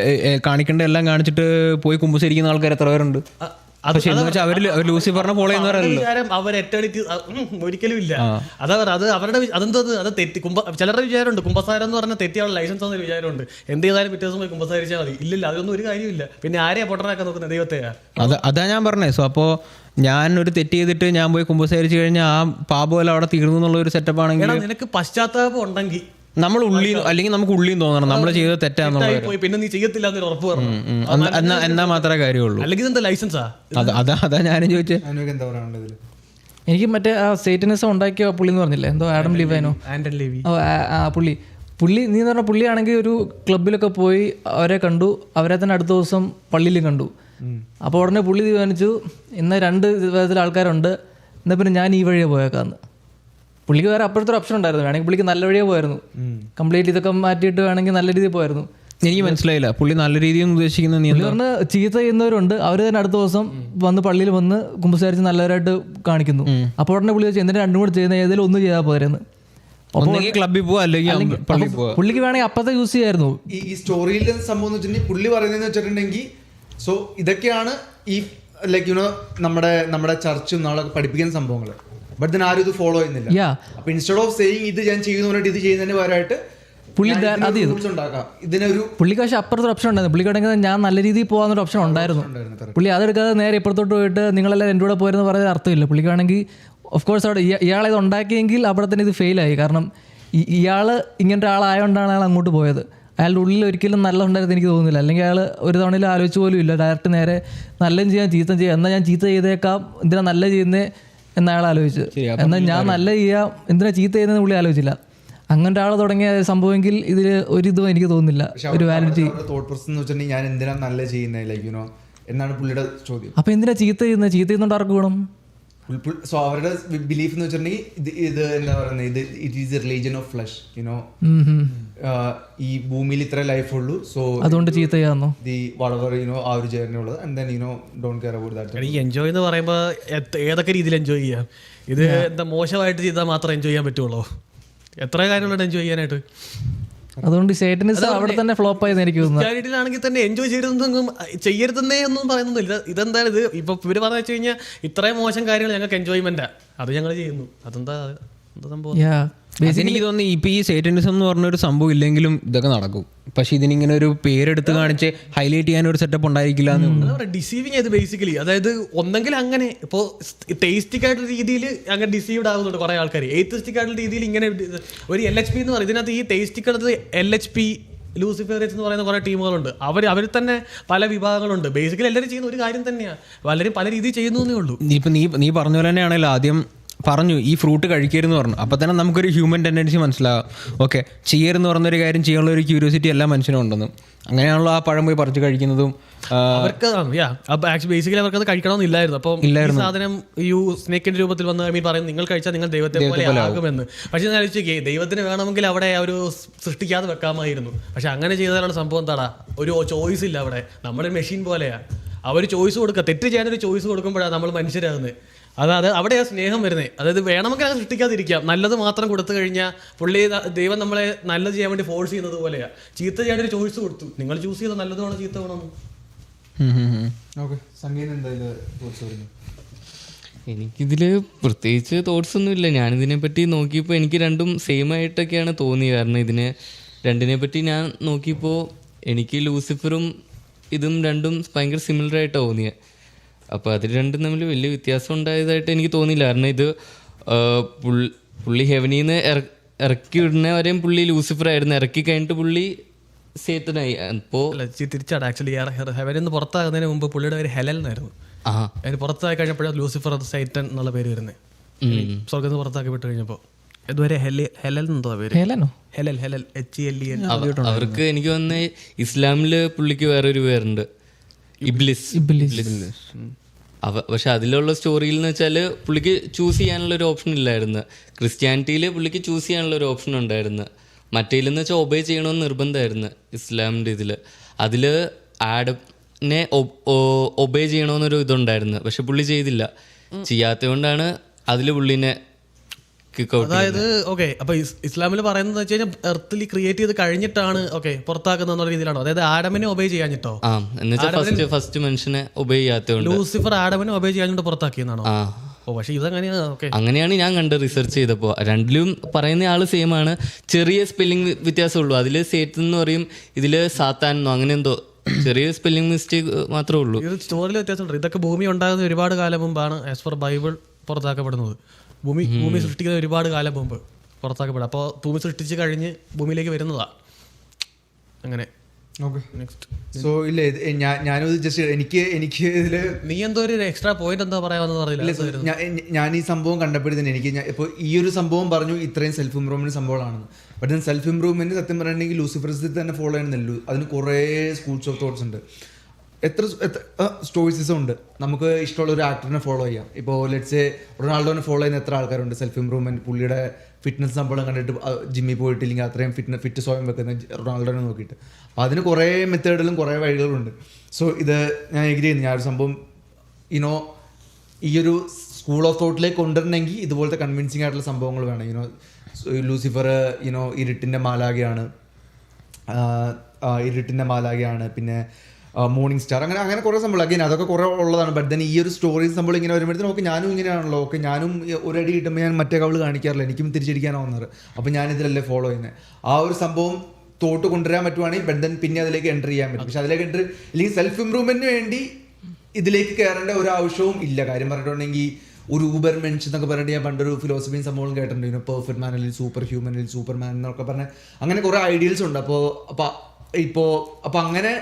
കാണിക്കേണ്ട എല്ലാം കാണിച്ചിട്ട് പോയി കുമ്പസരിക്കുന്ന ആൾക്കാർ എത്ര പേരുണ്ട്? ലൂസിഫറിനെ ഫോളോ ചെയ്യുന്നവരല്ലോ. അവർ എറ്റേണിറ്റി ഒരിക്കലും ഇല്ല. അത് അവരുടെ അത് തെറ്റി. ചിലരുടെ വിചാരമുണ്ട് കുമ്പസാരം എന്ന് പറഞ്ഞാൽ തെറ്റിയുള്ള ലൈസൻസ് എന്നൊരു വിചാരമുണ്ട്. എന്ത് ചെയ്താലും പിറ്റേ ദിവസം പോയി കുമ്പസാരിച്ചാൽ മതി. ഇല്ലില്ല, അതൊന്നും ഒരു കാര്യമില്ല. പിന്നെ ആരെയാ പൊട്ടനാക്കാൻ നോക്കുന്നത്? ദൈവത്തെയാ. അതാ ഞാൻ പറഞ്ഞത്. സോ അപ്പോൾ ഞാൻ ഒരു തെറ്റ് ചെയ്തിട്ട് ഞാൻ പോയി കുമ്പസാരിച്ച് കഴിഞ്ഞാൽ ആ പാപമെല്ലാം അവിടെ തീർന്നു എന്നുള്ള ഒരു സെറ്റപ്പ് ആണെങ്കിൽ നിനക്ക് പശ്ചാത്താപം ഉണ്ടെങ്കിൽ നമ്മൾ ഉള്ളിൽ, അല്ലെങ്കിൽ നമുക്ക് ഉള്ളിൽ തോന്നണം നമ്മൾ ചെയ്തത് തെറ്റാന്നുള്ളത്. പിന്നെ നീ ചെയ്യത്തില്ല എന്നൊരു ഉറപ്പ് പറഞ്ഞു എന്നാ മാത്രമേ കാര്യമുള്ളൂ. അല്ലെങ്കിൽ എന്താ ലൈസൻസാ? അതാ ഞാനും ചോദിച്ചത്. എനിക്ക് മറ്റേ ആ സേറ്റനിസം ഉണ്ടാക്കിയ പുള്ളി എന്ന് പറഞ്ഞില്ലേ, എന്തോ ആഡം ലിവൈനോ, പുള്ളി നീ എന്ന് പറഞ്ഞ പുള്ളിയാണെങ്കിൽ ഒരു ക്ലബിലൊക്കെ പോയി അവരെ കണ്ടു, അവരെ തന്നെ അടുത്ത ദിവസം പള്ളിയിലും കണ്ടു. അപ്പോൾ ഉടനെ പുള്ളി തീരുമാനിച്ചു ഇന്ന് 2 വിധത്തിൽ ആൾക്കാരുണ്ട്, എന്നാൽ പിന്നെ ഞാൻ ഈ വഴിയെ പോയേക്കാന്ന്. പുള്ളിക്ക് വേറെ അപ്പോഴത്തെ ഒരു ഓപ്ഷൻ ഉണ്ടായിരുന്നു. വേണമെങ്കിൽ പുള്ളിക്ക് നല്ല വഴിയെ പോയിരുന്നു, കംപ്ലീറ്റ് ഇതൊക്കെ മാറ്റിയിട്ട് വേണമെങ്കിൽ നല്ല രീതിയിൽ പോയിരുന്നു. എനിക്ക് മനസ്സിലായില്ല പുള്ളി നല്ല രീതിയിൽ ഉദ്ദേശിക്കുന്നത്. നീ പറഞ്ഞ് ചീത്ത ചെയ്യുന്നവരുണ്ട്, അവർ തന്നെ അടുത്ത ദിവസം വന്ന് പള്ളിയിൽ വന്ന് കുമ്പസാരിച്ച് നല്ലവരായിട്ട് കാണിക്കുന്നു. അപ്പോൾ ഉടനെ പുള്ളി വെച്ചാൽ എന്തിനാ 2 കൂടെ ചെയ്യുന്ന, ഏതെങ്കിലും ഒന്ന് ചെയ്താൽ പോരെന്ന്. ക്ലബിൽ പോവാ അല്ലെങ്കിൽ പുള്ളിക്ക് വേണമെങ്കിൽ അപ്പത്തെ യൂസ് ചെയ്യായിരുന്നു. ഈ സ്റ്റോറിയിൽ സംഭവം എന്ന് വെച്ചിട്ടുണ്ടെങ്കിൽ പുള്ളി പറയുന്നതെന്ന് വെച്ചിട്ടുണ്ടെങ്കിൽ സോ ഇതൊക്കെയാണ് ഈ ലൈക്ക് യുനോ നമ്മുടെ ചർച്ചും നമ്മളൊക്കെ പഠിപ്പിക്കുന്ന സംഭവങ്ങൾ. ബട്ട് then ആരും ഇത് ഫോളോ ചെയ്യുന്നില്ല. അപ്പൊ ഇൻസ്റ്റെഡ് ഓഫ് സേയിങ് ഇത് ഞാൻ ചെയ്യുന്ന പറഞ്ഞിട്ട് ഇത് ചെയ്യുന്നതിന് പകരമായിട്ട് പുള്ളിക്ക് പക്ഷേ അപ്പുറത്തെ ഓപ്ഷൻ ഉണ്ടായിരുന്നു. പുള്ളിക്കാണെങ്കിൽ ഞാൻ നല്ല രീതിയിൽ പോകാന്നൊരു ഓപ്ഷൻ ഉണ്ടായിരുന്നു. പുള്ളി അതെടുക്കാതെ നേരെ ഇപ്പുറത്തോട്ട് പോയിട്ട് നിങ്ങളെല്ലാം എൻ്റെ കൂടെ പോയെന്ന് പറയുന്നത് അർത്ഥമില്ല. പുള്ളിക്കാണെങ്കിൽ ഓഫ് കോഴ്സ് അവിടെ ഇയാളെ ഇത് ഉണ്ടാക്കിയെങ്കിൽ അവിടെ തന്നെ ഇത് ഫെയിലായി. കാരണം ഇയാൾ ഇങ്ങനത്തെ ആളായതുകൊണ്ടാണ് അയാൾ അങ്ങോട്ട് പോയത്. അയാളുടെ ഉള്ളിൽ ഒരിക്കലും നല്ല ഉണ്ടായിരുന്നു എനിക്ക് തോന്നുന്നില്ല. അല്ലെങ്കിൽ അയാൾ ഒരു തവണയിൽ ആലോചിച്ച് പോലും ഇല്ല. ഡയറക്റ്റ് നേരെ നല്ലതും ചെയ്യാം ചീത്തം ചെയ്യാം, എന്നാൽ ഞാൻ ചീത്ത ചെയ്തേക്കാം എന്തിനാ നല്ല ചെയ്യുന്നത് എന്നയാൾ ആലോചിച്ച്, എന്നാൽ ഞാൻ നല്ല ചെയ്യാം എന്തിനാ ചീത്ത ചെയ്യുന്നതെന്ന് പുള്ളി ആലോചിച്ചില്ല. അങ്ങനത്തെ ആൾ തുടങ്ങിയ സംഭവമെങ്കിൽ ഇതിൽ ഒരിതും എനിക്ക് തോന്നുന്നില്ല ഒരു വാലിഡിറ്റി. ഞാൻ എന്തിനാ നല്ല ചെയ്യുന്നത് ലൈക്ക് യുനോ എന്നാണ് പുള്ളിയുടെ ചോദ്യം. അപ്പൊ എന്തിനാ ചീത്ത ചെയ്യുന്നുണ്ട് ആർക്ക് വേണം? സോ അവരുടെ ബിലീഫ് എന്ന് വെച്ചിട്ടുണ്ടെങ്കിൽ ഇത് എന്താ പറയുന്നത്, it is A religion of flush you know. ഈ ഭൂമിയിൽ ഇത്ര ലൈഫ് ഉള്ളൂ, സോ അതുകൊണ്ട് ചീത്ത ചെയ്യാന്നോ ആ ഒരു ജേർണി ഉള്ളത്. And then you know don't care about that. ഈ എൻജോയ് എന്ന് പറയുമ്പോൾ ഏതൊക്കെ രീതിയിൽ എൻജോയ് ചെയ്യാം. ഇത് എന്താ മോശമായിട്ട് ചെയ്താൽ മാത്രം എൻജോയ് ചെയ്യാൻ പറ്റുള്ളൂ? എത്ര കാര്യങ്ങളുണ്ട് എൻജോയ് ചെയ്യാനായിട്ട്. അതുകൊണ്ട് സേറ്റനിസം അവിടെ തന്നെ ഫ്ലോപ്പ് ആയെന്ന് എനിക്ക് തോന്നുന്നു. ക്രിസ്ത്യാനിറ്റിയിലാണെങ്കിൽ തന്നെ എൻജോയ് ചെയ്യരുതെന്നേ ഒന്നും പറയുന്നില്ല. ഇതെന്താണ് ഇത് ഇപ്പൊ ഇവര് പറഞ്ഞു വെച്ച് കഴിഞ്ഞാൽ ഇത്രയും മോശം കാര്യങ്ങൾ ഞങ്ങൾക്ക് എൻജോയ്മെന്റാ, അത് ഞങ്ങൾ ചെയ്യുന്നു. അതെന്താ സംഭവം? എനിക്ക് തോന്നുന്നു ഇപ്പൊ ഈ സേറ്റനിസം എന്ന് പറഞ്ഞൊരു സംഭവം ഇല്ലെങ്കിലും ഇതൊക്കെ നടക്കും. പക്ഷെ ഇതിനിങ്ങനെ ഒരു പേരെടുത്ത് കാണിച്ച് ഹൈലൈറ്റ് ചെയ്യാൻ ഒരു സെറ്റപ്പ് ഉണ്ടായിരിക്കില്ല. ഡിസീവിങ് ചെയ്ത് ബേസിക്കലി, അതായത് ഒന്നെങ്കിൽ അങ്ങനെ ഇപ്പോൾ ടേസ്റ്റിക് ആയിട്ടുള്ള രീതിയിൽ അങ്ങനെ ഡിസീവ്ഡ് ആകുന്നുണ്ട് കുറെ ആൾക്കാർ. എയ്ത്തിസ്റ്റിക് ആയിട്ടുള്ള രീതിയിൽ ഇങ്ങനെ ഒരു LHP എന്ന് പറയും. ഇതിനകത്ത് ഈ ടേസ്റ്റിക് അടുത്ത് LHP ലൂസിഫേറിയസ് എന്ന് പറയുന്ന കുറേ ടീമുകളുണ്ട്. അവർ തന്നെ പല വിഭാഗങ്ങളുണ്ട്. ബേസിക്കലി എല്ലാവരും ചെയ്യുന്ന ഒരു കാര്യം തന്നെയാണ്, പലരും പല രീതിയിൽ ചെയ്യുന്നേ ഉള്ളൂ. ഇപ്പം നീ പറഞ്ഞ പോലെ തന്നെയാണല്ലോ ആദ്യം പറഞ്ഞു ഈ ഫ്രൂട്ട് കഴിക്കരുതെന്ന് പറഞ്ഞു. അപ്പം തന്നെ നമുക്കൊരു ഹ്യൂമൻ ടെൻഡൻസി മനസ്സിലാകാം. ഓക്കെ, ചെയ്യരുതെന്ന് പറഞ്ഞൊരു കാര്യം ചെയ്യാനുള്ള ഒരു ക്യൂരിയോസിറ്റി എല്ലാ മനുഷ്യനും ഉണ്ടെന്നും. അങ്ങനെയാണല്ലോ ആ പഴം പോയി പറിച്ച് കഴിക്കുന്നതും. അവർക്ക് ബേസിക്കലി അവർക്ക് അത് കഴിക്കണമെന്നില്ലായിരുന്നു. അപ്പം ഈ സാധനം സ്നേക്കിന്റെ രൂപത്തിൽ വന്ന് പറയുന്നത് നിങ്ങൾ കഴിച്ചാൽ നിങ്ങൾ ദൈവത്തെ പോലെ ആകുമെന്ന്. പക്ഷെ ഞാൻ ആലോചിച്ചേ, ദൈവത്തിന് വേണമെങ്കിൽ അവിടെ ഒരു സൃഷ്ടിക്കാതെ വെക്കാമായിരുന്നു. പക്ഷെ അങ്ങനെ ചെയ്താലാണ് സംഭവം. എന്താടാ, ഒരു ചോയ്സ് ഇല്ല അവിടെ. നമ്മുടെ മെഷീൻ പോലെയാ. അവർ ചോയ്സ് കൊടുക്കുക, തെറ്റ് ചെയ്യാനൊരു ചോയ്സ് കൊടുക്കുമ്പോഴാണ് നമ്മൾ മനുഷ്യരാകുന്നത്. അതായത് അവിടെയാണ് സ്നേഹം വരുന്നത്. അതായത് വേണമെങ്കിൽ അങ്ങനെ സൃഷ്ടിക്കാതിരിക്കാം, നല്ലത് മാത്രം കൊടുത്തു കഴിഞ്ഞാൽ ദൈവം നമ്മളെ നല്ലത് ചെയ്യാൻ വേണ്ടി ഫോഴ്സ് ചെയ്യുന്നത് പോലെയാ. ചീത്ത ചെയ്യാനൊരു ചോയ്സ് കൊടുത്തു, നിങ്ങൾ ചൂസ് ചെയ്ത നല്ലത് വേണം ചീത്ത വേണം. എനിക്കിതിൽ പ്രത്യേകിച്ച് തോട്ട്സ് ഒന്നുമില്ല. ഞാനിതിനെ പറ്റി നോക്കിയപ്പോൾ എനിക്ക് രണ്ടും സെയിം ആയിട്ടൊക്കെയാണ് തോന്നിയത്. കാരണം രണ്ടിനെ പറ്റി ഞാൻ നോക്കിയപ്പോൾ എനിക്ക് ലൂസിഫറും ഇതും രണ്ടും ഭയങ്കര സിമിലർ ആയിട്ടാണ് തോന്നിയത്. അപ്പോൾ അതിൽ രണ്ടും തമ്മിൽ വലിയ വ്യത്യാസം ഉണ്ടായതായിട്ട് എനിക്ക് തോന്നിയില്ല. കാരണം ഇത് പുള്ളി ഹെവനിൽ നിന്ന് ഇറക്കി വിടുന്ന വരെയും പുള്ളി ലൂസിഫർ ആയിരുന്നു. ഇറക്കി കഴിഞ്ഞിട്ട് പുള്ളി സേത്തനായി. അപ്പോൾ തിരിച്ചാണ് ആക്ച്വലി ഹെവനിൽ നിന്ന് പുറത്താകുന്നതിന് മുമ്പ് പുള്ളിയുടെ പേര് ഹെലൽ എന്നായിരുന്നു. അതിന് പുറത്താക്കി കഴിഞ്ഞപ്പോഴാണ് ലൂസിഫർ സൈറ്റൻ എന്നുള്ള പേര് വരുന്നത്. സ്വർഗത്തിൽ നിന്ന് പുറത്താക്കി വിട്ട് കഴിഞ്ഞപ്പോൾ ഇതുവരെ ഹെലൽ എന്തോ പേര്, ഹെലൽ HELEN. അവർക്ക് എനിക്ക് തോന്നുന്നത് ഇസ്ലാമിൽ പുള്ളിക്ക് വേറൊരു പേരുണ്ട്, ഇബ്ലിസ്. പക്ഷെ അതിലുള്ള സ്റ്റോറിയിൽ എന്ന് വെച്ചാൽ പുള്ളിക്ക് ചൂസ് ചെയ്യാനുള്ള ഒരു ഓപ്ഷൻ ഇല്ലായിരുന്നു. ക്രിസ്ത്യാനിറ്റിയിൽ പുള്ളിക്ക് ചൂസ് ചെയ്യാനുള്ള ഒരു ഓപ്ഷൻ ഉണ്ടായിരുന്നു. മറ്റേലെന്ന് വെച്ചാൽ ഒബേ ചെയ്യണമെന്ന് നിർബന്ധമായിരുന്നു ഇസ്ലാമിൻ്റെ ഇതിൽ. അതിൽ ആഡമിനെ ഒബേ ചെയ്യണമെന്നൊരു ഇതുണ്ടായിരുന്നു. പക്ഷെ പുള്ളി ചെയ്തില്ല. ചെയ്യാത്തത് കൊണ്ടാണ് അതിൽ പുള്ളിനെ. അതായത് ഓക്കെ, അപ്പൊ ഇസ്ലാമിൽ പറയുന്നത് വെച്ച് കഴിഞ്ഞാൽ എർത്തിൽ ക്രിയേറ്റ് ചെയ്ത് കഴിഞ്ഞിട്ടാണ് പുറത്താക്കുന്ന എന്നുള്ള രീതിയിലാണോ? അതായത് ആഡമിനെ ഒബേ ചെയ്യാഞ്ഞിട്ടോ? ഫസ്റ്റ് മനുഷ്യനെ ഒബേ ചെയ്യാത്തതുകൊണ്ട് ലൂസിഫർ ആഡമിനെ ഒബേ ചെയ്യാഞ്ഞിട്ട് പുറത്താക്കിയെന്നാണോ? പക്ഷെ അങ്ങനെയാണ് ഞാൻ കണ്ട് റിസർച്ച് ചെയ്തപ്പോൾ. രണ്ടിലും പറയുന്ന ആള് സെയിം ആണ്, ചെറിയ സ്പെല്ലിംഗ് വ്യത്യാസമുള്ളൂ. അതിൽ സേത്തൻ എന്ന് പറയും, ഇതില് സാത്താൻ എന്നോ അങ്ങനെ എന്തോ ചെറിയ സ്പെല്ലിംഗ് മിസ്റ്റേക്ക് മാത്രമേ ഉള്ളൂ. ഇത് സ്റ്റോറിയിൽ വ്യത്യാസമുണ്ട്. ഇതൊക്കെ ഭൂമി ഉണ്ടാകുന്ന ഒരുപാട് കാലം മുമ്പാണ് ആസ് പെർ ബൈബിൾ പുറത്താക്കപ്പെടുന്നത്. ഭൂമി സൃഷ്ടിക്കുന്ന ഒരുപാട് കാലം മുമ്പ് പുറത്താക്കപ്പെടും. അപ്പോൾ ഭൂമി സൃഷ്ടിച്ച് കഴിഞ്ഞ് ഭൂമിയിലേക്ക് വരുന്നതാ. അങ്ങനെ സോ ഇല്ല, ഞാനും ജസ്റ്റ് എനിക്ക് ഇതില് നീ എന്തോ ഒരു എക്സ്ട്രാ പോയിന്റ് എന്താ പറയാമെന്ന് പറഞ്ഞില്ല. ഞാൻ ഈ സംഭവം കണ്ടപ്പോഴത്തേന് എനിക്ക് ഇപ്പോൾ ഈ ഒരു സംഭവം പറഞ്ഞു ഇത്രയും സെൽഫ് ഇംപ്രൂവ്മെന്റ് സംഭവങ്ങളാണ്. ബട്ട് സെൽഫ് ഇംപ്രൂവ്മെന്റ് സത്യം പറയുകയാണെങ്കിൽ ലൂസിഫറിസത്തിൽ തന്നെ ഫോളോ ചെയ്യുന്നില്ല. അതിന് കുറേ സ്കൂൾസ് ഓഫ് തോട്ട്സ് ഉണ്ട്. എത്ര സ്റ്റോയിസിസം ഉണ്ട്. നമുക്ക് ഇഷ്ടമുള്ള ഒരു ആക്ടറിനെ ഫോളോ ചെയ്യാം. ഇപ്പോൾ ലെറ്റ്സ് റൊണാൾഡോനെ ഫോളോ ചെയ്യുന്ന എത്ര ആൾക്കാരുണ്ട്. സെൽഫ് ഇംപ്രൂവ്മെന്റ്, പുള്ളിയുടെ ഫിറ്റ്നസ് സംഭവം കണ്ടിട്ട് ജിമ്മിൽ പോയിട്ടില്ലെങ്കിൽ അത്രയും ഫിറ്റ് സ്വയം വെക്കുന്ന റൊണാൾഡോനെ നോക്കിയിട്ട്. അപ്പോൾ അതിന് കുറേ മെത്തേഡുകളും കുറേ വഴികളുണ്ട്. സോ ഇത് ഞാൻ എഗ്രി ചെയ്യുന്നു. ഞാൻ ഒരു സംഭവം ഈ ഒരു സ്കൂൾ ഓഫ് തോട്ടിലേക്ക് കൊണ്ടുവരണമെങ്കിൽ ഇതുപോലത്തെ കൺവിൻസിങ് ആയിട്ടുള്ള സംഭവങ്ങൾ വേണം. ലൂസിഫർ ഇരുട്ടിൻ്റെ മാലാഖയാണ്, പിന്നെ മോർണിംഗ് സ്റ്റാർ, അങ്ങനെ കുറേ സംഭവം. അഗൈൻ അതൊക്കെ കുറേ ഉള്ളതാണ്. ബട്ട് ദെൻ ഈ ഒരു സ്റ്റോറീസ് സംഭവം ഇങ്ങനെ വരുമ്പോഴത്തേനും ഞാനും ഇങ്ങനെയാണല്ലോ. ഞാനും ഒരടി കിട്ടുമ്പോൾ ഞാൻ മറ്റേ കവള് കാണിക്കാറില്ല, എനിക്കും തിരിച്ചടിക്കാനാവുന്നത്. അപ്പോൾ ഞാനിതിലല്ലേ ഫോളോ ചെയ്യുന്നത്. ആ ഒരു സംഭവം തോട്ട് കൊണ്ടുവരാൻ പറ്റുവാണെങ്കിൽ ബട്ട് ദെൻ പിന്നെ അതിലേക്ക് എൻ്റർ ചെയ്യാൻ പറ്റും. പക്ഷെ അതിലേക്ക് എൻ്റർ ഇല്ലെങ്കിൽ സെൽഫ് ഇംപ്രൂവ്മെന്റിന് വേണ്ടി ഇതിലേക്ക് കയറേണ്ട ഒരു ആവശ്യവും ഇല്ല. കാര്യം പറഞ്ഞിട്ടുണ്ടെങ്കിൽ ഒരു ഊബർ മെൻഷൻ എന്നൊക്കെ പറഞ്ഞിട്ട് ഞാൻ പണ്ടൊരു ഫിലോസഫിയും സംഭവം കേട്ടിട്ടുണ്ട്. പെർഫെക്റ്റ് മാൻ അല്ലെങ്കിൽ സൂപ്പർ ഹ്യൂമൻ അല്ലെങ്കിൽ സൂപ്പർമാൻ എന്നൊക്കെ പറഞ്ഞ് അങ്ങനെ കുറേ ഐഡിയൽസ് ഉണ്ട്. അപ്പോൾ അങ്ങനെ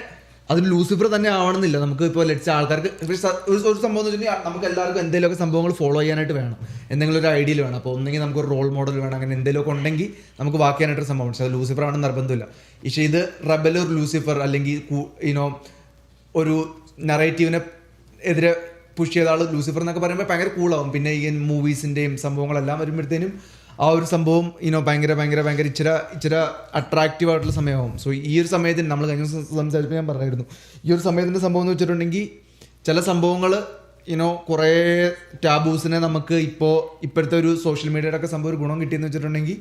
അതിന് ലൂസിഫർ തന്നെ ആവണമെന്നില്ല. നമുക്ക് ഇപ്പോൾ ലെറ്റ്സ് ആൾക്കാർക്ക് ഒരു സംഭവം എന്ന് വെച്ചിട്ടുണ്ടെങ്കിൽ നമുക്ക് എല്ലാവർക്കും എന്തെങ്കിലുമൊക്കെ സംഭവങ്ങൾ ഫോളോ ചെയ്യാനായിട്ട് വേണം, എന്തെങ്കിലും ഒരു ഐഡിയൽ വേണം. അപ്പോൾ ഒന്നെങ്കിൽ നമുക്കൊരു റോൾ മോഡൽ വേണം, അങ്ങനെ എന്തെങ്കിലുമൊക്കെ ഉണ്ടെങ്കിൽ നമുക്ക് വാക്ക് ചെയ്യാനായിട്ടൊരു സംഭവം. പക്ഷേ അത് ലൂസിഫർ ആണെന്ന് നിർബന്ധമില്ല. പക്ഷേ ഇത് റബൽ ഒരു ലൂസിഫർ അല്ലെങ്കിൽ ഒരു നറേറ്റീവിനെ എതിരെ പുഷ് ചെയ്ത ആൾ ലൂസിഫർ എന്നൊക്കെ പറയുമ്പോൾ ഭയങ്കര കൂളാവും. പിന്നെ ഈ മൂവീസിൻ്റെയും സംഭവങ്ങളെല്ലാം വരുമ്പോഴത്തേനും ആ ഒരു സംഭവം ഭയങ്കര ഇച്ചിരി അട്രാക്റ്റീവ് ആയിട്ടുള്ള സമയമാവും. സോ ഈ ഒരു സമയത്തിന് നമ്മൾ കഴിഞ്ഞ സംസാരിച്ചപ്പോൾ ഞാൻ പറഞ്ഞായിരുന്നു, ഈ ഒരു സമയത്തിൻ്റെ സംഭവം എന്ന് വെച്ചിട്ടുണ്ടെങ്കിൽ ചില സംഭവങ്ങൾ കുറേ ടാബൂസിനെ നമുക്ക് ഇപ്പോഴത്തെ ഒരു സോഷ്യൽ മീഡിയയുടെ ഒക്കെ സംഭവം ഒരു ഗുണം കിട്ടിയെന്ന് വെച്ചിട്ടുണ്ടെങ്കിൽ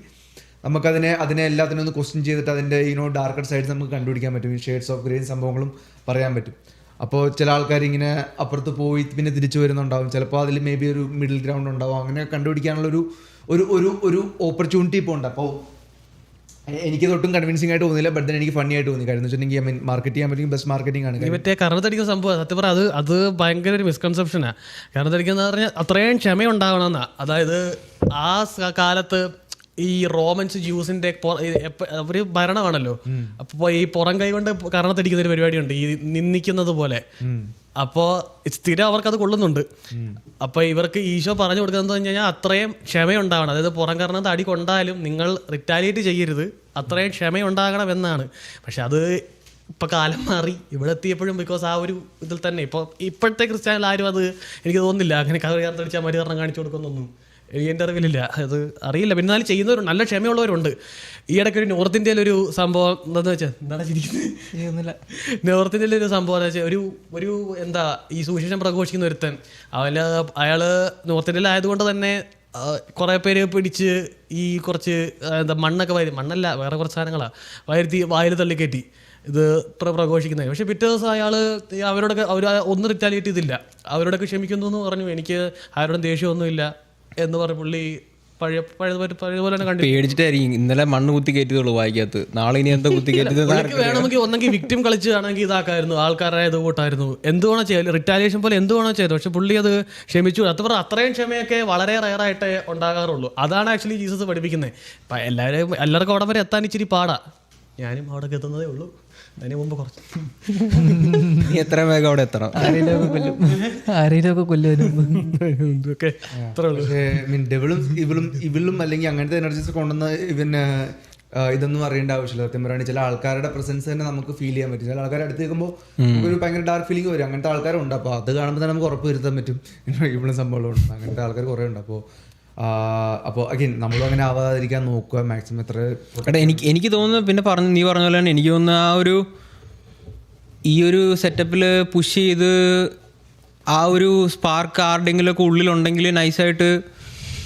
അതിനെ എല്ലാത്തിനും ഒന്ന് ക്വസ്റ്റ്യൻ ചെയ്തിട്ട് അതിൻ്റെ ഡാർക്കർ സൈഡ്സ് നമുക്ക് കണ്ടുപിടിക്കാൻ പറ്റും. ഈ ഷെയ്ഡ്സ് ഓഫ് ഗ്രേ സംഭവങ്ങളും പറയാൻ പറ്റും. അപ്പോൾ ചില ആൾക്കാർ ഇങ്ങനെ അപ്പുറത്ത് പോയി പിന്നെ തിരിച്ചു വരുന്നുണ്ടാവും, ചിലപ്പോൾ അതിൽ മേ ബി ഒരു മിഡിൽ ഗ്രൗണ്ട് ഉണ്ടാവും. അങ്ങനെ കണ്ടുപിടിക്കാനുള്ള ഒരു ഓപ്പർച്യൂണിറ്റി ഇപ്പോൾ ഉണ്ട്. അപ്പോൾ എനിക്ക് ഒട്ടും കൺവിൻസിംഗ് ആയിട്ട് തോന്നിയില്ല, ബട്ട് എനിക്ക് ഫണ്ണി ആയിട്ട് തോന്നി. കാര്യം എന്ന് വെച്ചിട്ടുണ്ടെങ്കിൽ മാർക്കറ്റ് ചെയ്യാൻ പറ്റും, ബെസ്റ്റ് മാർക്കറ്റിംഗ് ആണ്. മറ്റേ കരണത്തടിക്കുന്ന സംഭവം സത്യം പറഞ്ഞാൽ അത് ഭയങ്കര ഒരു മിസ്കൺസെപ്ഷനാണ്. കരണത്തടിക്കുന്ന പറഞ്ഞാൽ അത്രയും ക്ഷമയുണ്ടാവണമെന്നാണ്. അതായത് ആ കാലത്ത് ഈ റോമൻസ് ജ്യൂസിന്റെ ഒരു ഭരണമാണല്ലോ, അപ്പൊ ഈ പുറം കൈ കൊണ്ട് കരണത്തടിക്കുന്ന ഒരു പരിപാടിയുണ്ട്, ഈ നിന്ദിക്കുന്നത് പോലെ. അപ്പോ സ്ഥിരം അവർക്കത് കൊള്ളുന്നുണ്ട്. അപ്പൊ ഇവർക്ക് ഈശോ പറഞ്ഞു കൊടുക്കുന്നത് കഴിഞ്ഞാൽ അത്രയും ക്ഷമയുണ്ടാവണം. അതായത് പുറം കരണത്ത് അടി കൊണ്ടാലും നിങ്ങൾ റിറ്റാലിയേറ്റ് ചെയ്യരുത്, അത്രയും ക്ഷമയുണ്ടാകണം എന്നാണ്. പക്ഷെ അത് ഇപ്പൊ കാലം മാറി ഇവിടെ എത്തിയപ്പോഴും ബിക്കോസ് ആ ഒരു ഇതിൽ തന്നെ ഇപ്പോഴത്തെ ക്രിസ്ത്യാനികൾ ആരും അത് എനിക്ക് തോന്നുന്നില്ല അങ്ങനെ കരണത്തടിച്ചാൽ മരി കാരണം കാണിച്ചു കൊടുക്കുന്നൊന്നും എൻ്റെ അറിവിലില്ല. അത് അറിയില്ല. പിന്നെ എന്നാലും ചെയ്യുന്നവരുണ്ട്, നല്ല ക്ഷമയുള്ളവരുണ്ട്. ഈ ഇടയ്ക്ക് ഒരു നോർത്ത് ഇന്ത്യയിലൊരു സംഭവം എന്താണെന്ന് വെച്ചാൽ എന്താണ് ചിരിക്കുന്നത്, നോർത്ത് ഇന്ത്യയിലൊരു സംഭവം എന്ന് വെച്ചാൽ ഒരു എന്താ ഈ സുവിശേഷം പ്രഘോഷിക്കുന്ന ഒരുത്തൻ, അയാൾ നോർത്ത് ഇന്ത്യയിലായതുകൊണ്ട് തന്നെ കുറേ പേര് പിടിച്ച് ഈ കുറച്ച് എന്താ മണ്ണല്ല വേറെ കുറച്ച് സാധനങ്ങളാണ് വായിൽ തള്ളിക്കയറ്റി ഇത് പ്രഘോഷിക്കുന്നത്. പക്ഷെ പിറ്റേ ദിവസം അയാൾ അവരോടൊക്കെ ഒന്നും റിറ്റാലിയേറ്റ് ചെയ്തില്ല, അവരോടൊക്കെ ക്ഷമിക്കുന്നു എന്ന് പറഞ്ഞു. എനിക്ക് ആരോടും ദേഷ്യമൊന്നുമില്ല എന്ന് പറഞ്ഞ പുള്ളി പഴയതുപോലെ തന്നെ കണ്ടു. പേടിച്ചിട്ടായിരിക്കും ഇന്നലെ മണ്ണ് കുത്തി കയറ്റിയതുള്ളൂ വായിക്കകത്ത്, നാളെ ഇനി എന്താ കുത്തി കയറ്റിയത്. വേണമെങ്കിൽ ഒന്നെങ്കിൽ വിക്ടിം കളിച്ചാണെങ്കിൽ ഇതാക്കായിരുന്നു, ആൾക്കാരെ ഇത് കൂട്ടായിരുന്നു, എന്തുവേണോ ചെയ്തു, റിറ്റാലിയേഷൻ പോലെ എന്തുവേണോ ചെയ്തു. പക്ഷെ പുള്ളി അത് ക്ഷമിച്ചു. അത്രയും ക്ഷമയൊക്കെ വളരെ റയറായിട്ട് ഉണ്ടാകാറുള്ളൂ. അതാണ് ആക്ച്വലി ജീസസ് പഠിപ്പിക്കുന്നത്. ഇപ്പം എല്ലാവർക്കും അവിടെ വരെ എത്താൻ ഇച്ചിരി പാടാ. ഞാനും അവിടെ എത്തുന്നതേ ഉള്ളൂ. അതിന് മുമ്പ് കുറച്ച് എത്ര വേഗം അവിടെ എത്തണം, ആരെയൊക്കെ കൊല്ലും. ഇവളും അല്ലെങ്കിൽ അങ്ങനത്തെ എനർജീസ് കൊണ്ടുവന്ന് ഇവന് ഇതൊന്നും അറിയേണ്ട ആവശ്യമില്ല. സത്യം പറയുകയാണെങ്കിൽ ചില ആൾക്കാരുടെ പ്രസൻസ് തന്നെ നമുക്ക് ഫീൽ ചെയ്യാൻ പറ്റും. ചില ആൾക്കാർ അടുത്ത് നിൽക്കുമ്പോൾ ഒരു ഭയങ്കര ഡാർക്ക് ഫീലിംഗ് വരും. അങ്ങനത്തെ ആൾക്കാരുണ്ട്. അപ്പോൾ അത് കാണുമ്പോൾ തന്നെ നമുക്ക് ഉറപ്പ് വരുത്താൻ പറ്റും ഇവളും സംഭവങ്ങളുണ്ട്. അങ്ങനത്തെ ആൾക്കാർ കുറേ ഉണ്ട്. അപ്പോൾ അഗൈൻ നമ്മളും അങ്ങനെ ആവാതിരിക്കാൻ നോക്കുക മാക്സിമം. എനിക്ക് തോന്നുന്നു പിന്നെ നീ പറഞ്ഞ പോലെ തന്നെ എനിക്ക് തോന്നുന്നു ഈ ഒരു സെറ്റപ്പിൽ പുഷ് ചെയ്ത് ആ ഒരു സ്പാർക്ക് ആരുടെങ്കിലുമൊക്കെ ഉള്ളിലുണ്ടെങ്കിൽ നൈസായിട്ട്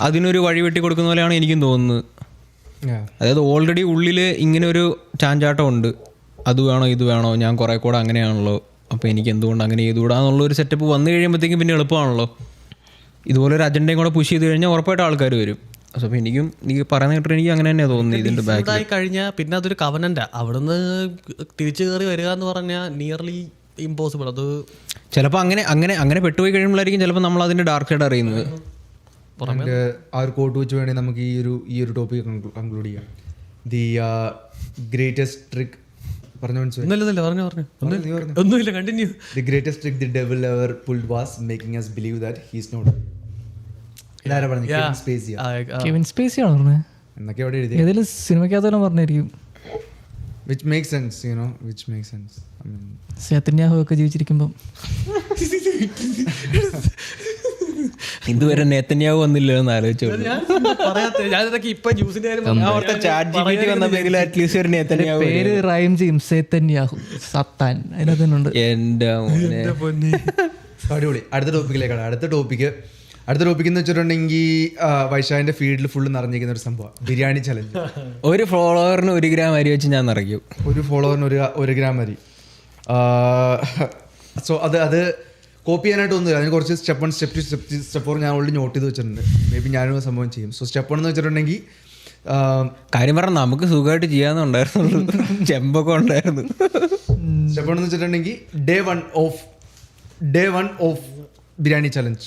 അതിനൊരു വഴി വെട്ടി കൊടുക്കുന്ന പോലെയാണ് എനിക്കും തോന്നുന്നത്. അതായത് ഓൾറെഡി ഉള്ളിൽ ഇങ്ങനെ ഒരു ചാഞ്ചാട്ടം ഉണ്ട്, അത് വേണോ ഇത് വേണോ, ഞാൻ കുറേ കൂടെ അങ്ങനെയാണല്ലോ, അപ്പോൾ എനിക്ക് എന്തുകൊണ്ട് അങ്ങനെ ചെയ്തുകൂടാന്നുള്ളൊരു സെറ്റപ്പ് വന്നു കഴിയുമ്പോഴത്തേക്കും പിന്നെ എളുപ്പമാണല്ലോ. ഇതുപോലെ ഒരു അജണ്ടയും കൂടെ പുഷ് ചെയ്ത് കഴിഞ്ഞാൽ ഉറപ്പായിട്ട് ആൾക്കാർ വരും. അപ്പോൾ എനിക്കും നീ പറയുന്ന കേട്ടിട്ട് എനിക്ക് അങ്ങനെ തന്നെയാണ് തോന്നുന്നത്. ഇതിൻ്റെ ബാക്കി കഴിഞ്ഞാൽ പിന്നെ അതൊരു കവനൻ്റാ. അവിടുന്ന് തിരിച്ചു കയറി വരിക എന്ന് പറഞ്ഞാൽ നിയർലി ഇമ്പോസിബിൾ. അത് ചിലപ്പോൾ അങ്ങനെ പെട്ടുപോയി കഴിയുമ്പോഴായിരിക്കും ചിലപ്പോൾ നമ്മൾ അതിൻ്റെ ഡാർക്ക് സൈഡ് അറിയുന്നത്. ആ ഒരു കോട്ട് വെച്ച് വേണമെങ്കിൽ നമുക്ക് ഈ ഒരു ടോപ്പിക് കൺക്ലൂഡ് ചെയ്യാം. ദി ഗ്രേറ്റസ്റ്റ് ട്രിക്ക് ഒന്നുമില്ല, continue. The greatest trick the devil ever pulled was making us believe that he's not. ഇതാരാ പറഞ്ഞത്? കെവിൻ സ്പേസി ആണോ പറഞ്ഞത്? എന്നൊക്കെ അവിടെ എഴുതി. ഏതെങ്കിലും സിനിമയ്ക്കകത്തോളം പറഞ്ഞായിരിക്കും. Which makes sense, which makes sense. I mean, സേത്തന്യാഹു ഒക്കെ ജീവിച്ചിരിക്കുമ്പം ഇതുവരെ നേതന്യാഹു വന്നില്ലോ എന്ന് ആലോചിച്ചു. പേര് റൈം ചെയ്യും, സേത്തന്യാഹു, സത്താൻ, അതിനകത്തുണ്ട്. അടിപൊളി. അടുത്ത ടോപ്പിക്കിലേക്കാണ്. അടുത്ത ടോപ്പിക്ക് എന്ന് വെച്ചിട്ടുണ്ടെങ്കിൽ വൈശാഖിന്റെ ഫീൽഡിൽ ഫുള്ള് നിറഞ്ഞിരിക്കുന്ന ഒരു സംഭവം, ബിരിയാണി ചലഞ്ച്. ഒരു ഫോളോവറിന് 1 ഗ്രാം അരി വെച്ച് ഞാൻ നിറയ്ക്കും. ഒരു ഫോളോവറിന് 1 ഗ്രാം അരി. സോ അത് കോപ്പി ചെയ്യാനായിട്ട് ഒന്നുമില്ല. അതിന് കുറച്ച് സ്റ്റെപ്പ് 1 സ്റ്റെപ്പ് 4 ഞാൻ ഓൾറെഡി നോട്ട് ചെയ്ത് വെച്ചിട്ടുണ്ട്. മേ ബി ഞാനും സംഭവം ചെയ്യും. സോ സ്റ്റെപ്പ് 1 എന്ന് വെച്ചിട്ടുണ്ടെങ്കിൽ കാര്യം പറഞ്ഞാൽ നമുക്ക് സുഖമായിട്ട് ചെയ്യാന്നുണ്ടായിരുന്നു, ചെമ്പൊക്കെ ഉണ്ടായിരുന്നു. സ്റ്റെപ്പ് 1 എന്ന് വെച്ചിട്ടുണ്ടെങ്കിൽ day one of biryani challenge.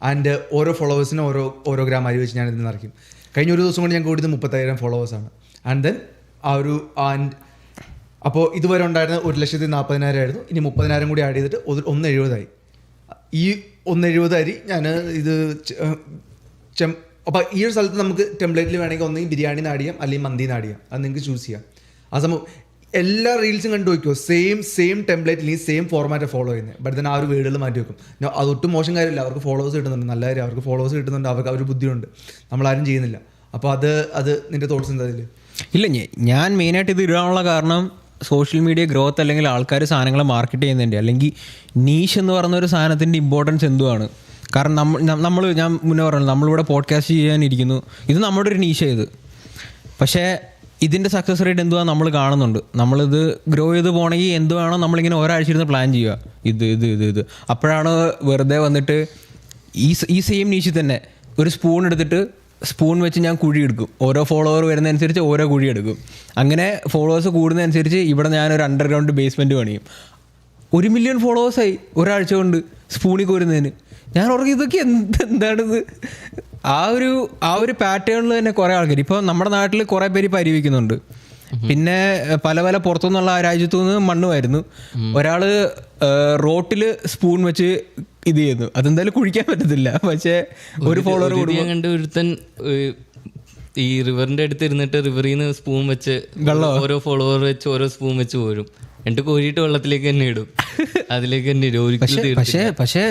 And ഓരോ ഫോളോവേഴ്സിനും ഓരോ ഗ്രാം അരി വെച്ച് ഞാൻ ഇതിൽ നിറയ്ക്കും. കഴിഞ്ഞ ഒരു ദിവസം കൊണ്ട് ഞാൻ കൂടിയത് 30,000 ഫോളോവേഴ്സാണ്. ആൻഡ് ദെൻ അപ്പോൾ ഇതുവരെ ഉണ്ടായിരുന്ന 1,40,000 ആയിരുന്നു. ഇനി 30,000 കൂടി ആഡ് ചെയ്തിട്ട് 170,000. ഈ 170 അരി ഞാൻ ഇത് അപ്പോൾ ഈ ഒരു സ്ഥലത്ത് നമുക്ക് ടെംപ്ലേറ്റിൽ വേണമെങ്കിൽ ഒന്നെങ്കിൽ ബിരിയാണി ആഡ് ചെയ്യാം, അല്ലെങ്കിൽ മന്തി ആഡ് ചെയ്യാം. അത് നിങ്ങൾക്ക് ചൂസ് ചെയ്യാം. ആ സംഭവം എല്ലാ റീൽസും കണ്ടു വയ്ക്കുമോ, സെയിം ടെംപ്ലേറ്റ് അല്ലെങ്കിൽ സെയിം ഫോർമാറ്റ് ഫോളോ ചെയ്യുന്നത്. ബട്ട് തന്നെ ആ ഒരു വേർഡുകൾ മാറ്റി വെക്കും. അതൊട്ടും മോശം കാര്യമില്ല. അവർക്ക് ഫോളോവേഴ്സ് കിട്ടുന്നുണ്ട്, നല്ല കാര്യം. അവർക്ക് ഫോളോവേഴ്സ് കിട്ടുന്നുണ്ട്, അവർക്ക് ഒരു ബുദ്ധിയുണ്ട്. നമ്മളാരും ചെയ്യുന്നില്ല. അപ്പോൾ അത് നിൻ്റെ തോട്ട്സ് എന്താ അതിൽ? ഇല്ല, ഞാൻ മെയിനായിട്ട് ഇത് ഇടാനുള്ള കാരണം സോഷ്യൽ മീഡിയ ഗ്രോത്ത് അല്ലെങ്കിൽ ആൾക്കാർ സാധനങ്ങളെ മാർക്കറ്റ് ചെയ്യുന്നതിൻ്റെ അല്ലെങ്കിൽ നീഷ് എന്ന് പറയുന്ന ഒരു സാധനത്തിൻ്റെ ഇമ്പോർട്ടൻസ് എന്തുവാണ്. കാരണം ഞാൻ മുന്നേ പറഞ്ഞു, നമ്മളിവിടെ പോഡ്കാസ്റ്റ് ചെയ്യാനിരിക്കുന്നു, ഇത് നമ്മുടെ ഒരു നീഷ. ഇത് പക്ഷേ ഇതിൻ്റെ സക്സസ് റേറ്റ് എന്തുവാ നമ്മൾ കാണുന്നുണ്ട്. നമ്മളിത് ഗ്രോ ചെയ്ത് പോകണമെങ്കിൽ എന്തുവാണോ നമ്മളിങ്ങനെ ഒരാഴ്ച ഇരുന്ന് പ്ലാൻ ചെയ്യുക, ഇത് അപ്പോഴാണ് വെറുതെ വന്നിട്ട് ഈ സെയിം നീച്ചിൽ തന്നെ ഒരു സ്പൂൺ എടുത്തിട്ട് സ്പൂൺ വെച്ച് ഞാൻ കുഴി എടുക്കും. ഓരോ ഫോളോവർ വരുന്നതനുസരിച്ച് ഓരോ കുഴി എടുക്കും. അങ്ങനെ ഫോളോവേഴ്സ് കൂടുന്നതനുസരിച്ച് ഇവിടെ ഞാനൊരു അണ്ടർഗ്രൗണ്ട് ബേസ്മെൻറ്റ് പണിയും. 1 മില്യൺ ഫോളോവേഴ്സായി ഒരാഴ്ച കൊണ്ട് സ്പൂണിൽ കോരുന്നതിന്. ഞാൻ ഓർക്കും ഇതൊക്കെ എന്താണിത്. ആ ഒരു പാറ്റേണിൽ തന്നെ കുറേ ആൾക്കാർ ഇപ്പോൾ നമ്മുടെ നാട്ടിൽ കുറേ പേര് പരിവയ്ക്കുന്നുണ്ട്. പിന്നെ പല പുറത്തുനിന്നുള്ള രാജ്യത്തു നിന്ന് മണ്ണുമായിരുന്നു. ഒരാൾ റോട്ടിൽ സ്പൂൺ വെച്ച് ഇത് ചെയ്യുന്നു. അതെന്തായാലും കുഴിക്കാൻ പറ്റത്തില്ല. പക്ഷേ ഒരു ഫോളോവർ കണ്ട് ഒരുത്തൻ ഈ റിവറിന്റെ അടുത്ത് ഇരുന്നിട്ട് റിവറിൽ നിന്ന് സ്പൂൺ വെച്ച് ഓരോ ഫോളോവർ വെച്ച് ഓരോ സ്പൂൺ വെച്ച് പോരും. എന്നിട്ട് കോരിയിട്ട് വെള്ളത്തിലേക്ക് തന്നെ ഇടും, അതിലേക്ക് തന്നെ ഇടും. പക്ഷേ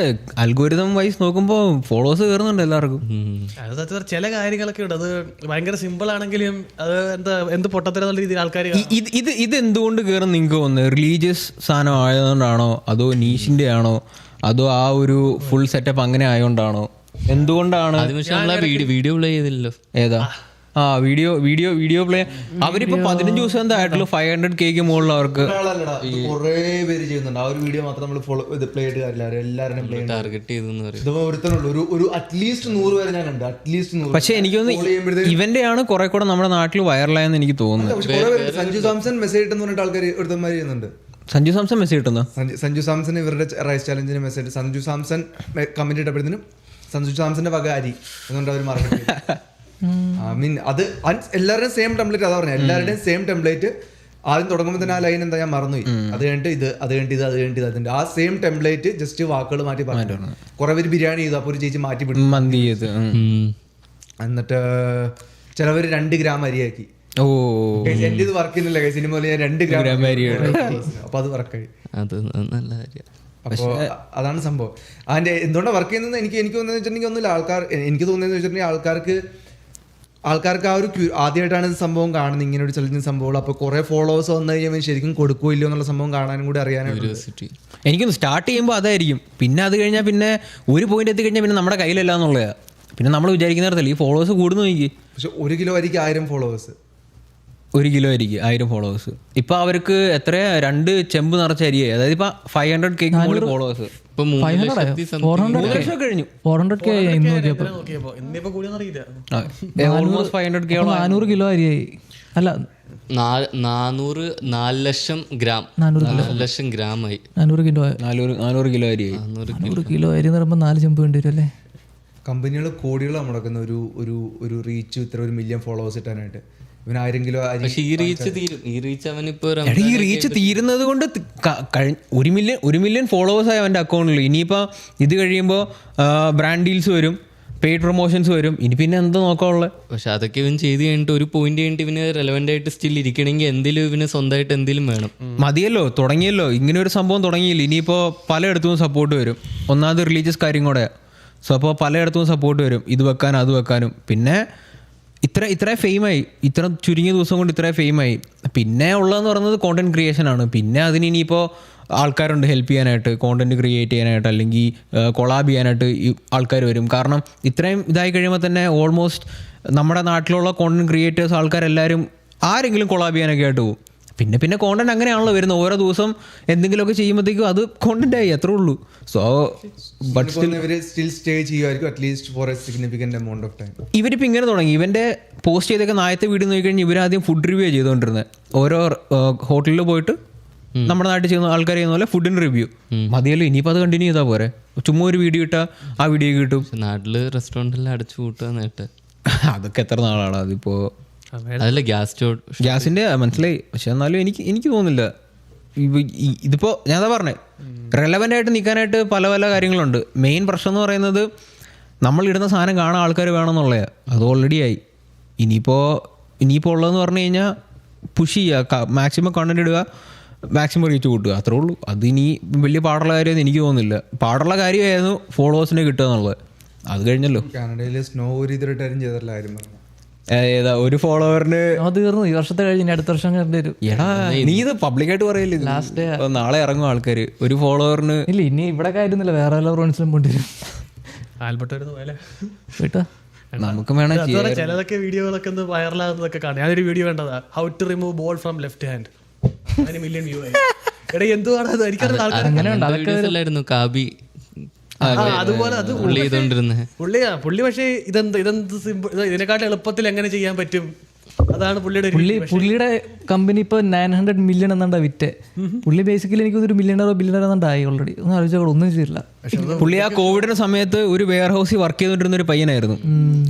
അൽഗോരിതം വൈസ് നോക്കുമ്പോൾ ഫോളോവേഴ്സ് കയറുന്നുണ്ട് എല്ലാവർക്കും. അത് സത്യം ചില കാര്യങ്ങളൊക്കെ ഉണ്ട്. അത് ഭയങ്കര സിമ്പിൾ ആണെങ്കിലും അത് എന്ത് പൊട്ടത്തരം രീതിയിൽ ആൾക്കാർ ഇത് എന്തുകൊണ്ട് കയറും നിങ്ങൾക്ക് തോന്നുന്നത്? റിലീജിയസ് സാധനം ആയതുകൊണ്ടാണോ, അതോ നീഷിന്റെ ആണോ, അതോ ആ ഒരു ഫുൾ സെറ്റപ്പ് അങ്ങനെ ആയതുകൊണ്ടാണോ, എന്തുകൊണ്ടാണ്? വീഡിയോ പ്ലേ ചെയ്തില്ലല്ലോ. ഏതാ? വീഡിയോ പ്ലേ അവരിപ്പോ 15 ദിവസം എന്തായിട്ടുള്ളൂ. 500K മുകളിൽ അവർക്ക് കുറേ പേര് ചെയ്യുന്നുണ്ട്. ആ ഒരു വീഡിയോ മാത്രം നമ്മൾ ഫോളോ ഇത് പ്ലേ ചെയ്ത് എല്ലാവരും ടാർഗറ്റ് ചെയ്തെന്ന് പറയും. ഒരു അറ്റ്ലീസ്റ്റ് 100 വരെ ഞാൻ കണ്ടു. അറ്റ്ലീസ്റ്റ് 100. പക്ഷെ എനിക്ക് തോന്നുന്നു ഇവന്റെ ആണ് കുറെ കൂടെ നമ്മുടെ നാട്ടിൽ വൈറലായെന്ന് എനിക്ക് തോന്നുന്നു. സഞ്ജു സാംസൺ മെസ്സേജ് ഇട്ടെന്ന് പറഞ്ഞിട്ട് ആൾക്കാർ ഒരുത്തന്മാർ ചെയ്യുന്നുണ്ട്. സഞ്ജു സാംസൺ മെസ്സേജ് ഇട്ടുന്ന സഞ്ജു സാംസൺ ഇവരുടെ റൈസ് ചാലഞ്ചിന് മെസ്സേജ് സഞ്ജു സാംസൺ കമന്റ് ഇട്ടപ്പോഴത്തേനും സഞ്ജു സാംസന്റെ വക അരി എന്നുകൊണ്ട് അവർ മാർക്കറ്റ് അത് എല്ലാവരുടെയും സെയിം ടെംപ്ലേറ്റ്. അതാ പറഞ്ഞത്, എല്ലാവരുടെയും സെയിം ടെംപ്ലേറ്റ്. ആദ്യം തുടങ്ങുമ്പോൾ തന്നെ ആ ലൈൻ എന്താ ഞാൻ മറന്നുപോയി. അത് കഴിഞ്ഞിട്ട് ഇത് അതിന്റെ ആ സെയിം ടെംപ്ലേറ്റ് ജസ്റ്റ് വാക്കുകൾ മാറ്റി പറഞ്ഞു. കുറെ പേര് ബിരിയാണി ചെയ്തു, അപ്പോൾ ഒരു ചേച്ചി മാറ്റി വിട്ടു മന്തി ചെയ്ത്. എന്നിട്ട് ചിലവർ 2 ഗ്രാം അരിയാക്കി. ഓ എന്റെ ഇത് വർക്ക് ചെയ്യുന്നില്ല സിനിമ, ഞാൻ 2 ഗ്രാം അരി. അപ്പൊ അത് വർക്കായി. അത് നല്ല കാര്യം. അപ്പോൾ അതാണ് സംഭവം. അതിന്റെ എന്തുകൊണ്ടാണ് വർക്ക് ചെയ്യുന്നത് എനിക്ക് തോന്നുന്നത് വെച്ചിട്ടുണ്ടെങ്കിൽ ഒന്നുമില്ല. എനിക്ക് തോന്നുന്നത് വെച്ചിട്ടുണ്ടെങ്കിൽ ആൾക്കാർക്ക് ആ ഒരു ആദ്യമായിട്ടാണ് ഇത് സംഭവം കാണുന്നത്, ഇങ്ങനെ ഒരു ചലഞ്ചിങ് സംഭവം. അപ്പോൾ കുറെ ഫോളോവേഴ്സ് വന്നു കഴിഞ്ഞാൽ ശരിക്കും കൊടുക്കുമോ ഇല്ലയോ എന്നുള്ള സംഭവം കാണാനും കൂടി അറിയാനായിട്ട് എനിക്കൊന്ന് സ്റ്റാർട്ട് ചെയ്യുമ്പോൾ അതായിരിക്കും. പിന്നെ അത് കഴിഞ്ഞാൽ പിന്നെ ഒരു പോയിന്റ് എത്തിക്കഴിഞ്ഞാൽ പിന്നെ നമ്മുടെ കയ്യിലല്ല എന്നുള്ളതാണ്. പിന്നെ നമ്മൾ വിചാരിക്കുന്നിടത്തല്ല ഈ ഫോളോവേഴ്സ് കൂടുന്നു നോക്കി. പക്ഷെ 1 കിലോ അരിക്ക് 1000 ഫോളോവേഴ്സ്. 1 കിലോ അരിക്ക് 1000 ഫോളോവേഴ്സ്. ഇപ്പൊ അവർക്ക് എത്ര 2 ചെമ്പ് നിറച്ച അരിയായി. അതായത് ഇപ്പൊ 500K ഫോളോവേഴ്സ്. 400K കഴിഞ്ഞു. 400K 400 kilo അരിയായി. അല്ല 4 ലക്ഷം ഗ്രാം 4 ലക്ഷം ഗ്രാമായി. 400 കിലോ അരിയായി. 400 കിലോ അരി എന്ന് പറയുമ്പോൾ 4 ചെമ്പ് വേണ്ടി വരും അല്ലേ? കമ്പനികൾ കോടികൾ മുടക്കുന്ന ഒരു റീച്ച് ഇത്ര 1 മില്യൺ ഫോളോവേഴ്സ് ഇട്ടാനായിട്ട്. ഇവന് 1000 കിലോ അരി. ഈ റീച്ച് തീരും. ഈ റീച്ച് തീരുന്നത് കൊണ്ട് 1 മില്യൺ ഫോളോവേഴ്സ് ആയി അവൻ്റെ അക്കൗണ്ടിൽ. ഇനിയിപ്പോൾ ഇത് കഴിയുമ്പോൾ ബ്രാൻഡ് ഡീൽസ് വരും, പെയ്ഡ് പ്രൊമോഷൻസ് വരും. ഇനി പിന്നെ എന്താ നോക്കാനുള്ളത്? പക്ഷെ അതൊക്കെ ഇവൻ ചെയ്ത് കഴിഞ്ഞിട്ട് ഒരു പോയിന്റ് കഴിഞ്ഞിട്ട് ഇവന് റെലവെന്റ് ആയിട്ട് സ്റ്റിൽ ഇരിക്കണമെങ്കിൽ എന്തെങ്കിലും ഇവന് സ്വന്തമായിട്ട് എന്തെങ്കിലും വേണം. മതിയല്ലോ, തുടങ്ങിയല്ലോ, ഇങ്ങനെ ഒരു സംഭവം തുടങ്ങിയില്ല. ഇനിയിപ്പോൾ പലയിടത്തും സപ്പോർട്ട് വരും. ഒന്നാമത് റിലീജിയസ് കാര്യം കൂടെ. സോ അപ്പോൾ പലയിടത്തും സപ്പോർട്ട് വരും, ഇത് വെക്കാനും അത് വെക്കാനും. പിന്നെ ഇത്ര ഫെയിമായി, ഇത്ര ചുരുങ്ങിയ ദിവസം കൊണ്ട് ഇത്ര ഫെയിമായി. പിന്നെ ഉള്ളതെന്ന് പറയുന്നത് കോണ്ടന്റ് ക്രിയേഷൻ ആണ്. പിന്നെ അതിന് ഇനിയിപ്പോൾ ആൾക്കാരുണ്ട് ഹെൽപ്പ് ചെയ്യാനായിട്ട്, കോണ്ടന്റ് ക്രിയേറ്റ് ചെയ്യാനായിട്ട്, അല്ലെങ്കിൽ കൊളാബ് ചെയ്യാനായിട്ട് ആൾക്കാർ വരും. കാരണം ഇത്രയും ഇതായി കഴിയുമ്പോൾ തന്നെ ഓൾമോസ്റ്റ് നമ്മുടെ നാട്ടിലുള്ള കോണ്ടന്റ് ക്രിയേറ്റേഴ്സ് ആൾക്കാരെല്ലാവരും ആരെങ്കിലും കൊളാബ് ചെയ്യാനൊക്കെ ആയിട്ട് പോകും. പിന്നെ കോണ്ടന്റ് അങ്ങനെയാണല്ലോ വരുന്നത്. ഓരോ ദിവസം എന്തെങ്കിലുമൊക്കെ ചെയ്യുമ്പോഴത്തേക്കും അത് കോണ്ടന്റ് ആയി, അത്രേ ഉള്ളൂ. സോ ഇവരിപ്പോൾ ഇങ്ങനെ തുടങ്ങി. ഇവന്റെ പോസ്റ്റ് ചെയ്തൊക്കെ നായത്തെ വീഡിയോ നോക്കി കഴിഞ്ഞാൽ ഇവരാദ്യം ഫുഡ് റിവ്യൂ ചെയ്തുകൊണ്ടിരുന്നത്. ഓരോ ഹോട്ടലിൽ പോയിട്ട് നമ്മുടെ നാട്ടിൽ ചെയ്യുന്ന ആൾക്കാർ ചെയ്യുന്ന പോലെ ഫുഡിന് റിവ്യൂ. മതിയല്ലോ, ഇനിയിപ്പോൾ അത് കണ്ടിന്യൂ ചെയ്താൽ പോരെ. ചുമ്മാ ഒരു വീഡിയോ ഇട്ടാൽ ആ വീഡിയോ കിട്ടും. നാട്ടില് റെസ്റ്റോറൻറ്റിൽ അടച്ചു കൂട്ടുക നേട്ട് അതൊക്കെ എത്ര നാളാണ് അതിപ്പോൾ. അതല്ല ഗ്യാസിന്റെ മനസ്സിലായി. പക്ഷെ എന്നാലും എനിക്ക് തോന്നുന്നില്ല. ഇതിപ്പോൾ ഞാൻ എന്താ പറഞ്ഞേ, റെലവൻ്റ് ആയിട്ട് നിൽക്കാനായിട്ട് പല കാര്യങ്ങളുണ്ട്. മെയിൻ പ്രശ്നം എന്ന് പറയുന്നത് നമ്മൾ ഇടുന്ന സാധനം കാണാൻ ആൾക്കാർ വേണമെന്നുള്ളതാണ്. അത് ഓൾറെഡി ആയി. ഇനിയിപ്പോൾ ഉള്ളതെന്ന് പറഞ്ഞു കഴിഞ്ഞാൽ പുഷ് ചെയ്യുക, മാക്സിമം കണ്ടന്റ് ഇടുക, മാക്സിമം റീച്ച് കൂട്ടുക, അത്രേ ഉള്ളൂ. അതിനി വലിയ പാടുള്ള കാര്യമൊന്നും എനിക്ക് തോന്നുന്നില്ല. പാടുള്ള കാര്യമായിരുന്നു ഫോളോവേഴ്സിനെ കിട്ടുക എന്നുള്ളത്. അത് കഴിഞ്ഞല്ലോ. കാനഡയിൽ സ്നോ ചെയ്തിട്ടായിരുന്നു കാര്യം പറഞ്ഞു. ഏതാ ഒരു ഫോളോവറിന് തീർന്നു. ഈ വർഷത്തെ കഴിഞ്ഞ് അടുത്ത വർഷം കണ്ടുവരും. എടാ നീ ഇത് പബ്ലിക്കായിട്ട് പറയില്ല. ലാസ്റ്റ് നാളെ ഇറങ്ങും ആൾക്കാര്. ഒരു ഫോളോവറിന് ഇല്ല, ഇനി ഇവിടെ കാര്യമൊന്നുമില്ല, വേറെ എല്ലാ ഫ്രണ്ട്സിലും കൊണ്ടുവരും. ആൽബർട്ട് വരുന്ന പോലെ കേട്ടോ. നമുക്ക് വേണം അതുപോലെ ചിലതൊക്കെ വീഡിയോകളൊക്കെ ഒന്ന് വൈറലാകുന്നതൊക്കെ കാണാം. ഞാനൊരു വീഡിയോ കണ്ടതാ, how to remove ball from left hand, 1 million view ആയി. എടാ എന്തുവാണ് അത്, എനിക്കറിയാം അല്ലായിരുന്നു കാബി അതുപോലെ അത് പുള്ളി ചെയ്തോണ്ടിരുന്നത്. പുള്ളി പക്ഷേ ഇതെന്ത് സിമ്പിൾ, ഇതിനെക്കാട്ടും എളുപ്പത്തിൽ എങ്ങനെ ചെയ്യാൻ പറ്റും, അതാണ് പുള്ളിയുടെ പുള്ളിയുടെ കമ്പനി ഇപ്പൊ 900 million എന്നാണ്ടാ വിറ്റ്. പുള്ളി ബേസിക്കലി എനിക്ക് ഒരു ബില്യണറോ എന്നായി ഓൾറെഡി. ഒന്നും ആലോചിച്ചാൽ ഒന്നും ചെയ്തില്ല. പുള്ളി ആ കോവിഡിന്റെ സമയത്ത് ഒരു വെയർ ഹൗസിൽ വർക്ക് ചെയ്തോണ്ടിരുന്ന ഒരു പയ്യനായിരുന്നു.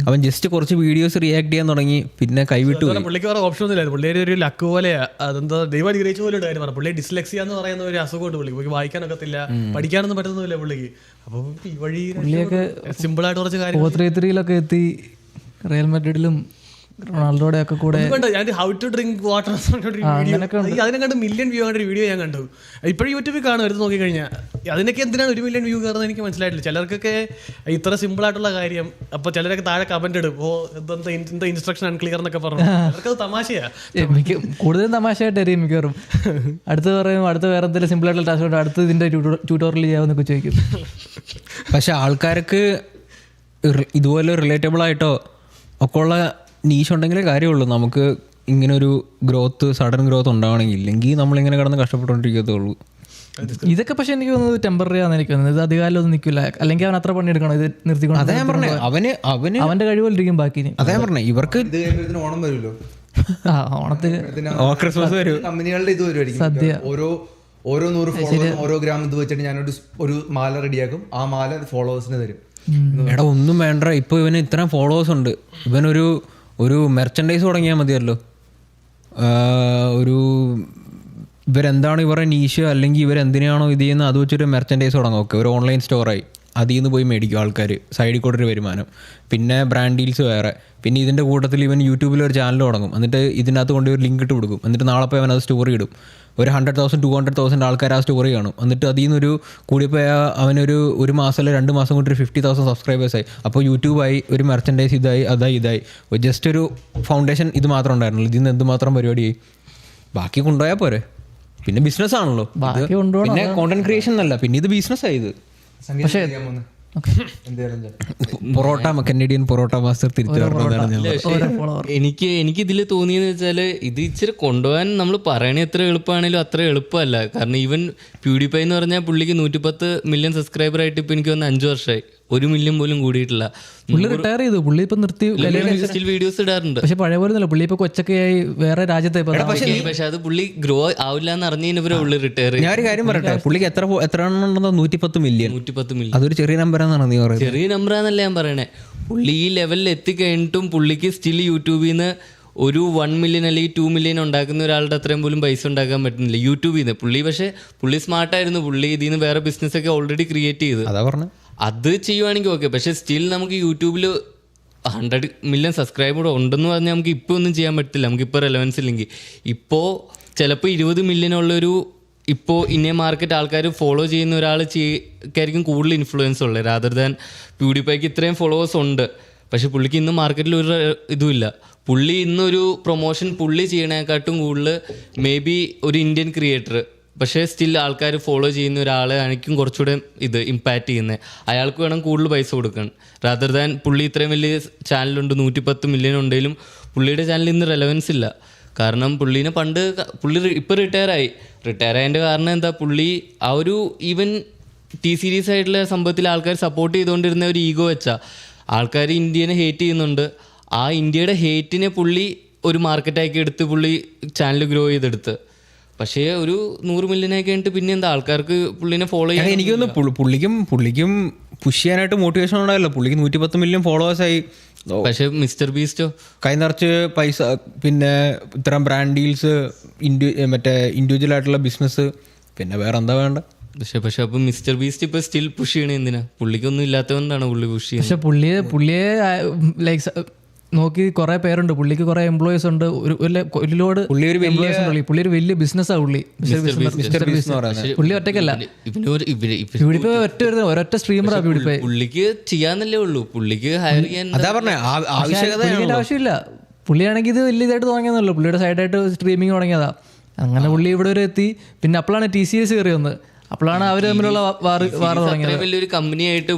അവൻ ജസ്റ്റ് കുറച്ച് വീഡിയോസ് റിയാക്ട് ചെയ്യാൻ തുടങ്ങി, പിന്നെ കൈവിട്ടു. പുള്ളിക്ക് വേറെ ഓപ്ഷൻ ഒന്നുമില്ലായിരുന്നു. പുള്ളിയുടെ ഒരു ലക്ക് പോലെയാ, അതെന്താ ദൈവം അനുഗ്രഹിച്ച പോലെ കാര്യം പറഞ്ഞു. പുള്ളി ഡിസ്ലെക്സിയ എന്ന് പറയുന്ന ഒരു അസുഖമുണ്ട് പുള്ളിക്ക് വായിക്കാനൊക്കത്തില്ല, പഠിക്കാനൊന്നും പറ്റുന്നില്ല പുള്ളിക്ക്. അപ്പൊ ഈ വഴി സിമ്പിൾ ആയിട്ട് കുറച്ച് കാര്യം 4-3-3 എത്തി, റയൽ മാഡ്രിഡിലും റൊണാൾഡോയുടെ ഒക്കെ കൂടെ. ഹൗ ടു ഡ്രിങ്ക് വാട്ടർ അതിനെക്കാണ്ട് 1 million വ്യൂ ആയിട്ട് ഒരു വീഡിയോ ഞാൻ കണ്ടു. ഇപ്പോഴും യൂട്യൂബിൽ കാണും, എടുത്ത് നോക്കിക്കഴിഞ്ഞാൽ. അതിനൊക്കെ എന്തിനാണ് 1 million വ്യൂ കയറുന്നത് എനിക്ക് മനസ്സിലായിട്ടില്ല. ചിലർക്കൊക്കെ ഇത്ര സിമ്പിൾ ആയിട്ടുള്ള കാര്യം, അപ്പൊ ചിലരൊക്കെ താഴെ കമന്റ് ഇടും, ഓ എന്താ ഇൻസ്ട്രക്ഷൻ അൺക്ലിയർ എന്നൊക്കെ പറഞ്ഞു. അവർക്കത് തമാശയാ, കൂടുതലും തമാശയായിട്ടായിരിക്കും മിക്കവാറും. അടുത്ത് പറയും അടുത്ത വേറെ എന്തെങ്കിലും സിമ്പിൾ ആയിട്ടുള്ള ടാസ്ക് ഉണ്ട്, അടുത്ത് ഇതിന്റെ ട്യൂട്ടോറിയൽ ചെയ്യാമെന്നൊക്കെ ചോദിക്കും. പക്ഷെ ആൾക്കാർക്ക് ഇതുപോലെ റിലേറ്റബിൾ ആയിട്ടോ ഒക്കെ ഉള്ള നീഷ് ഉണ്ടെങ്കിലേ കാര്യമുള്ളൂ. നമുക്ക് ഇങ്ങനെ ഒരു സഡൻ ഗ്രോത്ത് ഉണ്ടാവണമെങ്കിൽ, ഇല്ലെങ്കിൽ നമ്മളിങ്ങനെ കിടന്ന് കഷ്ടപ്പെട്ടുകൊണ്ടിരിക്കത്തുള്ളൂ. ഇതൊക്കെ പക്ഷെ എനിക്ക് തോന്നുന്നത് ടെമ്പററി ആണെന്ന് എനിക്ക് തോന്നുന്നത്. ഇത് അധികാലം ഒന്നും നിൽക്കില്ല, അല്ലെങ്കിൽ അവൻ അത്ര പണിയെടുക്കണം ഇത് നിർത്തിക്കൊണ്ട്. അതാ ഞാൻ പറഞ്ഞേ, അവന്റെ കഴിവുകൊണ്ടിരിക്കും ബാക്കി. അതാ പറഞ്ഞേ, ഇവർക്ക് ഓണം വരുമല്ലോ, ഓണത്തിന് ക്രിസ്മസ് വരും, കമ്പനികളുടെ ഇത് വരുമായിരിക്കും. സദ്യ ഓരോ 100 ഫോളോവേഴ്സ് ഓരോ ഗ്രാം ഇത് വെച്ചിട്ട് ഞാനൊരു മാല റെഡിയാക്കും, ആ മാല ഫോളോവേഴ്സിന് തരും. എടാ ഒന്നും വേണ്ട, ഇപ്പൊ ഇവന് ഇത്രയും ഫോളോവേഴ്സ് ഉണ്ട്, ഇവനൊരു മെർച്ചൻഡൈസ് തുടങ്ങിയാൽ മതിയല്ലോ. ഇവരെന്താണ് ഇവരുടെ നീഷ്, അല്ലെങ്കിൽ ഇവരെന്തിനാണോ ഇത് ചെയ്യുന്നത് അത് വെച്ചൊരു മെർച്ചൻഡൈസ് തുടങ്ങും. ഓക്കെ, ഒരു ഓൺലൈൻ സ്റ്റോറായി, അതിൽ നിന്ന് പോയി മേടിക്കും ആൾക്കാർ, സൈഡിൽ കൂടെ ഒരു വരുമാനം. പിന്നെ ബ്രാൻഡ് ഡീൽസ് വേറെ. പിന്നെ ഇതിൻ്റെ കൂട്ടത്തിൽ ഇവൻ യൂട്യൂബിൽ ഒരു ചാനൽ തുടങ്ങും, എന്നിട്ട് ഇതിനകത്ത് കൊണ്ട് ഒരു ലിങ്ക് ഇട്ട് കൊടുക്കും. എന്നിട്ട് നാളെ പോയി അവൻ അത് സ്റ്റോറി ഇടും. ഒരു 100,000 200,000 ആൾക്കാർ ആ സ്റ്റോറി കാണും. എന്നിട്ട് അതിൽ നിന്നൊരു കൂടിപ്പോയ അവനൊരു മാസം അല്ലെങ്കിൽ 2 മാസം കൊണ്ട് 50,000 സബ്സ്ക്രൈബേഴ്സായി. അപ്പോൾ യൂട്യൂബായി, ഒരു മെർച്ചൻഡൈസ് ഇതായി. ജസ്റ്റ് ഒരു ഫൗണ്ടേഷൻ ഇത് മാത്രം ഉണ്ടായിരുന്നുള്ളൂ, ഇതിൽ നിന്ന് എന്തുമാത്രം പരിപാടിയായി. ബാക്കി കൊണ്ടുപോയാൽ പോരെ. പിന്നെ ബിസിനസ് ആണല്ലോ, പിന്നെ കോണ്ടന്റ് ക്രിയേഷൻ അല്ല, പിന്നെ ഇത് ബിസിനസ്സായി. ഇത് പക്ഷേ പൊറോട്ട കനേഡിയൻ പൊറോട്ട മാസ്റ്റർ തിരിച്ചു പറഞ്ഞതാണ്. എനിക്ക് ഇതിൽ തോന്നിയെന്ന് വെച്ചാല് ഇത് ഇച്ചിരി കൊണ്ടുപോകാൻ നമ്മൾ പറയണ എത്ര എളുപ്പമാണേലും അത്ര എളുപ്പമല്ല. കാരണം ഈവൻ പ്യൂഡിഫൈ എന്ന് പറഞ്ഞാൽ പുള്ളിക്ക് 110 million സബ്സ്ക്രൈബർ ആയിട്ട് ഇപ്പൊ എനിക്ക് വന്ന് 5 വർഷമായി, 1 million പോലും കൂടിയിട്ടില്ല. പുള്ളി റിട്ടയർ ചെയ്തു, പുള്ളി ഇപ്പൊ നിർത്തി, സ്റ്റിൽ വീഡിയോസ് ഇടാറുണ്ട്. പക്ഷെ പഴയ പോലെ പുള്ളി ഇപ്പൊ കൊച്ചൊക്കെയായി വേറെ രാജ്യത്തെ. പക്ഷെ അത് പുള്ളി ഗ്രോ ആവില്ല എന്ന് അറിഞ്ഞതിന് പുള്ളി റിട്ടയർ. ഞാൻ ഒരു കാര്യം പറയട്ടെ, പുള്ളിക്ക് എത്ര ഉണ്ടെന്നോ 110 million. അതൊരു ചെറിയ നമ്പറാണെന്നാണ് നീ പറയുന്നത്. ചെറിയ നമ്പറാന്നല്ല ഞാൻ പറയണേ. പുള്ളി ഈ ലെവലിൽ എത്തിക്കഴിഞ്ഞിട്ടും പുള്ളിക്ക് സ്റ്റിൽ യൂട്യൂബിൽ നിന്ന് ഒരു 1 million അല്ലെങ്കിൽ 2 million ഉണ്ടാക്കുന്ന ഒരാളുടെ അത്രയും പോലും പൈസ ഉണ്ടാക്കാൻ പറ്റുന്നില്ല യൂട്യൂബിൽ നിന്ന്. പുള്ളി സ്മാർട്ടായിരുന്നു, പുള്ളി ഇതിൽ നിന്ന് വേറെ ബിസിനസ്സൊക്കെ ഓൾറെഡി ക്രിയേറ്റ് ചെയ്ത്. അതാ പറഞ്ഞത്, അത് ചെയ്യുവാണെങ്കിൽ ഓക്കെ. പക്ഷെ സ്റ്റിൽ നമുക്ക് യൂട്യൂബിൽ 100 million സബ്സ്ക്രൈബർ ഉണ്ടെന്ന് പറഞ്ഞാൽ നമുക്ക് ഇപ്പോൾ ഒന്നും ചെയ്യാൻ പറ്റില്ല. നമുക്കിപ്പോൾ റെലവൻസ് ഇല്ലെങ്കിൽ ഇപ്പോൾ ചിലപ്പോൾ 20 million ഉള്ളൊരു ഇപ്പോൾ ഇന്ത്യൻ മാർക്കറ്റ് ആൾക്കാർ ഫോളോ ചെയ്യുന്ന ഒരാൾക്കായിരിക്കും കൂടുതൽ ഇൻഫ്ലുവൻസ് ഉള്ളത് രാദർ ദാൻ പ്യൂഡിഫൈക്ക്. ഇത്രയും ഫോളോവേഴ്സ് ഉണ്ട്, പക്ഷെ പുള്ളിക്ക് ഇന്ന് മാർക്കറ്റിൽ ഒരു ഇതുമില്ല. പുള്ളി ഇന്നൊരു പ്രൊമോഷൻ പുള്ളി ചെയ്യണേക്കാട്ടും കൂടുതൽ മേ ബി ഒരു ഇന്ത്യൻ ക്രിയേറ്റർ, പക്ഷേ സ്റ്റിൽ ആൾക്കാർ ഫോളോ ചെയ്യുന്ന ഒരാളെ ആയിരിക്കും കുറച്ചുകൂടെ ഇത് ഇമ്പാക്റ്റ് ചെയ്യുന്നത്. അയാൾക്ക് വേണം കൂടുതൽ പൈസ കൊടുക്കണം റാദർ ദാൻ പുള്ളി ഇത്രയും വലിയ ചാനലുണ്ട്, 110 million ഉണ്ടെങ്കിലും പുള്ളിയുടെ ചാനൽ ഇന്ന് റെലവൻസ് ഇല്ല. കാരണം പുള്ളീനെ പുള്ളി ഇപ്പോൾ റിട്ടയർ ആയതിൻ്റെ കാരണം എന്താ, പുള്ളി ആ ഒരു ഈവൻ T-Series ആയിട്ടുള്ള സംഭവത്തിൽ ആൾക്കാർ സപ്പോർട്ട് ചെയ്തുകൊണ്ടിരുന്ന ഒരു ഈഗോ വെച്ചാൽ ആൾക്കാർ ഇന്ത്യനെ ഹേറ്റ് ചെയ്യുന്നുണ്ട്. ആ ഇന്ത്യയുടെ ഹേറ്റിനെ പുള്ളി ഒരു മാർക്കറ്റാക്കി എടുത്ത് പുള്ളി ചാനൽ ഗ്രോ ചെയ്തെടുത്ത്. പക്ഷേ ഒരു 100 million ആയി കഴിഞ്ഞിട്ട് പിന്നെ എന്താ ആൾക്കാർക്ക് പുള്ളിനെ ഫോളോ ചെയ്യാൻ. എനിക്ക് തോന്നുന്നു പുള്ളിക്കും പുഷ് ചെയ്യാനായിട്ട് മോട്ടിവേഷൻ ഉണ്ടായല്ലോ. പുള്ളിക്ക് 110 million ഫോളോവേഴ്സായി. പക്ഷെ മിസ്റ്റർ ബീസ്റ്റോ കൈ നിറച്ച് പൈസ, പിന്നെ ഇത്തരം ബ്രാൻഡ് ഡീൽസ്, മറ്റേ ഇൻഡിവിജ്വൽ ആയിട്ടുള്ള ബിസിനസ്, പിന്നെ വേറെ എന്താ വേണ്ട. പക്ഷെ അപ്പൊ മിസ്റ്റർ ബീസ്റ്റ് ഇപ്പൊ സ്റ്റിൽ പുഷ് ചെയ്യണേ എന്തിനാ? പുള്ളിക്കൊന്നും ഇല്ലാത്തതുകൊണ്ടാണ് പുള്ളി പുഷ് ചെയ്യുന്നത്. പക്ഷെ പുള്ളിയെ ലൈക്ക് നോക്കി കുറെ പേരുണ്ട്, പുള്ളിക്ക് കുറെ എംപ്ലോയീസ് ഉണ്ട്, ഒരുപാട് പുള്ളി ഒരു വലിയ ബിസിനസ്സാണ് പുള്ളി ഒറ്റയ്ക്കല്ല. ഒരൊറ്റ സ്ട്രീമറാണ് പ്യൂഡിഫൈ. പുള്ളിക്ക് ചെയ്യാന്നല്ലേ ഉള്ളൂ, പുള്ളിക്ക് ഹയർ ചെയ്യാൻ ആവശ്യമില്ല. പുള്ളിയാണെങ്കിൽ ഇത് വലിയ ഇതായിട്ട് തുടങ്ങിയതല്ലോ, പുള്ളിയുടെ സൈഡായിട്ട് സ്ട്രീമിങ് തുടങ്ങിയതാ. അങ്ങനെ പുള്ളി ഇവിടെ വരെ എത്തി. പിന്നെ അപ്പോഴാണ് T-Series കയറി വന്നത്, അപ്പോഴാണ് അവർ തമ്മിലുള്ള വാർ തുടങ്ങിയത്. വലിയൊരു കമ്പനിയായിട്ട്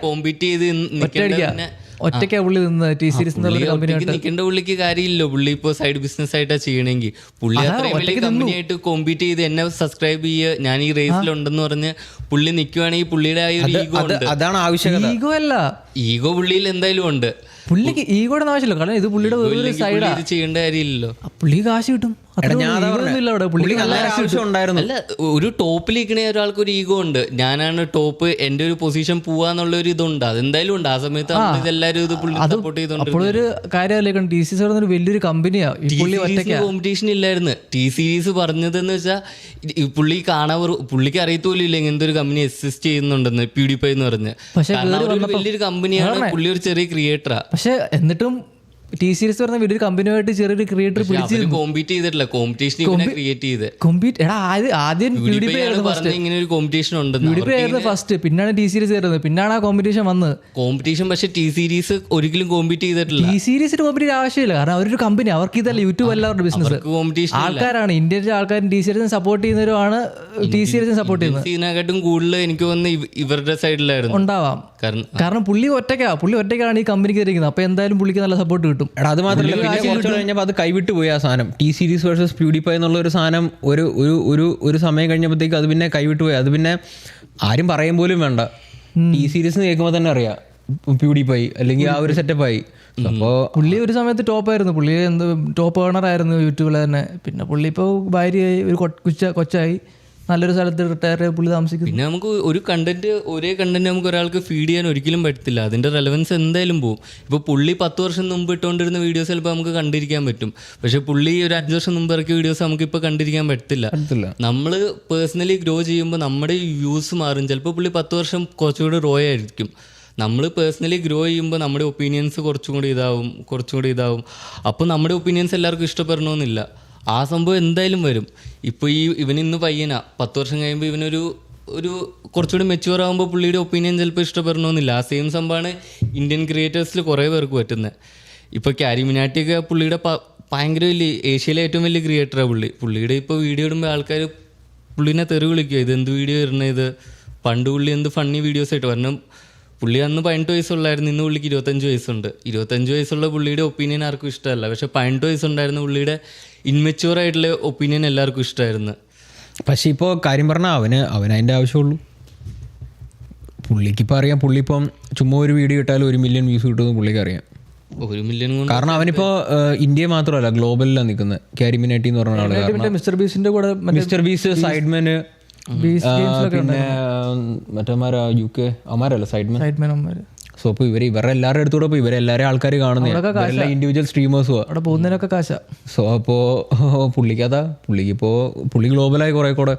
കോമ്പീറ്റ് ചെയ്ത് ഒറ്റയ്ക്കാ പുള്ളി നിന്ന് ടി സീരീസ് കമ്പനിയായിട്ട് നിൽക്കേണ്ട പുള്ളിക്ക് കാര്യമില്ലോ. പുള്ളി ഇപ്പൊ സൈഡ് ബിസിനസ് ആയിട്ടാ ചെയ്യണമെങ്കിൽ പുള്ളി അത്രയും വലിയ കമ്പനിയായിട്ട് കോമ്പീറ്റ് ചെയ്ത് എന്നെ സബ്സ്ക്രൈബ് ചെയ്യുക, ഞാൻ ഈ റേസിലുണ്ടെന്ന് പറഞ്ഞ് പുള്ളി നിൽക്കുവാണെങ്കിൽ പുള്ളിയുടെ ആ ഒരു ഈഗോ ഉണ്ട്. അതാണ് ആവശ്യകത. ഈഗോ അല്ല, ഈഗോ പുള്ളിയിൽ എന്തായാലും ഉണ്ട്. പുള്ളിക്ക് ഈഗോയുടെ ആവശ്യമില്ല, കാരണം ഇത് പുള്ളിയുടെ ഒരു സൈഡാ. ഇത് ചെയ്യേണ്ട കാര്യമില്ലല്ലോ. പുള്ളി കാശ് കിട്ടും, ഉണ്ടായിരുന്നു. അല്ല, ഒരു ടോപ്പിൽ നിൽക്കണ ഒരാൾക്ക് ഒരു ഈഗോ ഉണ്ട്. ഞാനാണ് ടോപ്പ്, എന്റെ ഒരു പൊസിഷൻ പോവാന്നുള്ള ഒരു ഇതുണ്ട്. അതെന്തായാലും ഉണ്ട്. ആ സമയത്ത് ഇതെല്ലാരും ഇത് പുള്ളി സപ്പോർട്ട് ചെയ്തോണ്ട്. അപ്പോഴൊരു കാര്യമല്ലേ, ടി സീരീസ് വലിയൊരു കമ്പനിയാ. കോമ്പറ്റീഷൻ ഇല്ലായിരുന്നു. ടി സീരീസ് പറഞ്ഞതെന്ന് വെച്ചാൽ പുള്ളിക്ക് അറിയത്തോലില്ല ഇങ്ങനത്തെ ഒരു കമ്പനി എക്സിസ്റ്റ് ചെയ്യുന്നുണ്ടെന്ന്, PewDiePie എന്ന് പറഞ്ഞ്. വലിയൊരു കമ്പനിയാണ്, പുള്ളി ഒരു ചെറിയ ക്രിയേറ്ററാ. പക്ഷെ എന്നിട്ടും ടി സീരീസ് പറഞ്ഞ വലിയൊരു കമ്പനിയായിട്ട് ചെറിയൊരു ക്രിയേറ്റർ കോമ്പീറ്റ് ചെയ്തിട്ടില്ല. കോമ്പറ്റീഷൻ ക്രിയേറ്റ് ചെയ്ത് ആദ്യം ഇങ്ങനെ ഒരു കോമ്പറ്റീഷൻ ഉണ്ടെന്ന് ഫസ്റ്റ്, പിന്നാണ് ടി സീരീസ് വരുന്നത്, പിന്നാണ് ആ കോമ്പറ്റീഷൻ വന്നത്. കോമ്പറ്റീഷൻ പക്ഷെ ടി സീരീസ് ഒരിക്കലും കോമ്പീറ്റ് ചെയ്തിട്ടില്ല. ടി സീരീസിന് കോമ്പറ്റീഷൻ ആവശ്യമില്ല, കാരണം അവരൊരു കമ്പനി, അവർക്ക് ഇതല്ല യൂട്യൂബ് അല്ല അവരുടെ ബിസിനസ്. ആൾക്കാരാണ് ഇന്ത്യയിലെ ആൾക്കാരും ടി സീരീസിനെ സപ്പോർട്ട് ചെയ്യുന്നവരുമാണ് ടി സീരീസിനെ സപ്പോർട്ട് ചെയ്യുന്നത്. ഇതിനെക്കാട്ടും കൂടുതൽ എനിക്ക് തോന്നുന്നു ഇവരുടെ സൈഡിലായിരുന്നു ഉണ്ടാവാം. കാരണം പുള്ളി ഒറ്റയ്ക്കാണ് ഈ കമ്പനിക്ക് ഇരിക്കുന്നത്. അപ്പൊ എന്തായാലും പുള്ളിക്ക് നല്ല സപ്പോർട്ട് കിട്ടും. അത് മാത്രമല്ല, പിന്നെ കുറച്ച് കഴിഞ്ഞപ്പോൾ അത് കൈവിട്ട് പോയി ആ സാധനം. ടി സീരീസ് വേഴ്സസ് PewDiePie എന്നുള്ള ഒരു സാധനം ഒരു സമയം കഴിഞ്ഞപ്പോഴത്തേക്ക് അത് പിന്നെ കൈവിട്ട് പോയി. അത് പിന്നെ ആരും പറയും പോലും വേണ്ട. ടി സീരീസ് കേൾക്കുമ്പോൾ തന്നെ അറിയാം PewDiePie അല്ലെങ്കിൽ ആ ഒരു സെറ്റപ്പായി. അപ്പോൾ പുള്ളി ഒരു സമയത്ത് ടോപ്പായിരുന്നു, പുള്ളി ടോപ്പ് ഏർണർ ആയിരുന്നു യൂട്യൂബിൽ തന്നെ. പിന്നെ പുള്ളി ഇപ്പോൾ ഭാര്യയായി, ഒരു കൊച്ചായി, നല്ലൊരു സ്ഥലത്ത് റിട്ടയർ ചെയ്ത് പുള്ളി താമസിക്കും. പിന്നെ നമുക്ക് ഒരേ കണ്ടന്റ് നമുക്ക് ഒരാൾക്ക് ഫീഡ് ചെയ്യാൻ ഒരിക്കലും പറ്റത്തില്ല. അതിന്റെ റെലവൻസ് എന്തായാലും പോകും. ഇപ്പോൾ പുള്ളി 10 വർഷം മുമ്പ് ഇട്ടുകൊണ്ടിരുന്ന വീഡിയോസ് ചിലപ്പോൾ നമുക്ക് കണ്ടിരിക്കാൻ പറ്റും. പക്ഷെ പുള്ളി ഒരു 5 വർഷം മുമ്പ് ഇറക്കിയ വീഡിയോസ് നമുക്ക് ഇപ്പോൾ കണ്ടിരിക്കാൻ പറ്റത്തില്ല. നമ്മൾ പേഴ്സണലി ഗ്രോ ചെയ്യുമ്പോൾ നമ്മുടെ വ്യൂസ് മാറും. ചിലപ്പോൾ പുള്ളി 10 വർഷം കുറച്ചുകൂടി റോ ആയിരിക്കും. നമ്മൾ പേഴ്സണലി ഗ്രോ ചെയ്യുമ്പോൾ നമ്മുടെ ഒപ്പീനിയൻസ് കുറച്ചും കൂടി ഇതാവും. അപ്പോൾ നമ്മുടെ ഒപ്പീനിയൻസ് എല്ലാവർക്കും ഇഷ്ടപ്പെടണമെന്നില്ല. ആ സംഭവം എന്തായാലും വരും. ഇപ്പോൾ ഇവനിന്ന് പയ്യനാ, 10 വർഷം കഴിയുമ്പോൾ ഇവനൊരു കുറച്ചുകൂടി മെച്യൂർ ആകുമ്പോൾ പുള്ളിയുടെ ഒപ്പീനിയൻ ചിലപ്പോൾ ഇഷ്ടപ്പെടണമെന്നില്ല. ആ സെയിം സംഭവമാണ് ഇന്ത്യൻ ക്രിയേറ്റേഴ്സിൽ കുറേ പേർക്ക് പറ്റുന്നത്. ഇപ്പോൾ കാരിമിനാട്ടിയൊക്കെ പുള്ളിയുടെ ഭയങ്കര വലിയ, ഏഷ്യയിലെ ഏറ്റവും വലിയ ക്രിയേറ്ററാണ് പുള്ളിയുടെ ഇപ്പോൾ വീഡിയോ ഇടുമ്പോൾ ആൾക്കാർ പുള്ളിനെ തെറി വിളിക്കുക, ഇത് എന്ത് വീഡിയോ ഇടണേ, ഇത് പണ്ട് പുള്ളി എന്ത് ഫണ്ണി വീഡിയോസ് ആയിട്ട്. കാരണം പുള്ളി അന്ന് 18 വയസ്സുള്ളായിരുന്നു, ഇന്ന് പുള്ളിക്ക് 25 വയസ്സുണ്ട്. 25 വയസ്സുള്ള പുള്ളിയുടെ ഒപ്പീനിയൻ ആർക്കും ഇഷ്ടമല്ല. പക്ഷെ 18 വയസ്സുണ്ടായിരുന്ന പുള്ളിയുടെ ഇൻമെച്യൂർ ആയിട്ടുള്ള ഒപ്പീനിയൻ എല്ലാവർക്കും ഇഷ്ടമായിരുന്നു. പക്ഷേ ഇപ്പോൾ കാര്യം പറഞ്ഞാൽ അവന് അതിൻ്റെ ആവശ്യമുള്ളൂ. പുള്ളിക്കിപ്പോൾ അറിയാം, പുള്ളിപ്പം ചുമ്മാ ഒരു വീഡിയോ ഇട്ടാലും 1 മില്യൺ വ്യൂസ് കിട്ടുമെന്ന് പുള്ളിക്ക് അറിയാം. 1 മില്യൺ കാരണം അവനിപ്പോൾ ഇന്ത്യ മാത്രമല്ല ഗ്ലോബലിലാണ് നിൽക്കുന്നത്. കാരിമിനാട്ടി എന്ന് പറഞ്ഞ ആള്, മിസ്റ്റർ ബീസ്റ്റ്, സൈഡ്മാന്, പിന്നെ മറ്റേമാരാ UK അമാരല്ല സൈഡ്മാൻ. സോ ഇപ്പോൾ ഇവരെ എല്ലാവരുടെ അടുത്തൂടെ ഇപ്പോൾ ഇവരെല്ലാവരും ആൾക്കാർ കാണുന്നത് ഇൻഡിവിജ്വൽ സ്ട്രീമേഴ്സും അവിടെ പോകുന്നതിനൊക്കെ കാശാ. സോ അപ്പോൾ പുള്ളി ഗ്ലോബലായി കുറേ കൂടെ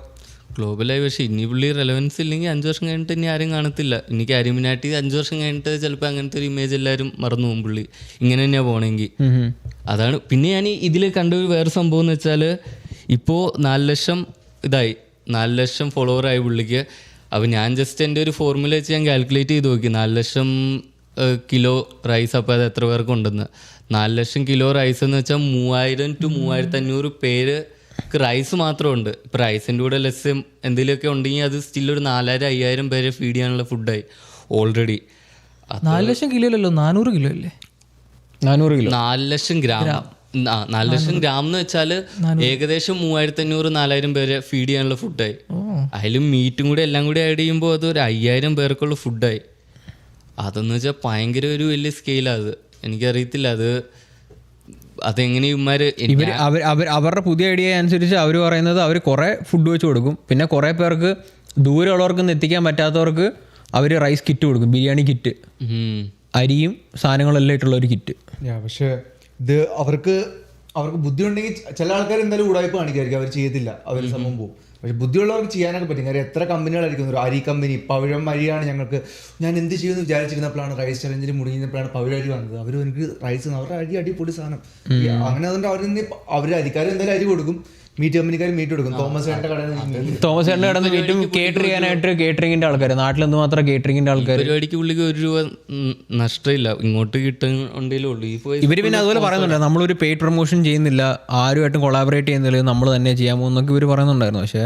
ഗ്ലോബലായി. പക്ഷേ ഇനി പുള്ളി റെലവൻസ് ഇല്ലെങ്കിൽ 5 വർഷം കഴിഞ്ഞിട്ട് ഇനി ആരും കാണത്തില്ല. ഇനി കാരിമിനാട്ടി 5 വർഷം കഴിഞ്ഞിട്ട് ചിലപ്പോൾ അങ്ങനത്തെ ഒരു ഇമേജ് എല്ലാവരും മറന്നു പോകും. പുള്ളി ഇങ്ങനെ തന്നെയാണ് പോകണമെങ്കിൽ. അതാണ്. പിന്നെ ഞാൻ ഇതിൽ കണ്ട ഒരു വേറെ സംഭവം എന്ന് വെച്ചാൽ, ഇപ്പോൾ 4 ലക്ഷം ഫോളോവറായി പുള്ളിക്ക്. അപ്പോൾ ഞാൻ ജസ്റ്റ് എൻ്റെ ഒരു ഫോർമുല വെച്ച് ഞാൻ കാൽക്കുലേറ്റ് ചെയ്ത് നോക്കി 4 ലക്ഷം കിലോ റൈസ്. അപ്പോൾ അത് എത്ര പേർക്ക് ഉണ്ടെന്ന്. 4 ലക്ഷം കിലോ റൈസ് എന്ന് വെച്ചാൽ 3000 to 3500 പേർക്ക് റൈസ് മാത്രമുണ്ട്. ഇപ്പോൾ റൈസിൻ്റെ കൂടെ ലെസ് എന്തെങ്കിലുമൊക്കെ ഉണ്ടെങ്കിൽ അത് സ്റ്റിൽ ഒരു 4000-5000 പേരെ ഫീഡ് ചെയ്യാനുള്ള ഫുഡായി ഓൾറെഡി. 4 ലക്ഷം കിലോ അല്ലല്ലോ, 400 കിലോ അല്ലേ? 400 കിലോ, 4 ലക്ഷം ഗ്രാം. 4 ലക്ഷം ഗ്രാം എന്ന് വെച്ചാൽ ഏകദേശം 3500-4000 പേരെ ഫീഡ് ചെയ്യാനുള്ള ഫുഡായി. അതിലും മീറ്റും കൂടി എല്ലാം കൂടി ആഡ് ചെയ്യുമ്പോൾ അത് ഒരു 5000 പേർക്കുള്ള ഫുഡായി. അതെന്ന് വെച്ചാൽ ഭയങ്കര ഒരു വലിയ സ്കെയിലാണ്. അത് എനിക്കറിയത്തില്ല അതെങ്ങനെ അവരുടെ പുതിയ ഐഡിയ അനുസരിച്ച് അവർ പറയുന്നത് അവർ കുറേ ഫുഡ് വെച്ച് കൊടുക്കും. പിന്നെ കുറേ പേർക്ക് ദൂരമുള്ളവർക്കൊന്നും എത്തിക്കാൻ പറ്റാത്തവർക്ക് അവർ റൈസ് കിറ്റ് കൊടുക്കും, ബിരിയാണി കിറ്റ്, അരിയും സാധനങ്ങളെല്ലാം ഇട്ടുള്ള ഒരു കിറ്റ്. പക്ഷേ ഇത് അവർക്ക് ബുദ്ധി ഉണ്ടെങ്കിൽ ചില ആൾക്കാർ എന്തായാലും ഉടായ്പ കാണിക്കായിരിക്കും, അവർ ചെയ്യത്തില്ല, അവർ സംഭവം പോകും. പക്ഷെ ബുദ്ധിയുള്ളവർക്ക് ചെയ്യാനൊക്കെ പറ്റും. കാര്യം എത്ര കമ്പനികളായിരിക്കും, ഒരു അരി കമ്പനി, പവിഴം അരിയാണ് ഞങ്ങൾക്ക്, ഞാൻ എന്ത് ചെയ്യുമെന്ന് വിചാരിച്ചിരുന്നപ്പോഴാണ് റൈസ് ചലഞ്ചിൽ മുടിഞ്ഞപ്പോഴാണ് പവിഴം അരി വന്നത്. അവർ എനിക്ക് റൈസ്, അവരുടെ അരി അടിപൊളി സാധനം. അങ്ങനെ അതുകൊണ്ട് അവർ അരിക്കാർ എന്തായാലും അരി കൊടുക്കും, മീറ്റ് കമ്പനിക്കാർ മീറ്റ് കൊടുക്കും. തോമസ് ചേട്ടൻ്റെ കടന്ന് മീറ്റും കേറ്റർ ചെയ്യാനായിട്ട് കേറ്ററിംഗിന്റെ ആൾക്കാർ, നാട്ടിലെന്ത് മാത്രം കേറ്ററിംഗിന്റെ ആൾക്കാർ. പരിപാടിക്ക് പുള്ളിക്ക് 1 രൂപ നഷ്ടമില്ല, ഇങ്ങോട്ട് കിട്ടുന്നുണ്ടല്ലോ. ഇവർ പിന്നെ അതുപോലെ പറയുന്നുണ്ട്, നമ്മളൊരു പെയ്ഡ് പ്രൊമോഷൻ ചെയ്യുന്നില്ല, ആരുമായിട്ടും കൊളാബറേറ്റ് ചെയ്യുന്നില്ല, നമ്മൾ തന്നെ ചെയ്യാമോ എന്നൊക്കെ ഇവർ പറയുന്നുണ്ടായിരുന്നു. പക്ഷേ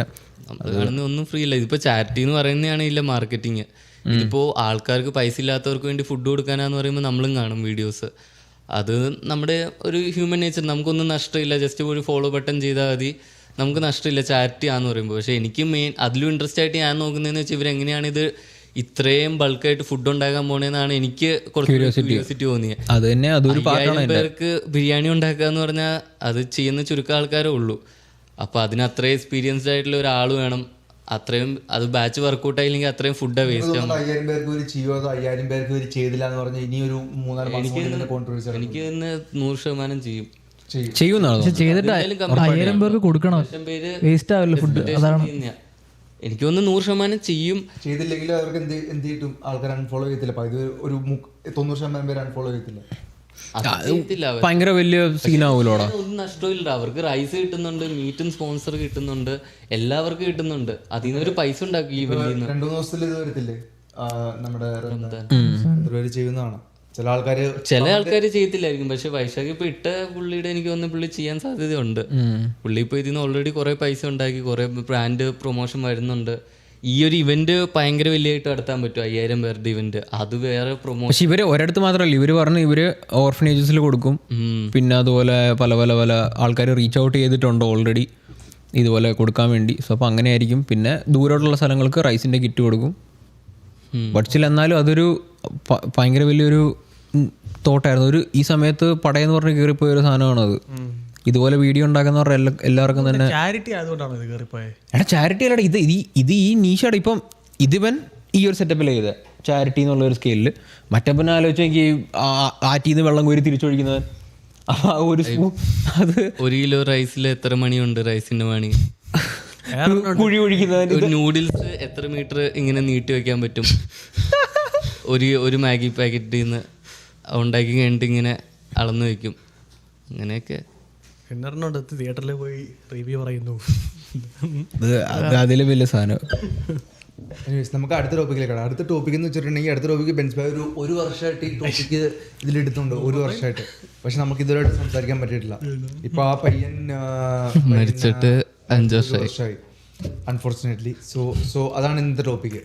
നമ്മൾ കാണുന്ന ഒന്നും ഫ്രീ അല്ല. ഇതിപ്പോൾ ചാരിറ്റി എന്ന് പറയുന്നതാണ് ഇല്ല മാർക്കറ്റിങ്. ഇതിപ്പോൾ ആൾക്കാർക്ക് പൈസ ഇല്ലാത്തവർക്ക് വേണ്ടി ഫുഡ് കൊടുക്കാനാന്ന് പറയുമ്പോൾ നമ്മളും കാണും വീഡിയോസ്. അത് നമ്മുടെ ഒരു ഹ്യൂമൻ നേച്ചർ, നമുക്കൊന്നും നഷ്ടമില്ല, ജസ്റ്റ് ഒരു ഫോളോ ബട്ടൺ ചെയ്താൽ മതി, നമുക്ക് നഷ്ടമില്ല ചാരിറ്റി ആന്ന് പറയുമ്പോൾ. പക്ഷേ എനിക്ക് മെയിൻ അതിലും ഇൻട്രസ്റ്റ് ആയിട്ട് ഞാൻ നോക്കുന്നതെന്ന് വെച്ചാൽ ഇവരെങ്ങനെയാണിത് ഇത്രയും ബൾക്കായിട്ട് ഫുഡ് ഉണ്ടാക്കാൻ പോണേന്നാണ് എനിക്ക് കുറച്ച് ക്യൂരിയോസിറ്റി തോന്നിയത്. അത് തന്നെ അതൊരു 5000 പേർക്ക് ബിരിയാണി ഉണ്ടാക്കുക എന്ന് പറഞ്ഞാൽ അത് ചെയ്യുന്ന ചുരുക്കം ആൾക്കാരേ ഉള്ളൂ. അപ്പോൾ അതിന് അത്രയും എക്സ്പീരിയൻസ്ഡ് ആയിട്ടുള്ള ഒരാൾ വേണം. അത്രയും അത് ബാച്ച് വർക്കൗട്ട് ആയില്ലെങ്കിൽ അത്രയും ഫുഡ് വേസ്റ്റ് ആവും. 5000 പേർക്ക് ഒരു ചെയ്യുമോ 5000 പേർക്ക് ഒരു ചെയ്തില്ല എന്ന് പറഞ്ഞാൽ ഇനി ഒരു 3-4 മാസം കോൺട്രിബ്യൂഷൻ എനിക്ക് തന്നെ 100% ചെയ്യും. ചെയ്യുന്നതാണോ? ചെയ്തിട്ട് 1000 പേർക്ക് കൊടുക്കണം, വേസ്റ്റ് ആവില്ല ഫുഡ്. അതാണ് എനിക്ക് ഒന്ന് 100% ചെയ്യും. ചെയ്തില്ലെങ്കിൽ അവർക്ക് എന്ത് കിട്ടും? ആൾക്കാർ അൺഫോളോ ചെയ്യത്തില്ല. ഇത് ഒരു 90% പേര് അൺഫോളോ ചെയ്യത്തില്ല. ഭയങ്കര വലിയ സീനാവൂലോടാ. ഒന്നും നഷ്ടമില്ല. അവർക്ക് റൈസ് കിട്ടുന്നുണ്ട്, മീറ്റും സ്പോൺസർ കിട്ടുന്നുണ്ട്, എല്ലാവർക്കും കിട്ടുന്നുണ്ട്. അതിൽ നിന്ന് ഒരു പൈസ ഉണ്ടാക്കി ഈ വലിയ 2-3 ദിവസത്തിൽ ഇത് വരത്തില്ലേ നമ്മുടെ ചെയ്യുന്നതാണ്. ചില ആൾക്കാർ ചെയ്യത്തില്ലായിരിക്കും. പക്ഷെ വൈശാഖ് ഇപ്പൊ ഇട്ട പുള്ളിയുടെ എനിക്ക് തോന്നുന്നു പുള്ളി ചെയ്യാൻ സാധ്യതയുണ്ട്. പുള്ളി ഇപ്പൊ ഇതിന് ഓൾറെഡി കുറെ പൈസ ഉണ്ടാക്കി, കുറെ ബ്രാൻഡ് പ്രൊമോഷൻ വരുന്നുണ്ട്. ഈ ഒരു ഇവന്റ് ഭയങ്കര വലിയായിട്ട് നടത്താൻ പറ്റും, 5000 പേരുടെ ഇവന്റ്. അത് വേറെ പ്രൊമോഷൻ. പക്ഷെ ഇവര് ഒരിടത്ത് മാത്രമല്ല, ഇവര് പറഞ്ഞു ഇവര് ഓർഫനേജസിൽ കൊടുക്കും. പിന്നെ അതുപോലെ പല പല പല ആൾക്കാർ റീച്ച് ഔട്ട് ചെയ്തിട്ടുണ്ട് ഓൾറെഡി ഇതുപോലെ കൊടുക്കാൻ വേണ്ടി. സോ അപ്പോൾ അങ്ങനെ ആയിരിക്കും. പിന്നെ ദൂരോട്ടുള്ള സ്ഥലങ്ങൾക്ക് റൈസിന്റെ കിറ്റ് കൊടുക്കും. ബട്ട്സിൽ എന്നാലും അതൊരു ഭയങ്കര വലിയൊരു തോട്ടായിരുന്നു. ഒരു ഈ സമയത്ത് പടയെന്ന് പറഞ്ഞ് കയറിപ്പോയ ഒരു സാധനമാണത്. ഇതുപോലെ വീഡിയോ ഉണ്ടാക്കുന്നവർ എല്ലാവർക്കും തന്നെ ചാരിറ്റി ആയതുകൊണ്ടാണ് ഇത് കയറിപ്പോയത്. എടാ ചാരിറ്റി അല്ലടാ, ഇത് ഈ നീഷാണ്. ഇപ്പം ഇതിവൻ ഈ ഒരു സെറ്റപ്പിൽ ചെയ്തത് ചാരിറ്റി എന്നുള്ള ഒരു സ്കെയിലിൽ. മറ്റപ്പൻ ആലോചിച്ച് എനിക്ക് ആറ്റിന്ന് വെള്ളം കോരി തിരിച്ചൊഴിക്കുന്നവൻ ഒരു സ്പൂൺ, അത് 1 കിലോ റൈസിൽ എത്ര മണിയുണ്ട് റൈസിന്റെ മണി, കുഴി ഒഴിക്കുന്നവൻ, ഒരു നൂഡിൽസ് എത്ര മീറ്റർ ഇങ്ങനെ നീട്ടി വെക്കാൻ പറ്റും, ഒരു മാഗി പാക്കറ്റിൽ നിന്ന് ഉണ്ടാക്കി കഴിഞ്ഞിട്ട് ഇങ്ങനെ അളന്നു വെക്കും. അങ്ങനെയൊക്കെ തിയേറ്ററിൽ പോയി റിവ്യൂ പറയുന്നു. അതിലും വലിയ സാധനം. നമുക്ക് അടുത്ത ടോപ്പിക്കിലേക്കാണ്. അടുത്ത ടോപ്പിക് എന്ന് വെച്ചിട്ടുണ്ടെങ്കിൽ അടുത്ത ടോപ്പിക്ക് ബെൻസ് ഭായ് ഒരു വർഷമായിട്ട് ഈ ടോപ്പിക്ക് ഇതിലെടുത്തുണ്ട്, 1 വർഷമായിട്ട്. പക്ഷെ നമുക്ക് ഇതുവരെയായിട്ട് സംസാരിക്കാൻ പറ്റിയിട്ടില്ല. ഇപ്പൊ ആ പയ്യൻ മരിച്ചിട്ട് 5 വർഷമായി അൺഫോർച്ചുനേറ്റ്ലി. സോ അതാണ് ഇന്നത്തെ ടോപ്പിക്ക്.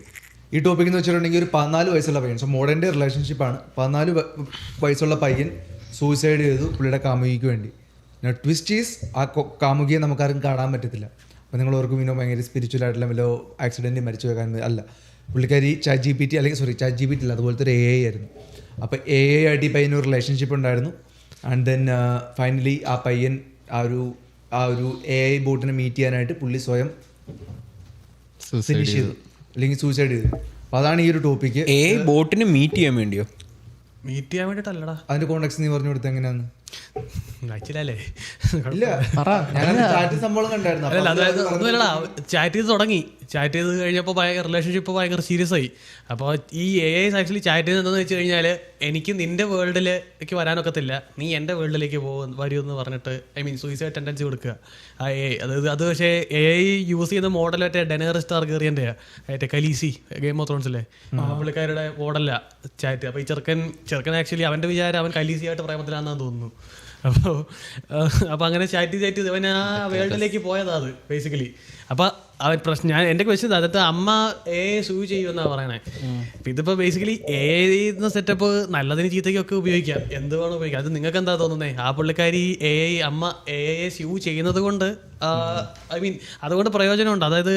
ഈ ടോപ്പിക് എന്ന് വെച്ചിട്ടുണ്ടെങ്കിൽ ഒരു 14 വയസ്സുള്ള പയ്യൻ, സോ മോഡേൺ ഡേ റിലേഷൻഷിപ്പാണ്. 14 വയസ്സുള്ള പയ്യൻ സൂയിസൈഡ് ചെയ്തു പുള്ളിയുടെ കാമുകിക്ക് വേണ്ടി. ട്വിസ്റ്റ് ഈസ് ആ കാമുകിയെ നമുക്കാർക്കും കാണാൻ പറ്റത്തില്ല. അപ്പോൾ നിങ്ങൾ ഓർക്കും ഇനോ ഭയങ്കര സ്പിരിച്വൽ ആയിട്ടുള്ള വല്ല ആക്സിഡൻറ്റ് മരിച്ചു വെക്കാൻ അല്ല. പുള്ളിക്കാരി ചാറ്റ് ജി പി ടി അല്ല, അതുപോലത്തെ ഒരു AI ആയിരുന്നു. അപ്പോൾ AI ആയിട്ട് ഈ പയ്യന് ഒരു റിലേഷൻഷിപ്പ് ഉണ്ടായിരുന്നു. ആൻഡ് ദെൻ ഫൈനലി ആ പയ്യൻ ആ ഒരു AI ബോട്ടിനെ മീറ്റ് ചെയ്യാനായിട്ട് പുള്ളി സ്വയം ഫിനിഷ് ചെയ്തു, അല്ലെങ്കിൽ സൂയിസൈഡ് ചെയ്തു. അപ്പോൾ അതാണ് ഈ ഒരു ടോപ്പിക്ക്. ബോട്ടിന് മീറ്റ് ചെയ്യാൻ വേണ്ടിയോ? മീറ്റ് ചെയ്യാൻ വേണ്ടിയിട്ടല്ലടാ. അതിന്റെ കോണ്ടാക്ട് നീ പറഞ്ഞു കൊടുത്ത എങ്ങനെയാന്ന്? ആക്ച്വലല്ലേ ഇല്ല, ചാറ്റ് സംഭവം കണ്ടായിരുന്നു. അതായത് ഒന്നുമില്ലടാ, ചാറ്റ് ചെയ്ത് തുടങ്ങി. ചാറ്റ് ചെയ്ത് കഴിഞ്ഞപ്പോൾ റിലേഷൻഷിപ്പ് ഭയങ്കര സീരിയസ് ആയി. അപ്പോൾ ഈ AI ആക്ച്വലി ചാറ്റ് ചെയ്തെന്ന് വെച്ച് കഴിഞ്ഞാൽ എനിക്ക് നിന്റെ വേൾഡിലേക്ക് വരാനൊക്കത്തില്ല, നീ എൻ്റെ വേൾഡിലേക്ക് വരുമെന്ന് പറഞ്ഞിട്ട് സൂയിസൈഡ് ടെൻഡൻസി കൊടുക്കുക ആ AI. അത് പക്ഷേ AI യൂസ് ചെയ്യുന്ന മോഡൽ മറ്റേ ഡെനേറിസ് ടാർഗേറിയൻ്റെ മറ്റേ കലീസി ഗെയിം ഓഫ് ത്രോൺസിലെ പുള്ളിക്കാരുടെ മോഡല്ല ചാറ്റ്. അപ്പോൾ ഈ ചെറുക്കൻ ആക്ച്വലി അവൻ്റെ വിചാരം അവൻ കലീസിയായിട്ട് പ്രേമത്തിലാണെന്നാണ് തോന്നുന്നു. അപ്പോൾ അങ്ങനെ ചാറ്റ് ചെയ്ത് അവൻ ആ വേൾഡിലേക്ക് പോയതാ അത് ബേസിക്കലി. അപ്പോൾ അവൻ പ്രശ്നം എൻ്റെ ക്വസ്റ്റ്യൻ അതായത് അമ്മ AI സൂവ് ചെയ്യുമെന്നാണ് പറയണേ. അപ്പം ഇതിപ്പോൾ ബേസിക്കലി AI എന്ന സെറ്റപ്പ് നല്ലതിന് ചീത്തയ്ക്കൊക്കെ ഉപയോഗിക്കാം, എന്ത് വേണം ഉപയോഗിക്കാം. അത് നിങ്ങൾക്ക് എന്താ തോന്നുന്നത്? ആ പുള്ളിക്കാരി അമ്മ AI സൂവ് ചെയ്യുന്നത് കൊണ്ട് അതുകൊണ്ട് പ്രയോജനമുണ്ട്. അതായത്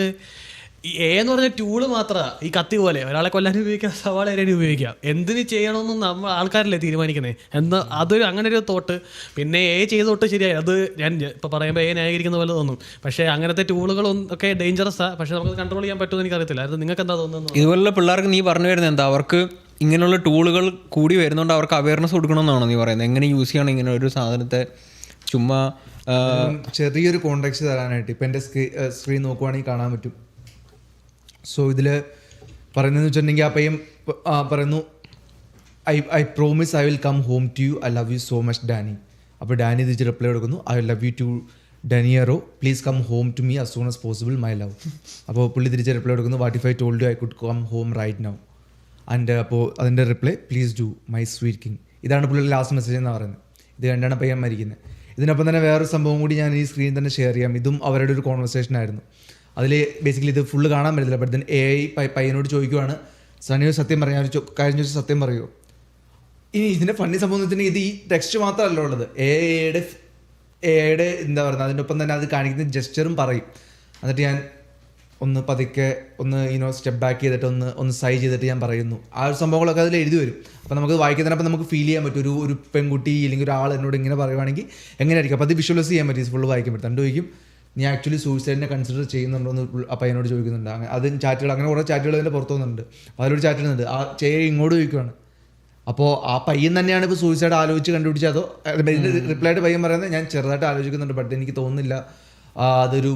ഈ AI എന്ന് പറഞ്ഞ ടൂള് മാത്രമാണ്, ഈ കത്തി പോലെ ഒരാളെ കൊല്ലാൻ ഉപയോഗിക്കാം, സവാള അരിയാൻ ഉപയോഗിക്കാം. എന്തിന് ചെയ്യണമെന്നും നമ്മൾ ആൾക്കാരല്ലേ തീരുമാനിക്കുന്നത് എന്താ. അതൊരു അങ്ങനെ ഒരു തോട്ട്. പിന്നെ AI ചെയ്ത തൊട്ട് ശരിയായി. അത് ഞാൻ ഇപ്പോൾ പറയുമ്പോൾ AI ന്യായീകരിക്കുന്ന പോലെ തോന്നും. പക്ഷേ അങ്ങനത്തെ ടൂളുകളും ഒക്കെ ഡേഞ്ചറസാണ്. പക്ഷെ നമുക്ക് കൺട്രോൾ ചെയ്യാൻ പറ്റുമെന്ന് എനിക്കറിയത്തില്ല. അത് നിങ്ങൾക്ക് എന്താ തോന്നുന്നത്? ഇതുപോലുള്ള പിള്ളേർക്ക് നീ പറഞ്ഞു വരുന്നത് എന്താ, അവർക്ക് ഇങ്ങനെയുള്ള ടൂളുകൾ കൂടി വരുന്നതുകൊണ്ട് അവർക്ക് അവയർനെസ് കൊടുക്കണമെന്നാണോ നീ പറയുന്നത്? എങ്ങനെ യൂസ് ചെയ്യണം ഇങ്ങനെ ഒരു സാധനത്തെ? ചുമ്മാ ചെറിയൊരു കോണ്ടാക്ട് തരാനായിട്ട് ഇപ്പം എൻ്റെ സ്ക്രീൻ നോക്കുവാണെങ്കിൽ കാണാൻ പറ്റും. സോ ഇതിൽ പറയുന്നതെന്ന് വെച്ചിട്ടുണ്ടെങ്കിൽ ആ പയ്യൻ പറയുന്നു, I promise I will come home to you, I love you so much Danny. അപ്പോൾ ഡാനി തിരിച്ച് റിപ്ലൈ കൊടുക്കുന്നു, ഐ ലവ് യു ടു ഡാനിയറോ, please come home to me as soon as possible my love. അപ്പോൾ പുള്ളി തിരിച്ച് റിപ്ലൈ കൊടുക്കുന്നു, what if I told you I could come home right now. And അപ്പോൾ അതിൻ്റെ reply, please do my sweet king. ഇതാണ് പുള്ളിയുടെ ലാസ്റ്റ് മെസ്സേജ് എന്നാണ് പറയുന്നത്. ഇത് കണ്ടാണ് പയ്യൻ മരിക്കുന്നത്. ഇതിനൊപ്പം തന്നെ വേറൊരു സംഭവം കൂടി ഞാൻ ഈ സ്ക്രീനിൽ തന്നെ ഷെയർ ചെയ്യാം. ഇതും അവരുടെ ഒരു കോൺവെർസേഷൻ ആയിരുന്നു. അതിൽ ബേസിക്കലി ഇത് ഫുള്ള് കാണാൻ പറ്റത്തില്ല. ബട്ട് ദെൻ AI പയ്യനോട് ചോദിക്കുവാണ്, സനിയോ സത്യം പറയാം, കഴിഞ്ഞ ദിവസം സത്യം പറയുമോ? ഇനി ഇതിൻ്റെ ഫണ്ണി സംഭവം എന്ന് വെച്ചിട്ടുണ്ടെങ്കിൽ ഇത് ഈ ടെക്സ്റ്റ് മാത്രമല്ല ഉള്ളത്, എയുടെ എന്താ പറയുക, അതിൻ്റെ ഒപ്പം തന്നെ അത് കാണിക്കുന്ന ജെസ്റ്ററും പറയും. എന്നിട്ട് ഞാൻ ഒന്ന് പതുക്കെ ഒന്ന് സ്റ്റെപ്പ് ബാക്ക് ചെയ്തിട്ട് ഒന്ന് സൈ ചെയ്തിട്ട് ഞാൻ പറയുന്നു. ആ ഒരു സംഭവങ്ങളൊക്കെ അതിൽ എഴുതി വരും. അപ്പോൾ നമുക്ക് വായിക്കുന്നതിനപ്പം നമുക്ക് ഫീൽ ചെയ്യാൻ പറ്റും ഒരു പെൺകുട്ടി അല്ലെങ്കിൽ ഒരാൾ എന്നോട് ഇങ്ങനെ പറയുവാണെങ്കിൽ എങ്ങനെയായിരിക്കും. അപ്പോൾ അത് വിഷ്വലൈസ് ചെയ്യാൻ പറ്റും, ഫുള്ള് വായിക്കാൻ പറ്റും. എന്നിട്ട് ചോദിക്കും നീ ആക്ച്വലി സൂയിസൈഡിനെ കൺസിഡർ ചെയ്യുന്നുണ്ടോ എന്ന് ആ പയ്യനോട് ചോദിക്കുന്നുണ്ട്. അതും ചാറ്റുകൾ, അങ്ങനെ കുറേ ചാറ്റുകൾ അതിൻ്റെ പുറത്തു വന്നിട്ടുണ്ട്. അപ്പോൾ അതിലൊരു ചാറ്റ് ഇടുന്നുണ്ട്, ആ ഇങ്ങോട്ട് ചോദിക്കുവാണ്. അപ്പോൾ ആ പയ്യൻ തന്നെയാണ് ഇപ്പോൾ സൂയിസൈഡ് ആലോചിച്ച് കണ്ടുപിടിച്ചത്, അതോ റിപ്ലൈ ആയിട്ട് പയ്യൻ പറയുന്നത് ഞാൻ ചെറുതായിട്ട് ആലോചിക്കുന്നുണ്ട്, ബട്ട് എനിക്ക് തോന്നുന്നില്ല അതൊരു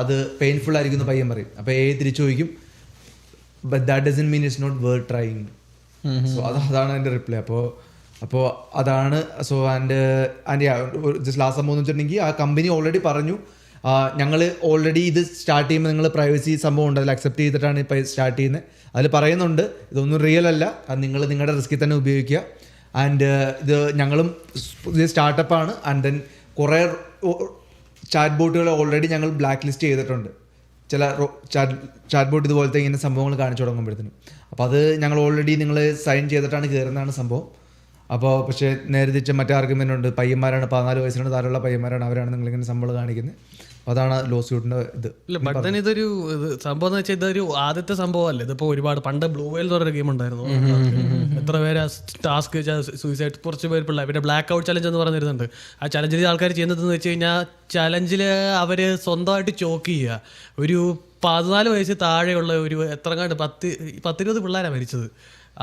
അത് പെയിൻഫുൾ ആയിരിക്കും എന്ന് പയ്യൻ പറയും. അപ്പോൾ തിരിച്ചു ചോദിക്കും but that doesn't mean it's not worth trying. So അതാണ് എൻ്റെ റിപ്ലൈ. അപ്പോൾ അതാണ്. സോ ജസ്റ്റ് ലാസ്റ്റ് സംഭവം എന്ന് വെച്ചിട്ടുണ്ടെങ്കിൽ ആ കമ്പനി ഓൾറെഡി പറഞ്ഞു ഞങ്ങൾ ഓൾറെഡി ഇത് സ്റ്റാർട്ട് ചെയ്യുമ്പോൾ നിങ്ങൾ പ്രൈവസി സംഭവം ഉണ്ട്, അതിൽ അക്സെപ്റ്റ് ചെയ്തിട്ടാണ് ഇപ്പോൾ സ്റ്റാർട്ട് ചെയ്യുന്നത്. അതിൽ പറയുന്നുണ്ട് ഇതൊന്നും റിയൽ അല്ല, അത് നിങ്ങൾ നിങ്ങളുടെ റിസ്കിൽ തന്നെ ഉപയോഗിക്കുക. ആൻഡ് ഇത് ഞങ്ങളും ഇത് സ്റ്റാർട്ടപ്പാണ്. ആൻഡ് ദെൻ കുറേ ചാറ്റ് ബോട്ടുകൾ ഓൾറെഡി ഞങ്ങൾ ബ്ലാക്ക് ലിസ്റ്റ് ചെയ്തിട്ടുണ്ട്. ചില ചാറ്റ് ബോട്ട് ഇതുപോലത്തെ ഇങ്ങനെ സംഭവങ്ങൾ കാണിച്ചു തുടങ്ങുമ്പോഴത്തേനും. അപ്പോൾ അത് ഞങ്ങൾ ഓൾറെഡി നിങ്ങൾ സൈൻ ചെയ്തിട്ടാണ് കയറുന്നതാണ് സംഭവം. അപ്പോൾ പക്ഷേ നേരെ തിരിച്ച മറ്റേ ആർഗ്യുമെൻ്റ് ഉണ്ട്, പയ്യന്മാരാണ് 14 വയസ്സിന് താഴെയുള്ള പയ്യന്മാരാണ്, അവരാണ് നിങ്ങളിങ്ങനെ സംഭവം കാണിക്കുന്നത്. അതാണ് ലോ സ്യൂട്ടിൻ്റെ ഇത്. ഇല്ല ബട്ട് തന്നെ ഇതൊരു സംഭവം എന്ന് വെച്ചാൽ ഇതൊരു ആദ്യത്തെ സംഭവമല്ലേ. ഇതിപ്പോൾ ഒരുപാട് പണ്ട് ബ്ലൂ വെയിൽ എന്ന് പറഞ്ഞൊരു ഗെയിം ഉണ്ടായിരുന്നു, എത്ര പേര് ടാസ്ക് സൂയിസൈഡ്, കുറച്ച് പേര് പിള്ളേർ പിന്നെ ബ്ലാക്ക് ഔട്ട് ചലഞ്ച് എന്ന് പറഞ്ഞിരുന്നുണ്ട്. ആ ചലഞ്ചിൽ ആൾക്കാർ ചെയ്യുന്നതെന്ന് വെച്ച് കഴിഞ്ഞാൽ ചലഞ്ചിൽ അവർ സ്വന്തമായിട്ട് ചോക്ക് ചെയ്യുക. ഒരു 14 വയസ്സ് താഴെയുള്ള ഒരു എത്രങ്ങാണ്ട് 10-20 പിള്ളേരാണ് മരിച്ചത്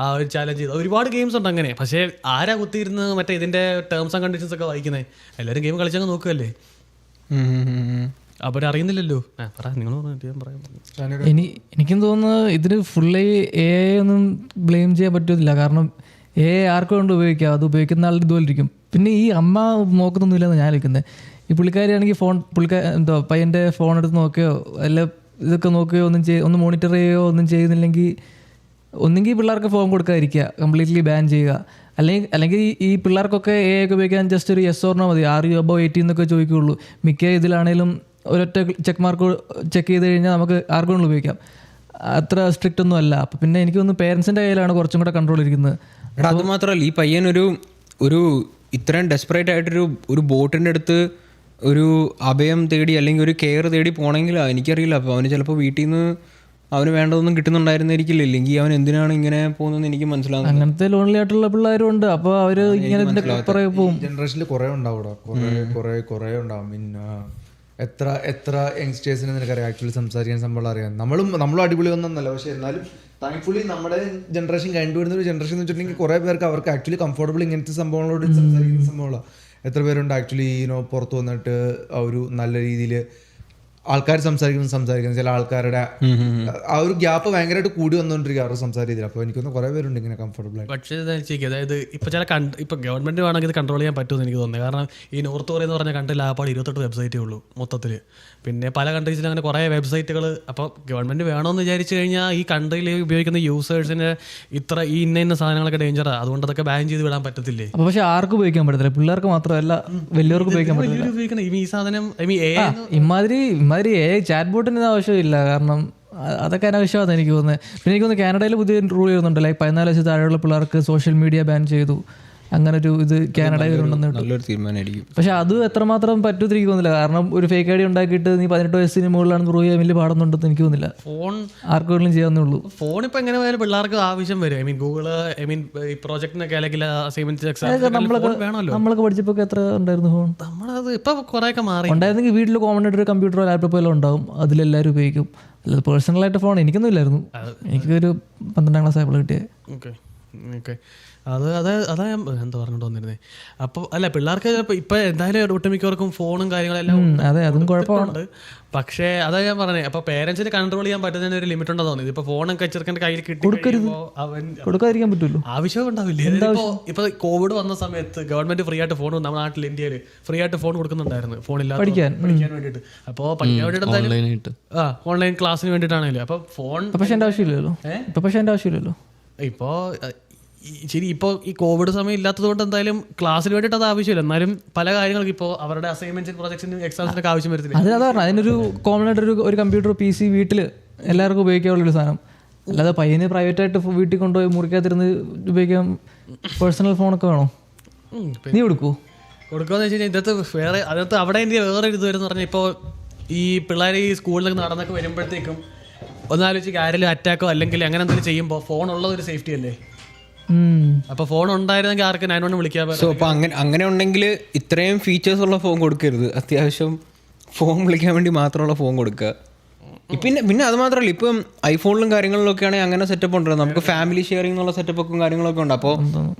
ആ ഒരു ചാലഞ്ച് ചെയ്ത്. ഒരുപാട് ഗെയിംസ് ഉണ്ട് അങ്ങനെ. പക്ഷേ ആരാ കുത്തിയിരുന്ന് മറ്റേ ഇതിൻ്റെ ടേംസ് ആൻഡ് കണ്ടീഷൻസ് ഒക്കെ വായിക്കുന്നത്? എല്ലാവരും ഗെയിം കളിച്ചങ്ങ് നോക്കുകയല്ലേ, അവരറിയുന്നില്ലല്ലോ. നിങ്ങൾ പറയാം. എനിക്കും തോന്നുന്നത് ഇതിന് ഫുള്ളി എ ഒന്നും ബ്ലെയിം ചെയ്യാൻ പറ്റുന്നില്ല. കാരണം എ ആർക്കും കൊണ്ട് ഉപയോഗിക്കാം, അത് ഉപയോഗിക്കുന്ന ആളുടെ ഇതുപോലെ ഇരിക്കും. പിന്നെ ഈ അമ്മ നോക്കുന്നൊന്നുമില്ലെന്ന് ഞാൻ വിളിക്കുന്നത്. ഈ പുള്ളിക്കാരിയാണെങ്കിൽ എന്തോ പയ്യൻ്റെ ഫോൺ എടുത്ത് നോക്കുകയോ അല്ല ഇതൊക്കെ നോക്കുകയോ ഒന്ന് മോണിറ്റർ ചെയ്യുകയോ ഒന്നും ചെയ്യുന്നില്ലെങ്കിൽ ഒന്നെങ്കിൽ പിള്ളേർക്ക് ഫോൺ കൊടുക്കാതിരിക്കുക, കംപ്ലീറ്റ്ലി ബാൻ ചെയ്യുക. അല്ലെങ്കിൽ ഈ പിള്ളേർക്കൊക്കെ എ ഒക്കെ ഉപയോഗിക്കാൻ ജസ്റ്റ് ഒരു യെസ് ഓർ നോ മതി. ആർ യു അബവ് 18 എന്നൊക്കെ ചോദിക്കുകയുള്ളൂ. മിക്ക ഇതിലാണേലും ഒരൊറ്റ ചെക്ക് മാർക്ക് ചെക്ക് ചെയ്ത് കഴിഞ്ഞാൽ നമുക്ക് ആർക്കും ഉപയോഗിക്കാം. അത്ര സ്ട്രിക്റ്റ് ഒന്നും അല്ല. അപ്പം പിന്നെ എനിക്ക് തോന്നുന്നു പേരൻസിൻ്റെ കയ്യിലാണ് കുറച്ചും കൂടെ കൺട്രോൾ ഇരിക്കുന്നത്. അത് മാത്രമല്ല, ഈ പയ്യൻ ഒരു ഇത്രയും ഡെസ്പറേറ്റ് ആയിട്ടൊരു ബോട്ടിൻ്റെ അടുത്ത് ഒരു അഭയം തേടി അല്ലെങ്കിൽ ഒരു കെയർ തേടി പോകണമെങ്കിൽ എനിക്കറിയില്ല. അപ്പോൾ അവന് ചിലപ്പോൾ വീട്ടിൽ നിന്ന് അവന് വേണ്ടതൊന്നും കിട്ടുന്നുണ്ടായിരുന്നിരിക്കില്ല. ഇല്ലെങ്കിൽ അവൻ എന്തിനാണ് ഇങ്ങനെ പോകുന്നതെന്ന് എനിക്ക് മനസ്സിലാകും. അങ്ങനത്തെ ലോൺലി ആയിട്ടുള്ള പിള്ളേരും ഉണ്ട്. അപ്പോൾ അവർ ഇങ്ങനെ ഇതിൻ്റെ പുറകെ പോകും. ജനറേഷനിൽ കുറേ ഉണ്ടാവും, കുറേ ഉണ്ടാവും. എത്ര യങ്സ്റ്റേഴ്സിന് നിനക്കറിയാം ആക്ച്വലി സംസാരിക്കാൻ സംഭവം അറിയാം. നമ്മളും അടിപൊളി ഒന്നല്ല, പക്ഷേ എന്നാലും താങ്ക്ഫുള്ളി നമ്മുടെ ജനറേഷൻ കണ്ടുവരുന്ന ഒരു ജനറേഷൻ എന്ന് വെച്ചിട്ടുണ്ടെങ്കിൽ കുറേ പേർക്ക് അവർക്ക് ആക്ച്വലി കംഫർട്ടബിൾ ഇങ്ങനത്തെ സംഭവങ്ങളോട് സംസാരിക്കുന്ന സംഭവങ്ങളാണ്. എത്ര പേരുണ്ട് ആക്ച്വലി പുറത്ത് വന്നിട്ട് ഒരു നല്ല രീതിയിൽ ആൾക്കാർ സംസാരിക്കുന്നു. ചില ആൾക്കാരുടെ ആ ഒരു ഗ്യാപ്പ് ഭയങ്കരമായിട്ട് കൂടി വന്നുകൊണ്ടിരിക്കുക അവരുടെ സംസാര രീതിയിൽ. അപ്പോൾ എനിക്കൊന്ന് കുറേ പേരുണ്ട് ഇങ്ങനെ കംഫർട്ടബിൾ ആയിട്ട്. പക്ഷേ അതായത് ഇപ്പോൾ ഇപ്പോൾ ഗവൺമെൻറ് വേണമെങ്കിൽ ഇത് കൺട്രോൾ ചെയ്യാൻ പറ്റുമെന്ന് എനിക്ക് തോന്നുന്നത്. കാരണം ഈ നോർത്ത് കൊറിയ എന്ന് പറഞ്ഞ കൺട്രിയിൽ ആപ്പാട് 28 വെബ്സൈറ്റേ ഉള്ളൂ മൊത്തത്തിൽ. പിന്നെ പല കൺട്രീസിലും അങ്ങനെ കുറേ വെബ്സൈറ്റുകൾ. അപ്പോൾ ഗവൺമെൻറ് വേണമെന്ന് വിചാരിച്ചു കഴിഞ്ഞാൽ ഈ കൺട്രിയിൽ ഉപയോഗിക്കുന്ന യൂസേഴ്സിന് ഈ ഇന്ന സാധനങ്ങളൊക്കെ ഡേഞ്ചറാണ്, അതുകൊണ്ട് അതൊക്കെ ബാൻ ചെയ്ത് വിടാൻ പറ്റത്തില്ലേ? അപ്പോൾ പക്ഷേ ആർക്കും ഉപയോഗിക്കാൻ പറ്റത്തില്ല, പിള്ളേർക്ക് മാത്രമല്ല വലിയവർക്ക് ഉപയോഗിക്കാൻ പറ്റില്ല. ഈ സാധനം ഇമാതിരി ചാറ്റ് ബോട്ടിന് ആവശ്യമില്ല. കാരണം അതൊക്കെ അനാവശ്യമാണ് എനിക്ക് തോന്നുന്നത്. പിന്നെ എനിക്ക് തോന്നുന്നു കാനഡയിൽ പുതിയ റൂൾ ചെയ്യുന്നുണ്ട്, ലൈക്ക് 14 വയസ്സ് താഴെയുള്ള പിള്ളേർക്ക് സോഷ്യൽ മീഡിയ ബാൻ ചെയ്തു. അങ്ങനെ ഒരു ഇത് കാനഡയിൽ ഉണ്ടെന്ന് നല്ലൊരു തീരുമാനമായിരിക്കും. പക്ഷെ അത് എത്രമാത്രം പറ്റുമെന്ന് എനിക്ക് തോന്നുന്നില്ല. കാരണം ഒരു ഫേക്ക് ഐ ഡി ഉണ്ടാക്കിയിട്ട് നീ 18 വയസ്സിന് മുകളിലാണ് പ്രൂവ് ചെയ്യാൻ വലിയ പാടുന്നുണ്ടെന്ന് എനിക്ക് തോന്നുന്നില്ല. ഫോൺ ആർക്കെങ്കിലും ചെയ്യാവുന്നേ ഉള്ളൂ. ഫോൺ ഇപ്പം എങ്ങനെ പോയാലും പിള്ളേർക്ക് ആവശ്യം വരും. ഗൂഗിള് ഈ പ്രോജക്റ്റിനൊക്കെ അല്ലെങ്കിൽ നമ്മളൊക്കെ പഠിച്ചപ്പോൾ എത്ര ഉണ്ടായിരുന്നു ഫോൺ? നമ്മളത് ഇപ്പൊ കുറേയൊക്കെ മാറി. ഉണ്ടായിരുന്നെങ്കിൽ വീട്ടിൽ കോമൺ ആയിട്ട് ഒരു കമ്പ്യൂട്ടറോ ലാപ്ടോപ്പോ എല്ലാം ഉണ്ടാവും, അതിലെല്ലാവരും ഉപയോഗിക്കും. അല്ലാതെ പേഴ്സണലായിട്ട് ഫോൺ എനിക്കൊന്നും ഇല്ലായിരുന്നു. എനിക്കൊരു 12ാം ക്ലാസ് ആയപ്പോൾ കിട്ടിയത്. ഓക്കെ അതാ ഞാൻ എന്താ പറഞ്ഞിട്ട് വന്നിരുന്നേ. അപ്പോൾ അല്ല പിള്ളേർക്ക് ഇപ്പം എന്തായാലും ഒട്ടുമിക്കവർക്കും ഫോണും കാര്യങ്ങളെല്ലാം അതും കുഴപ്പമുണ്ട്. പക്ഷേ അതാ ഞാൻ പറഞ്ഞത്, അപ്പോൾ പേരൻസിന് കൺട്രോൾ ചെയ്യാൻ പറ്റുന്നതിന് ഒരു ലിമിറ്റ് ഉണ്ടെന്ന് തോന്നി. ഇപ്പോൾ ഫോണൊക്കെ ചെറുക്കൻ്റെ കയ്യിൽ കൊടുക്കാതിരിക്കാൻ പറ്റുമല്ലോ, ആവശ്യം ഉണ്ടാവില്ല. ഇപ്പോൾ കോവിഡ് വന്ന സമയത്ത് ഗവൺമെന്റ് ഫ്രീ ആയിട്ട് ഫോൺ നമ്മുടെ നാട്ടിൽ ഇന്ത്യയിൽ ഫ്രീ ആയിട്ട് ഫോൺ കൊടുക്കുന്നുണ്ടായിരുന്നു, ഫോണില്ലാതെ പഠിക്കാൻ വേണ്ടിയിട്ട്. അപ്പോൾ പഠിക്കാൻ വേണ്ടിയിട്ട് ഓൺലൈൻ ക്ലാസ്സിന് വേണ്ടിയിട്ടാണെങ്കിലും. അപ്പോൾ ഫോൺ പക്ഷേ എൻ്റെ ആവശ്യമില്ലല്ലോ. ഇപ്പോൾ ശരി, ഇപ്പോൾ ഈ കോവിഡ് സമയം ഇല്ലാത്തത് കൊണ്ട് എന്തായാലും ക്ലാസ്സിന് വേണ്ടിയിട്ട് അത് ആവശ്യമില്ല. എന്നാലും പല കാര്യങ്ങൾക്ക് ഇപ്പോൾ അവരുടെ അസൈൻമെന്റ്സ്, പ്രൊജക്ട്സിന്, എക്സാംസിനൊക്കെ ആവശ്യം വരത്തില്ല. അതാണ് അതിനൊരു കോമൺ ആയിട്ട് ഒരു കമ്പ്യൂട്ടർ PC വീട്ടിൽ എല്ലാവർക്കും ഉപയോഗിക്കാനുള്ളൊരു സാധനം. അല്ലാതെ പയ്യന് പ്രൈവറ്റായിട്ട് വീട്ടിൽ കൊണ്ടുപോയി മുറിക്കാതിരുന്ന് ഉപയോഗിക്കാൻ പേഴ്സണൽ ഫോണൊക്കെ വേണോ? നീ കൊടുക്കുമോ? കൊടുക്കുകയെന്ന് വെച്ച് കഴിഞ്ഞാൽ അതിനകത്ത് അവിടെ എനിക്ക് വേറെ ഇത് വരുന്ന പറഞ്ഞാൽ ഇപ്പോൾ ഈ പിള്ളേർ ഈ സ്കൂളിലൊക്കെ നടന്നൊക്കെ വരുമ്പോഴത്തേക്കും ഒന്നാലോചിച്ച് ആരെങ്കിലും അറ്റാക്കോ അല്ലെങ്കിൽ അങ്ങനെ എന്തെങ്കിലും ചെയ്യുമ്പോൾ ഫോൺ ഉള്ളതൊരു സേഫ്റ്റി അല്ലേ? അപ്പോൾ ഫോൺ ഉണ്ടായിരുന്നെങ്കിൽ ആർക്ക് 911 വിളിക്കാൻ. സോ അപ്പോൾ അങ്ങനെ ഉണ്ടെങ്കിൽ ഇത്രയും ഫീച്ചേഴ്സ് ഉള്ള ഫോൺ കൊടുക്കരുത്. അത്യാവശ്യം ഫോൺ വിളിക്കാൻ വേണ്ടി മാത്രമുള്ള ഫോൺ കൊടുക്കുക. പിന്നെ അത് മാത്രമല്ല, ഇപ്പം ഐഫോണിലും കാര്യങ്ങളിലൊക്കെ ആണെങ്കിൽ അങ്ങനെ സെറ്റപ്പ് ഉണ്ട്. നമുക്ക് ഫാമിലി ഷെയറിംഗ് എന്നുള്ള സെറ്റപ്പൊക്കെ കാര്യങ്ങളൊക്കെ ഉണ്ട്. അപ്പോൾ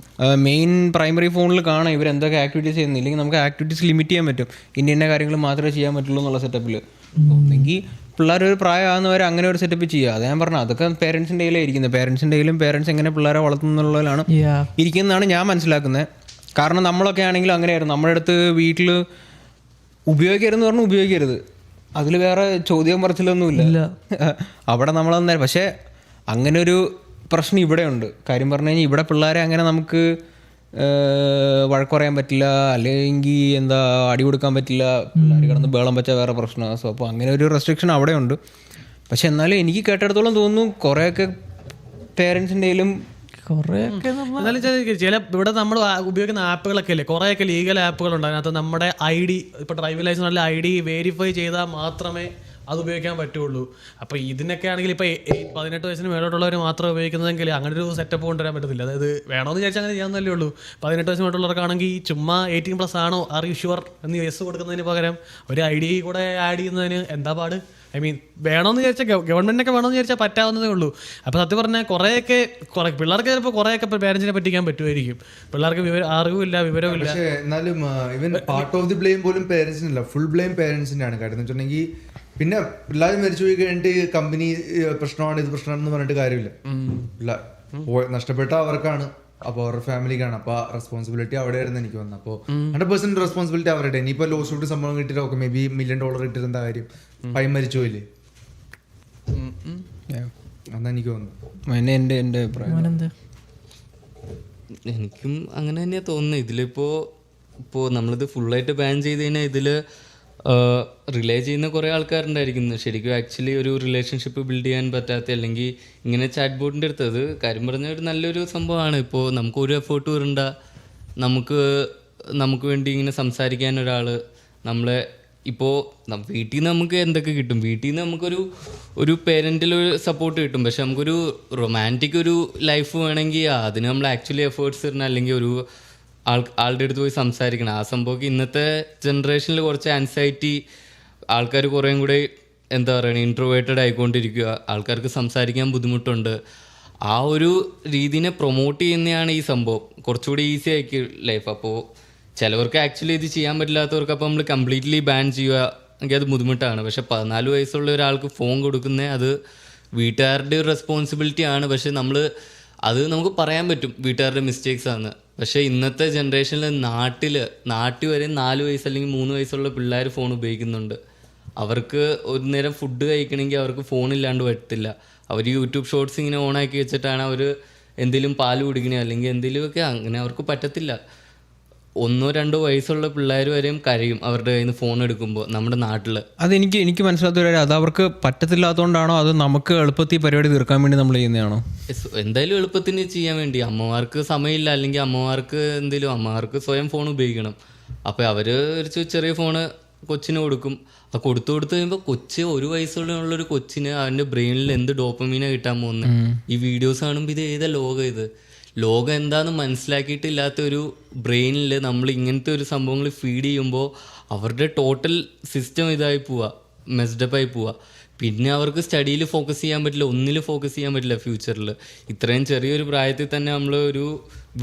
മെയിൻ പ്രൈമറി ഫോണിൽ കാണാം ഇവർ എന്തൊക്കെ ആക്ടിവിറ്റീസ് ചെയ്യുന്നത്. ഇല്ലെങ്കിൽ നമുക്ക് ആക്ടിവിറ്റീസ് ലിമിറ്റ് ചെയ്യാൻ പറ്റും. ഇന്ന കാര്യങ്ങൾ മാത്രമേ ചെയ്യാൻ പറ്റുള്ളൂ എന്നുള്ള സെറ്റപ്പിൽ. ഒന്നെങ്കിൽ പിള്ളേരൊരു പ്രായമാകുന്നവരെ അങ്ങനെ ഒരു സെറ്റപ്പ് ചെയ്യുക. അത് ഞാൻ പറഞ്ഞു, അതൊക്കെ പേരൻസിൻ്റെ കയ്യിലാണ് ഇരിക്കുന്നത്. പേരൻസിൻ്റെ കയ്യിലും പേരൻസ് എങ്ങനെ പിള്ളേരെ വളർത്തുന്നുള്ളതിലാണ് ഇരിക്കുന്നതാണ് ഞാൻ മനസ്സിലാക്കുന്നത്. കാരണം നമ്മളൊക്കെ ആണെങ്കിലും അങ്ങനെയായിരുന്നു. നമ്മുടെ അടുത്ത് വീട്ടിൽ ഉപയോഗിക്കരുതെന്ന് പറഞ്ഞാൽ ഉപയോഗിക്കരുത്, അതിൽ വേറെ ചോദ്യം പറച്ചിലൊന്നുമില്ല. അവിടെ നമ്മളന്നേരം. പക്ഷേ അങ്ങനെ ഒരു പ്രശ്നം ഇവിടെ ഉണ്ട്. കാര്യം പറഞ്ഞു കഴിഞ്ഞാൽ ഇവിടെ പിള്ളേരെ അങ്ങനെ നമുക്ക് വഴക്ക് പറയാൻ പറ്റില്ല, അല്ലെങ്കിൽ എന്താ അടി കൊടുക്കാൻ പറ്റില്ല, പിള്ളേർ കിടന്ന് ബേളം വെച്ചാൽ വേറെ പ്രശ്നമാണ്. സോ അപ്പോൾ അങ്ങനെ ഒരു റെസ്ട്രിക്ഷൻ അവിടെ ഉണ്ട്. പക്ഷെ എന്നാലും എനിക്ക് കേട്ടിടത്തോളം തോന്നുന്നു കുറേയൊക്കെ പേരൻസിൻ്റെ കയ്യിലും എന്നാലും ചില ഇവിടെ നമ്മൾ ഉപയോഗിക്കുന്ന ആപ്പുകളൊക്കെ അല്ലേ, കുറേയൊക്കെ ലീഗൽ ആപ്പുകളുണ്ട്. അതിനകത്ത് നമ്മുടെ ID, ഇപ്പോൾ ഡ്രൈവിംഗ് ലൈസൻസ് ID വെരിഫൈ ചെയ്താൽ മാത്രമേ അത് ഉപയോഗിക്കാൻ പറ്റുള്ളൂ. അപ്പോൾ ഇതിനൊക്കെ ആണെങ്കിൽ ഇപ്പോൾ 18 വയസ്സിന് മേലോട്ടുള്ളവർ മാത്രം ഉപയോഗിക്കുന്നതെങ്കിൽ അങ്ങനെ ഒരു സെറ്റപ്പ് കൊണ്ടുവരാൻ പറ്റത്തില്ല. അതായത് വേണമെന്ന് വിചാരിച്ചാൽ അങ്ങനെ ചെയ്യാവുന്നല്ലേ ഉള്ളൂ. 18 വയസ്സിന് മേലോട്ടുള്ളവർക്കാണെങ്കിൽ ചുമ്മാ 18+ ആണോ ആർ യു ഷുവർ എന്ന് യെസ് കൊടുക്കുന്നതിന് പകരം ഒരു ID കൂടെ ആഡ് ചെയ്യുന്നതിന് എന്താ പാട്? ഐ മീൻ വേണമെന്ന് വിചാരിച്ചാൽ ഗവൺമെൻറ്റിനൊക്കെ വേണമെന്ന് വിചാരിച്ചാൽ പറ്റാവുന്നതേ ഉള്ളൂ. അപ്പോൾ സത്യം പറഞ്ഞാൽ കുറേ പിള്ളേർക്ക് ചിലപ്പോൾ കുറേയൊക്കെ പേരൻസിനെ പറ്റിക്കാൻ പറ്റുമായിരിക്കും. പിള്ളേർക്ക് അറിവില്ല, വിവരമില്ല. പക്ഷേ എന്നാലും ഇവൻ പാർട്ട് ഓഫ് ദി ബ്ലെയിം പോലും പേരൻസിനല്ല, ഫുൾ ബ്ലെയിം പേരൻസിൻ്റെ ആണ്. കാര്യം എന്ന് വെച്ചിട്ടുണ്ടെങ്കിൽ പിന്നെ പിള്ളേർ മരിച്ചു പോയി കഴിഞ്ഞിട്ട് കമ്പനി പ്രശ്നമാണ് ഇത് പ്രശ്നമാണെന്ന് പറഞ്ഞിട്ട് കാര്യമില്ല. നഷ്ടപ്പെട്ട അവർക്കാണ്, അപ്പോൾ അവരുടെ ഫാമിലിക്കാണ്. അപ്പോൾ റെസ്പോൺസിബിലിറ്റി അവിടെയായിരുന്നു എനിക്ക് വന്നത്. അപ്പോൾ 100% റെസ്പോൺസിബിലിറ്റി അവരുടെ. ഇനിയിപ്പോൾ ലോ സൂട്ട് സംഭവം കിട്ടിയിട്ട് ഓക്കെ, മേ ബി $1 million കിട്ടിയിട്ട് എന്താ കാര്യം? പൈൻ മരിച്ചു പോയില്ലേ? അതാ എനിക്ക് തോന്നുന്നു. എൻ്റെ അഭിപ്രായം എനിക്കും അങ്ങനെ തന്നെയാണ് തോന്നുന്നത്. ഇതിലിപ്പോൾ നമ്മളിത് ഫുള്ളായിട്ട് ബാൻ ചെയ്ത് കഴിഞ്ഞാൽ ഇതിൽ റിലേ ചെയ്യുന്ന കുറേ ആൾക്കാരുണ്ടായിരിക്കും ശരിക്കും ആക്ച്വലി ഒരു റിലേഷൻഷിപ്പ് ബിൽഡ് ചെയ്യാൻ പറ്റാത്ത, അല്ലെങ്കിൽ ഇങ്ങനെ ചാറ്റ് ബോട്ടിൻ്റെ അടുത്തത് കാര്യം പറഞ്ഞാൽ ഒരു നല്ലൊരു സംഭവമാണ്. ഇപ്പോൾ നമുക്ക് ഒരു എഫേർട്ട് വരണ്ട, നമുക്ക് വേണ്ടി ഇങ്ങനെ സംസാരിക്കാൻ ഒരാൾ, നമ്മളെ ഇപ്പോൾ വീട്ടിൽ നിന്ന് നമുക്ക് എന്തൊക്കെ കിട്ടും, വീട്ടിൽ നിന്ന് നമുക്കൊരു പേരൻ്റിൽ സപ്പോർട്ട് കിട്ടും. പക്ഷെ നമുക്കൊരു റൊമാൻറ്റിക് ഒരു ലൈഫ് വേണമെങ്കിൽ അതിന് നമ്മൾ ആക്ച്വലി എഫേർട്സ് ഇടണം, അല്ലെങ്കിൽ ഒരു ആളുടെ അടുത്ത് പോയി സംസാരിക്കണം. ആ സംഭവമൊക്കെ ഇന്നത്തെ ജനറേഷനിൽ കുറച്ച് ആൻസൈറ്റി, ആൾക്കാർ കുറേയും കൂടെ എന്താ പറയുക ഇൻട്രോവേർട്ടഡ് ആയിക്കൊണ്ടിരിക്കുക, ആൾക്കാർക്ക് സംസാരിക്കാൻ ബുദ്ധിമുട്ടുണ്ട്. ആ ഒരു രീതിനെ പ്രൊമോട്ട് ചെയ്യുന്നതാണ് ഈ സംഭവം. കുറച്ചുകൂടി ഈസി ആക്കി ലൈഫ്. അപ്പോൾ ചിലവർക്ക് ആക്ച്വലി ഇത് ചെയ്യാൻ പറ്റില്ലാത്തവർക്ക് അപ്പോൾ നമ്മൾ കംപ്ലീറ്റ്ലി ബാൻ ചെയ്യുക എങ്കിൽ അത് ബുദ്ധിമുട്ടാണ്. പക്ഷെ 14 വയസ്സുള്ള ഒരാൾക്ക് ഫോൺ കൊടുക്കുന്നത് അത് വീട്ടുകാരുടെ ഒരു റെസ്പോൺസിബിലിറ്റി ആണ്. പക്ഷെ അത് നമുക്ക് പറയാൻ പറ്റും വീട്ടുകാരുടെ മിസ്റ്റേക്സ് ആണ്. പക്ഷേ ഇന്നത്തെ ജനറേഷനിൽ നാട്ടിൽ വരെ 4 വയസ്സ് അല്ലെങ്കിൽ 3 വയസ്സുള്ള പിള്ളേർ ഫോൺ ഉപയോഗിക്കുന്നുണ്ട്. അവർക്ക് ഒരു നേരം ഫുഡ് കഴിക്കണമെങ്കിൽ അവർക്ക് ഫോണില്ലാണ്ട് പറ്റില്ല. അവർ യൂട്യൂബ് ഷോർട്സ് ഇങ്ങനെ ഓണാക്കി വെച്ചിട്ടാണ് അവർ എന്തെങ്കിലും പാല് കുടിക്കണേ അല്ലെങ്കിൽ എന്തെങ്കിലുമൊക്കെ. അങ്ങനെ അവർക്ക് പറ്റത്തില്ല. 1-2 വയസ്സുള്ള പിള്ളേർ വരെയും കരയും അവരുടെ കയ്യിൽ നിന്ന് ഫോൺ എടുക്കുമ്പോൾ നമ്മുടെ നാട്ടിൽ. എനിക്ക് മനസ്സിലാത്ത കാര്യം, അത് അവർക്ക് പറ്റത്തില്ലാത്തതുകൊണ്ടാണോ അത് നമുക്ക് എളുപ്പത്തിൽ പരിപാടി തീർക്കാൻ വേണ്ടി നമ്മൾ ചെയ്യുന്നതാണോ? എന്തായാലും എളുപ്പത്തിന് ചെയ്യാൻ വേണ്ടി. അമ്മമാർക്ക് സമയമില്ല, അല്ലെങ്കിൽ അമ്മമാർക്ക് സ്വയം ഫോൺ ഉപയോഗിക്കണം. അപ്പോൾ അവർ ഒരു ചെറിയ ഫോണ് കൊച്ചിന് കൊടുക്കും. ആ കൊടുത്തു കഴിയുമ്പോൾ കൊച്ച് 1 വയസ്സുള്ളൊരു കൊച്ചിന് അവൻ്റെ ബ്രെയിനിൽ എന്ത് ഡോപ്പമീന കിട്ടാൻ പോകുന്നത്. ഈ വീഡിയോസ് കാണുമ്പോൾ ഇത് ഏതാ ലോകം എന്താണെന്ന് മനസ്സിലാക്കിയിട്ടില്ലാത്ത ഒരു ബ്രെയിനിൽ നമ്മൾ ഇങ്ങനത്തെ ഒരു സംഭവങ്ങൾ ഫീഡ് ചെയ്യുമ്പോൾ അവരുടെ ടോട്ടൽ സിസ്റ്റം ഇതായി പോവുക, മെസ്ഡപ്പായി പോവുക. പിന്നെ അവർക്ക് സ്റ്റഡിയിൽ ഫോക്കസ് ചെയ്യാൻ പറ്റില്ല, ഒന്നിൽ ഫോക്കസ് ചെയ്യാൻ പറ്റില്ല ഫ്യൂച്ചറിൽ. ഇത്രയും ചെറിയൊരു പ്രായത്തിൽ തന്നെ നമ്മൾ ഒരു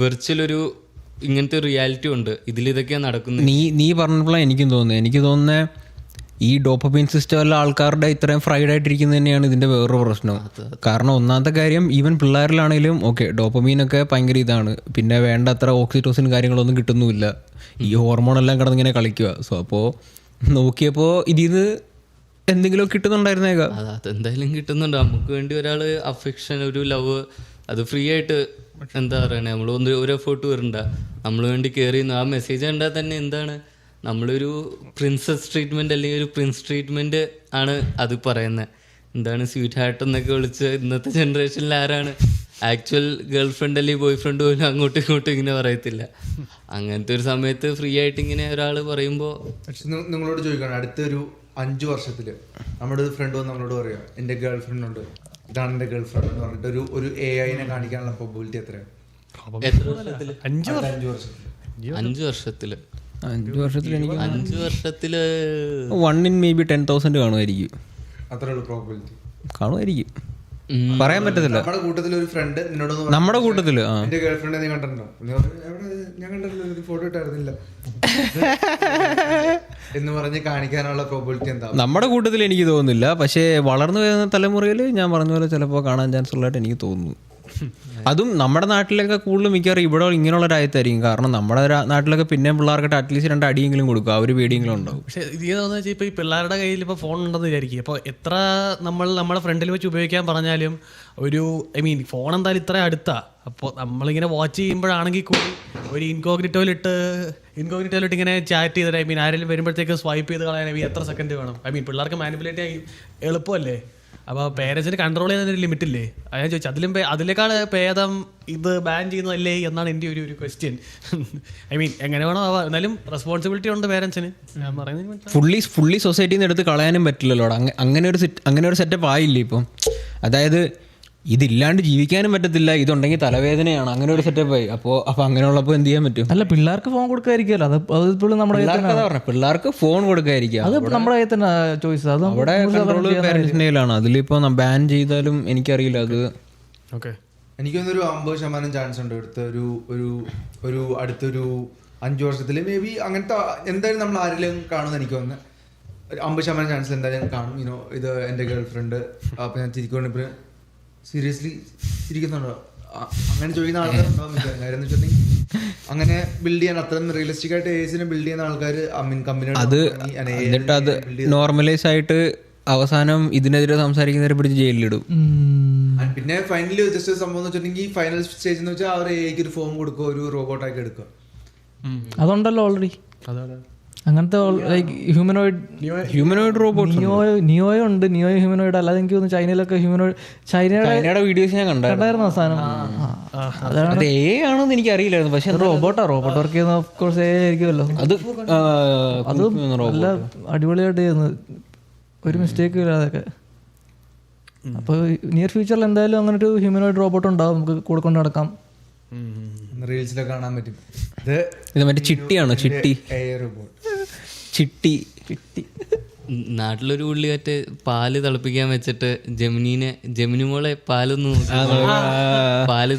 വെർച്വൽ ഇങ്ങനത്തെ റിയാലിറ്റി ഉണ്ട്, ഇതിലിതൊക്കെയാണ് നടക്കുന്നത്. നീ പറഞ്ഞപ്പോഴാണ് എനിക്ക് തോന്നുന്നത് ഈ ഡോപ്പമൈൻ സിസ്റ്റം ഉള്ള ആൾക്കാരുടെ ഇത്രയും ഫ്രൈഡ് ആയിട്ടിരിക്കുന്നത് തന്നെയാണ് ഇതിൻ്റെ വേറൊരു പ്രശ്നം. കാരണം ഒന്നാമത്തെ കാര്യം, ഈവൻ പിള്ളേരിലാണെങ്കിലും ഓക്കെ ഡോപ്പമീനൊക്കെ ഭയങ്കര ഇതാണ്. പിന്നെ വേണ്ടത്ര ഓക്സിറ്റോസിൻ കാര്യങ്ങളൊന്നും കിട്ടുന്നുമില്ല. ഈ ഹോർമോണെല്ലാം കിടന്നിങ്ങനെ കളിക്കുക. സോ അപ്പോൾ നോക്കിയപ്പോൾ ഇതിന്ന് എന്തെങ്കിലും കിട്ടുന്നുണ്ടായിരുന്നേക്കാം. അതെന്തായാലും കിട്ടുന്നുണ്ട്. നമുക്ക് വേണ്ടി ഒരാൾ അഫെക്ഷൻ, ഒരു ലവ്, അത് ഫ്രീ ആയിട്ട് എന്താ പറയണേ, നമ്മൾ ഒരു എഫേർട്ട് വരണ്ട, നമ്മൾ വേണ്ടി കെയർ ചെയ്യുന്നു. ആ മെസ്സേജ് കണ്ടാൽ തന്നെ എന്താണ്, നമ്മളൊരു പ്രിൻസസ് ട്രീറ്റ്മെൻറ്റ് അല്ലെങ്കിൽ ഒരു പ്രിൻസ് ട്രീറ്റ്മെൻറ്റ് ആണ് അത് പറയുന്നത്. എന്താണ് സ്വീറ്റ് ഹാർട്ട് എന്നൊക്കെ വിളിച്ച് ഇന്നത്തെ ജനറേഷനിൽ ആരാണ് ആക്ച്വൽ ഗേൾ ഫ്രണ്ട് അല്ലെങ്കിൽ ബോയ് ഫ്രണ്ട് പോലും അങ്ങോട്ടും ഇങ്ങോട്ടും ഇങ്ങനെ പറയത്തില്ല. അങ്ങനത്തെ ഒരു സമയത്ത് ഫ്രീ ആയിട്ട് ഇങ്ങനെ ഒരാൾ പറയുമ്പോൾ പക്ഷെ നിങ്ങളോട് ചോദിക്കണം, അടുത്തൊരു 5 വർഷത്തിൽ നമ്മുടെ ഒരു ഫ്രണ്ട് വന്ന് നമ്മളോട് പറയാം എൻ്റെ ഗേൾ ഫ്രണ്ട് ഉണ്ട്, ഇതാണ് എൻ്റെ ഗേൾ ഫ്രണ്ട് എന്ന് പറഞ്ഞിട്ട് ഒരു AI കാണിക്കാനുള്ള പ്രോബിലിറ്റി എത്രയാണ്? എത്ര വർഷത്തിൽ? 5 വർഷത്തിൽ 5 വർഷത്തിൽ 5 വർഷത്തിൽ എനിക്ക് 5 വർഷത്തിൽ 1 in maybe 10,000 കാണുമായിരിക്കും. അത്രേ ഉള്ളൂ പ്രോബിലിറ്റി. കാണുമായിരിക്കും, പറയാൻ പറ്റത്തില്ല. നമ്മുടെ കൂട്ടത്തിൽ ഒരു ഫ്രണ്ട് നിന്നോട് നമ്മുടെ കൂട്ടത്തില് എന്റെ ഗേൾ ഫ്രണ്ട് നീ കണ്ടിട്ടുണ്ടോ? ഞാൻ കണ്ടിട്ടില്ല, ഒരു ഫോട്ടോ ഇട്ടായിരുന്നില്ല എന്ന് പറഞ്ഞ് കാണിക്കാനുള്ള പ്രോബിലിറ്റി എന്താ? നമ്മുടെ കൂട്ടത്തിൽ എനിക്ക് തോന്നുന്നില്ല, പക്ഷേ വളർന്നു വരുന്ന തലമുറയിൽ ഞാൻ പറഞ്ഞ പോലെ ചിലപ്പോൾ കാണാൻ ചാൻസ് ഉള്ളതായിട്ട് എനിക്ക് തോന്നുന്നു. അതും നമ്മുടെ നാട്ടിലൊക്കെ കൂടുതൽ മിക്കവാറും ഇവിടെ ഇങ്ങനെയുള്ള രാജ്യത്തായിരിക്കും. കാരണം നമ്മുടെ നാട്ടിലൊക്കെ പിന്നെ പിള്ളേർക്കിട്ട് അറ്റ്ലീസ്റ്റ് 2 അടിയെങ്കിലും കൊടുക്കും, ആ ഒരു പേടിയെങ്കിലും ഉണ്ടാവും. പക്ഷേ ഇത് തോന്നുന്നത് വെച്ചാൽ ഇപ്പോൾ ഈ പിള്ളേരുടെ കയ്യിൽ ഇപ്പോൾ ഫോൺ ഉണ്ടെന്ന് വിചാരിക്കും. അപ്പോൾ എത്ര നമ്മുടെ ഫ്രണ്ടിൽ വെച്ച് ഉപയോഗിക്കാൻ പറഞ്ഞാലും ഒരു ഫോൺ എന്തായാലും ഇത്ര അടുത്താ. അപ്പോൾ നമ്മളിങ്ങനെ വാച്ച് ചെയ്യുമ്പോഴാണെങ്കിൽ കൂടി ഒരു ഇൻകോഗ്നിറ്റോയിലിട്ട് ഇങ്ങനെ ചാറ്റ് ചെയ്തിട്ട് ആരെങ്കിലും വരുമ്പോഴത്തേക്ക് സ്വൈപ്പ് ചെയ്ത് കളയാൻ എത്ര സെക്കൻഡ് വേണം? പിള്ളേർക്ക് മാനിപ്പുലേറ്റ് ചെയ്യാൻ എളുപ്പമല്ലേ? അപ്പോൾ പേരൻസിന് കൺട്രോൾ ചെയ്യുന്നതിന് ലിമിറ്റ് ഇല്ലേ? ഞാൻ ചോദിച്ചു, അതിലേക്കാൾ ഭേദം ഇത് ബാൻ ചെയ്യുന്നതല്ലേ എന്നാണ് എൻ്റെ ഒരു ക്വസ്റ്റ്യൻ. എങ്ങനെ വേണോ ആവാം, എന്നാലും റെസ്പോൺസിബിലിറ്റി ഉണ്ട് പേരൻസിന്. ഞാൻ പറയുന്നത് ഫുള്ളി സൊസൈറ്റിയിൽ നിന്ന് എടുത്ത് കളയാനും പറ്റില്ലല്ലോ. അങ്ങനെ ഒരു സെറ്റപ്പ് ആയില്ലേ ഇപ്പം. അതായത് ഇതില്ലാണ്ട് ജീവിക്കാനും പറ്റത്തില്ല, ഇതുണ്ടെങ്കിൽ തലവേദനയാണ്, അങ്ങനെ ഒരു സെറ്റപ്പ് ആയി. അപ്പോൾ അങ്ങനെയുള്ളപ്പോൾ എന്ത് ചെയ്യാൻ പറ്റും? അല്ല, പിള്ളേർക്ക് ഫോൺ കൊടുക്കാതിരിക്കുമല്ലോ, അതിപ്പോഴും നമ്മുടെ പിള്ളേർക്ക് ഫോൺ കൊടുക്കാതിരിക്കുക, അത് നമ്മുടെ കയ്യിൽ തന്നെ ചോയ്സ്. അത് അവിടെ കൺട്രോൾ പേരൻസിന്റെ കയ്യിലാണ്. അതിലിപ്പോൾ ബാൻ ചെയ്താലും എനിക്കറിയില്ല അത്. ഓക്കെ, എനിക്കൊന്നൊരു 50% ചാൻസ് ഉണ്ട് ഒരു അടുത്തൊരു 5 വർഷത്തിൽ മേ ബി അങ്ങനത്തെ എന്തായാലും നമ്മൾ ആരെങ്കിലും കാണുമെന്ന് എനിക്ക് തോന്നുന്നത്. ഒരു 50% ചാൻസിൽ എന്തായാലും കാണും. ഇത് എൻ്റെ ഗേൾ ഫ്രണ്ട്. അപ്പം ഞാൻ ചിരിക്കൊണ്ട് സീരിയസ്ലി ചിരിക്കുന്നുണ്ടോ അങ്ങനെ ചോദിക്കുന്ന ആൾക്കാരുണ്ടാവും. കാര്യം എന്ന് വെച്ചിട്ടുണ്ടെങ്കിൽ അങ്ങനെ ബിൽഡ് ചെയ്യാൻ അത്രയും റിയലിസ്റ്റിക് ആയിട്ട് ഏസിനെ ബിൽഡ് ചെയ്യുന്ന ആൾക്കാർ അത് എന്നിട്ട് അത് നോർമലൈസ് ആയിട്ട് അവസാനം ഇതിനെതിരെ സംസാരിക്കുന്നവരെ പിടിച്ച് ജയിലിലിടും. പിന്നെ ഫൈനലി ജസ്റ്റ് സംഭവം എന്ന് വെച്ചിട്ടുണ്ടെങ്കിൽ ഫൈനൽ സ്റ്റേജ് എന്ന് വെച്ചാൽ അവർ എക്ക് ഒരു ഫോം കൊടുക്കുക, ഒരു റോബോട്ടാക്കി എടുക്കുക. അതുണ്ടല്ലോ ഓൾറെഡി. അങ്ങനത്തെ ഹ്യൂമനോയിഡ് റോബോട്ട് നിയോയോ ഉണ്ട്. നിയോയോ ഹ്യൂമനോയിഡ് അല്ലാതെ എനിക്ക് തോന്നുന്നു ചൈനയിലൊക്കെ ചൈനയുടെ വീഡിയോസ് ഞാൻ കണ്ടായിരുന്നു അവസാനം. അത് ആണെന്ന് എനിക്ക് അറിയില്ലായിരുന്നു. പക്ഷെ റോബോട്ട് വർക്ക് ചെയ്യുന്ന ഓഫ് കോഴ്സ് ആയിരിക്കുമല്ലോ. അത് നല്ല അടിപൊളിയായിട്ട് ചെയ്യുന്നത്, ഒരു മിസ്റ്റേക്കും ഇല്ലാതൊക്കെ. അപ്പോൾ നിയർ ഫ്യൂച്ചറിൽ എന്തായാലും അങ്ങനെ ഒരു ഹ്യൂമനോയിഡ് റോബോട്ട് ഉണ്ടാവും, നമുക്ക് കൂടെ കൊണ്ട് നടക്കാം. റീൽസിലൊക്കെ കാണാൻ പറ്റും. ഇത് മറ്റേ ചിട്ടിയാണോ? ചിട്ടി നാട്ടിലൊരു പുള്ളി മറ്റേ പാല് തിളപ്പിക്കാൻ വെച്ചിട്ട് ജെമിനി മോളെ പാല്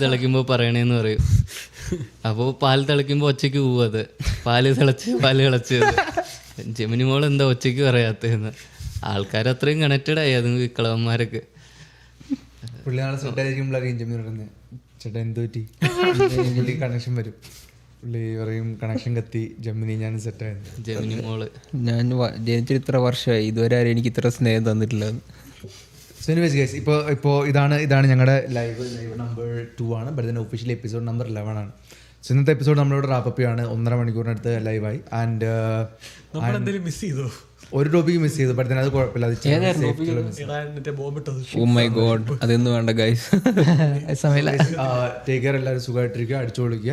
തിളയ്ക്കുമ്പോൾ പറയണേന്ന് പറയും. അപ്പോൾ പാല് തിളയ്ക്കുമ്പോൾ ഒച്ചയ്ക്ക് പോവും. അത് പാല് തിളച്ച് ജെമിനി മോൾ എന്താ ഒച്ചയ്ക്ക് പറയാത്തതെന്ന്. ആൾക്കാർ അത്രയും കണക്റ്റഡ് ആയി അത് വിക്കളവന്മാരൊക്കെ. പുള്ളി നാളെ സെറ്റായിരിക്കുമ്പോഴായിരിക്കും ജെമിനി പറയുന്നത്, ചേട്ടാ എന്ത് പറ്റി? പുള്ളി കണക്ഷൻ വരും, പുള്ളി പറയും കണക്ഷൻ കത്തി, ജെമിനി ഞാൻ സെറ്റായിരുന്നു. ജെമിനി മോള് ഞാൻ ജനിച്ചിട്ട് ഇത്ര വർഷമായി, ഇതുവരെ ആരും എനിക്ക് ഇത്ര സ്നേഹം തന്നിട്ടില്ല. സോ എനിവേസ് ഗൈസ്, ഇപ്പോൾ ഇതാണ് ഞങ്ങളുടെ ലൈവ് നമ്പർ 2 ആണ്. ബട്ട് ഇതിൻ്റെ ഒഫീഷ്യൽ എപ്പിസോഡ് നമ്പർ 11 ആണ്. സോ ഇന്നത്തെ എപ്പിസോഡ് നമ്മളിവിടെ റാപ്പപ്പ് ചെയ്യാണ്. 1.5 മണിക്കൂറിനടുത്ത് ലൈവായി. ആൻഡ് മിസ് ചെയ്തു, ഒരു ടോപ്പിക്ക് മിസ് ചെയ്തു. ബട്ട് അത് കുഴപ്പമില്ല, ഓ മൈ ഗോഡ്, അതൊന്നും വേണ്ട ഗൈസ്. സമയമില്ല. ടേക്ക് കെയർ, എല്ലാവരും സുഖമായിട്ടിരിക്കുക, അടിച്ചു പൊളിക്കുക.